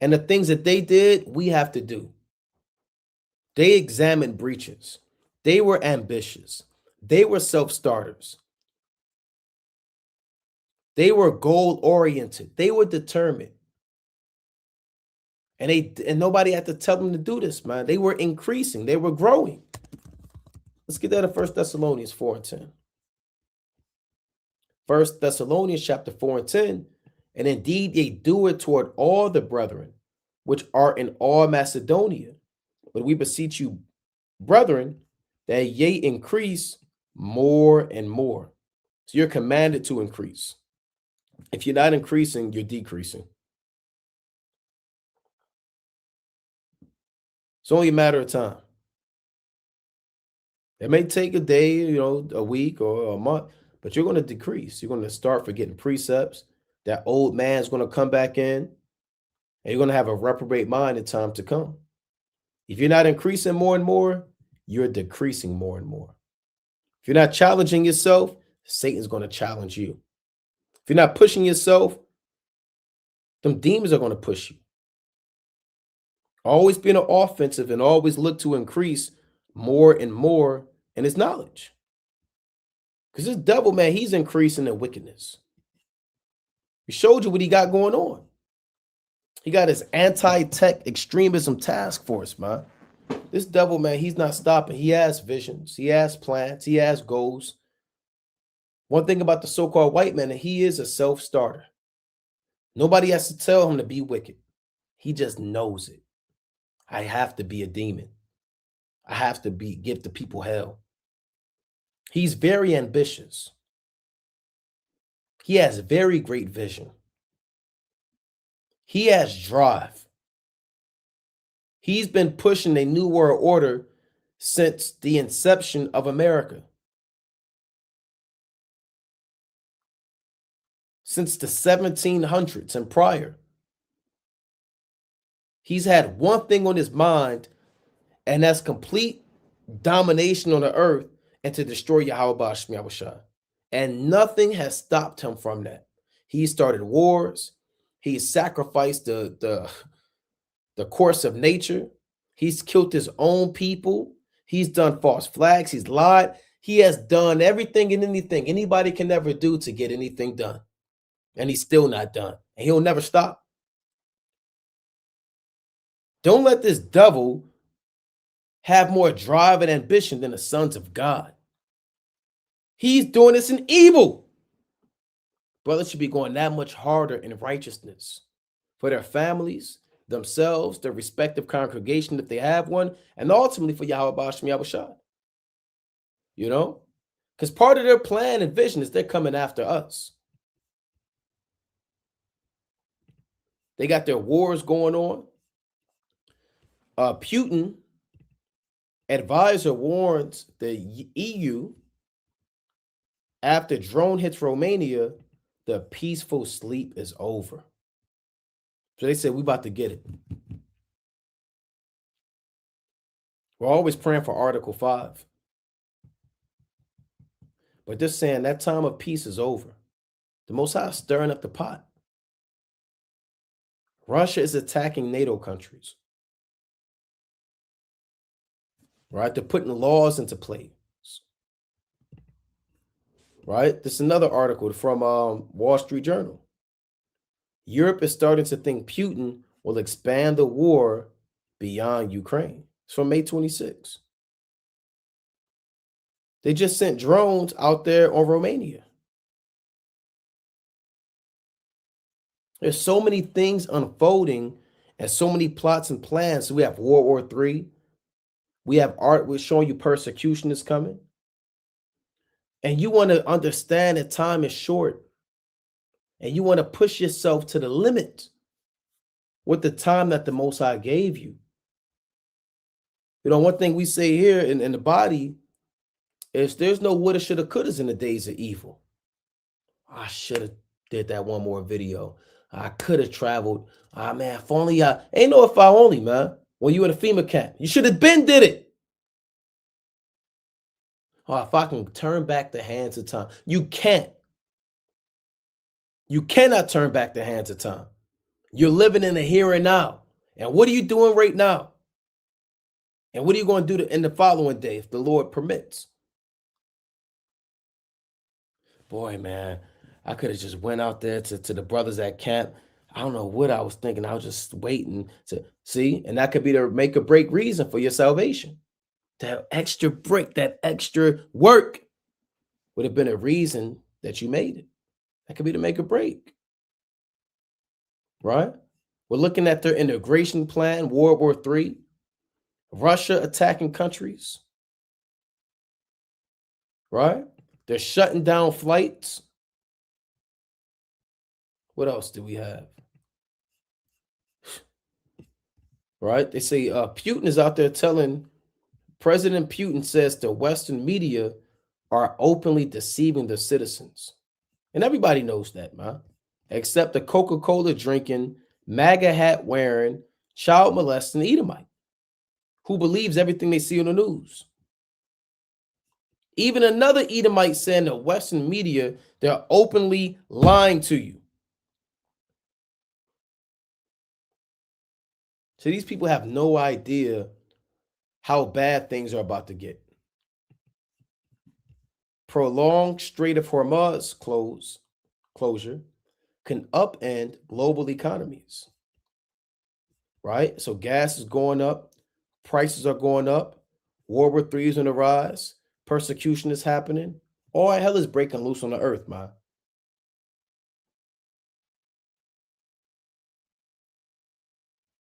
A: And the things that they did, we have to do. They examined breaches. They were ambitious. They were self-starters. They were goal-oriented. They were determined. And nobody had to tell them to do this, man. They were increasing. They were growing. Let's get that in 1 Thessalonians 4:10. 1 Thessalonians chapter 4:10. And indeed, they do it toward all the brethren, which are in all Macedonia. But we beseech you, brethren, that ye increase more and more. So you're commanded to increase. If you're not increasing, you're decreasing. It's only a matter of time. It may take a day, a week or a month, but you're going to decrease. You're going to start forgetting precepts. That old man's going to come back in, and you're going to have a reprobate mind in time to come. If you're not increasing more and more, you're decreasing more and more. If you're not challenging yourself, Satan's going to challenge you. If you're not pushing yourself, them demons are going to push you. Always be an offensive and always look to increase more and more in his knowledge. Because this devil, man, he's increasing in wickedness. He showed you what he got going on. He got his anti-tech extremism task force, man. This devil, man, he's not stopping. He has visions. He has plans. He has goals. One thing about the so-called white man, he is a self-starter. Nobody has to tell him to be wicked. He just knows it. I have to be a demon. I have to give the people hell. He's very ambitious. He has very great vision. He has drive. He's been pushing a new world order since the inception of America. Since the 1700s and prior. He's had one thing on his mind, and that's complete domination on the earth and to destroy Yahweh Shema Shah. And nothing has stopped him from that. He started wars. He sacrificed the course of nature. He's killed his own people. He's done false flags. He's lied. He has done everything and anything anybody can ever do to get anything done. And he's still not done. And he'll never stop. Don't let this devil have more drive and ambition than the sons of God. He's doing this in evil. Brothers should be going that much harder in righteousness for their families, themselves, their respective congregation, if they have one, and ultimately for Yahweh Ba'ashem Yahushua. You know? Because part of their plan and vision is they're coming after us. They got their wars going on. Putin advisor warns the EU after drone hits Romania, the peaceful sleep is over. So they said, we about to get it. We're always praying for Article 5. But they're saying that time of peace is over. The Most High is stirring up the pot. Russia is attacking NATO countries. Right? They're putting laws into place. Right? This is another article from Wall Street Journal. Europe is starting to think Putin will expand the war beyond Ukraine. It's from May 26. They just sent drones out there on Romania. There's so many things unfolding and so many plots and plans. So we have World War III. We have art. We're showing you persecution is coming. And you want to understand that time is short. And you want to push yourself to the limit with the time that the Most High gave you. You know, one thing we say here in the body is there's no woulda, shoulda, couldas in the days of evil. I should have did that one more video. I could have traveled. Ah, man, if only I ain't no if I only, man. When you in a FEMA camp, you should have been did it. Oh, if I can turn back the hands of time. You can't. You cannot turn back the hands of time. You're living in the here and now. And what are you doing right now? And what are you going to do in the following day if the Lord permits? Boy, man, I could have just went out there to the brothers at camp. I don't know what I was thinking. I was just waiting to see. And that could be the make or break reason for your salvation. That extra break, that extra work would have been a reason that you made it. That could be the make or break. Right? We're looking at their integration plan, World War III, Russia attacking countries. Right? They're shutting down flights. What else do we have? Right? They say Putin is out there telling, President Putin says the Western media are openly deceiving the citizens. And everybody knows that, man. Except the Coca-Cola drinking, MAGA hat wearing, child molesting Edomite who believes everything they see on the news. Even another Edomite saying the Western media, they're openly lying to you. So these people have no idea how bad things are about to get. Prolonged Strait of Hormuz closure can upend global economies, right? So gas is going up, prices are going up, World War III is on the rise, persecution is happening. All hell is breaking loose on the earth, man.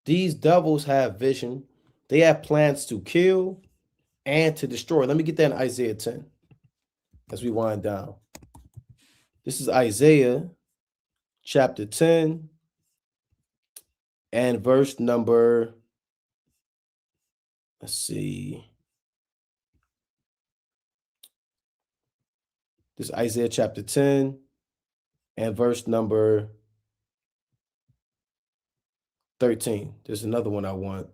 A: These devils have vision. They have plans to kill and to destroy. Let me get that in Isaiah 10 as we wind down. This is Isaiah chapter 10 and verse number, let's see. This is Isaiah chapter 10 and verse number 13. There's another one I want.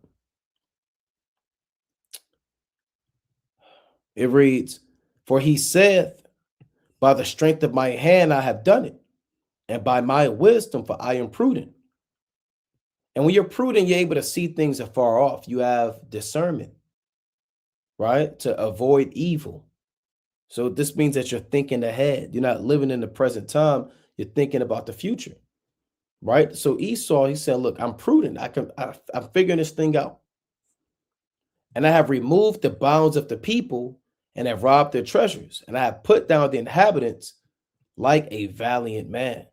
A: It reads, "For he saith, by the strength of my hand I have done it, and by my wisdom, for I am prudent. And when you're prudent, you're able to see things afar off. You have discernment, right? To avoid evil. So this means that you're thinking ahead. You're not living in the present time. You're thinking about the future, right? So Esau, he said, look, I'm prudent. I'm figuring this thing out. And I have removed the bounds of the people and have robbed their treasures. And I have put down the inhabitants like a valiant man.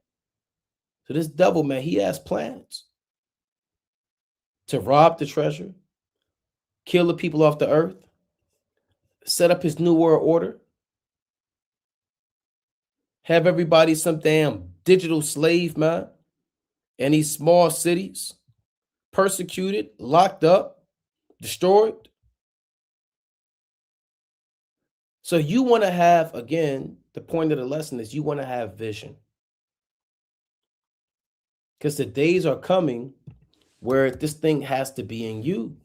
A: So this devil, man, he has plans to rob the treasure, kill the people off the earth, set up his new world order, have everybody some damn digital slave, man, in these small cities, persecuted, locked up, destroyed. So you want to have, again, the point of the lesson is you want to have vision. Because the days are coming where this thing has to be in you,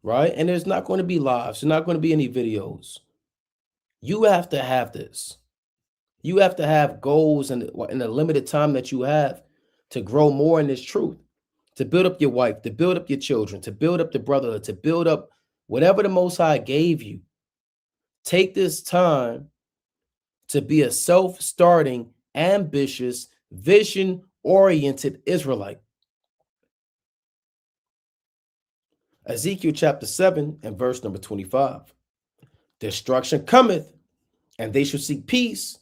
A: right? And there's not going to be lives. There's not going to be any videos. You have to have this. You have to have goals in the limited time that you have to grow more in this truth, to build up your wife, to build up your children, to build up the brotherhood, to build up whatever the Most High gave you. Take this time to be a self-starting, ambitious, vision-oriented Israelite. Ezekiel chapter 7 and verse number 25. Destruction cometh, and they shall seek peace,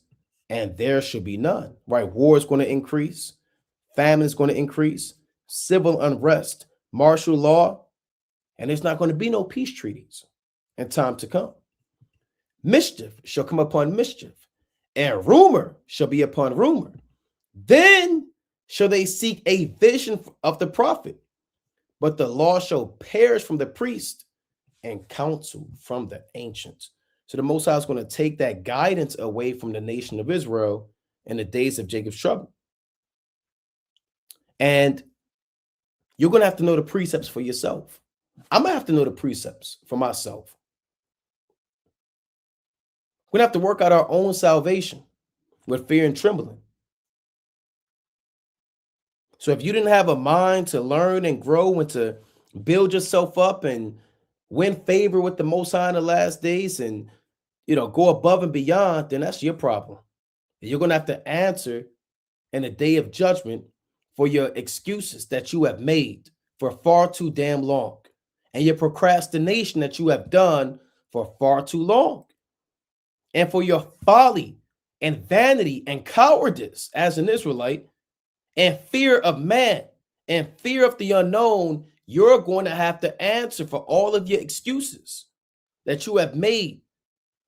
A: and there shall be none. Right? War is going to increase. Famine is going to increase. Civil unrest, martial law, and there's not going to be no peace treaties in time to come. Mischief shall come upon mischief, and rumor shall be upon rumor. Then shall they seek a vision of the prophet, but the law shall perish from the priest and counsel from the ancients. So the Most High is going to take that guidance away from the nation of Israel in the days of Jacob's trouble. And you're going to have to know the precepts for yourself. I'm going to have to know the precepts for myself. We're going to have to work out our own salvation with fear and trembling. So if you didn't have a mind to learn and grow and to build yourself up and win favor with the Most High in the last days and, go above and beyond, then that's your problem. You're going to have to answer in the day of judgment for your excuses that you have made for far too damn long and your procrastination that you have done for far too long. And for your folly and vanity and cowardice as an Israelite and fear of man and fear of the unknown, you're going to have to answer for all of your excuses that you have made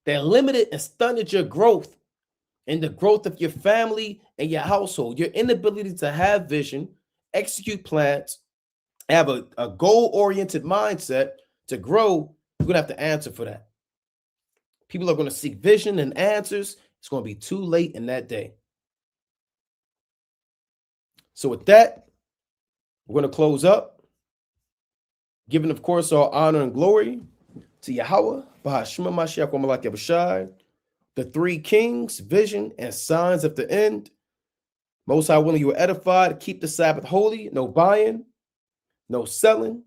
A: that limited and stunted your growth and the growth of your family and your household, your inability to have vision, execute plans, have a goal-oriented mindset to grow. You're going to have to answer for that. People are going to seek vision and answers. It's going to be too late in that day. So with that, we're going to close up, giving, of course, all honor and glory to Yahweh, Bahashima Mashiach, Wamalak Yabashai, the three kings, vision, and signs of the end. Most High willing you are edified. Keep the Sabbath holy. No buying, no selling,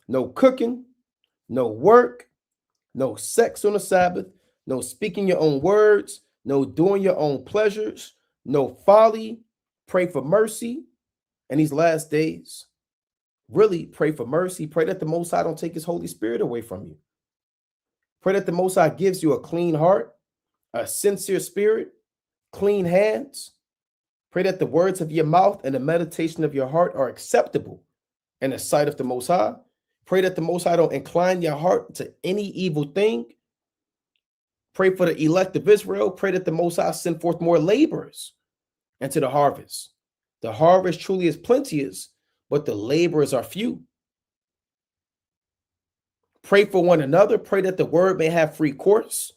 A: no cooking, no work, no sex on the Sabbath, no speaking your own words, no doing your own pleasures, no folly. Pray for mercy in these last days. Really pray for mercy. Pray that the Most High don't take his Holy Spirit away from you. Pray that the Most High gives you a clean heart, a sincere spirit, clean hands. Pray that the words of your mouth and the meditation of your heart are acceptable in the sight of the Most High. Pray that the Most High don't incline your heart to any evil thing. Pray for the elect of Israel. Pray that the Most High send forth more laborers into the harvest. The harvest truly is plenteous, but the laborers are few. Pray for one another. Pray that the word may have free course.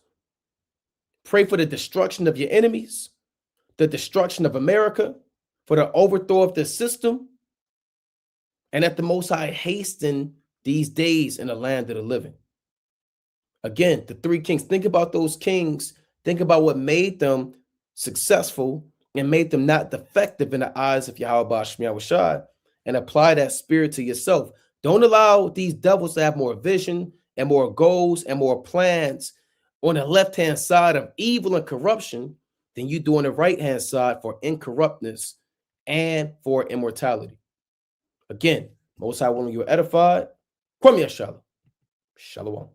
A: Pray for the destruction of your enemies, the destruction of America, for the overthrow of the system, and that the Most High hasten these days in the land of the living. Again, the three kings. Think about those kings. Think about what made them successful and made them not defective in the eyes of Yahweh Shai, and apply that spirit to yourself. Don't allow these devils to have more vision and more goals and more plans on the left-hand side of evil and corruption than you do on the right-hand side for incorruptness and for immortality. Again, Most High willing you are edified. Kwame Shalom. Shalom.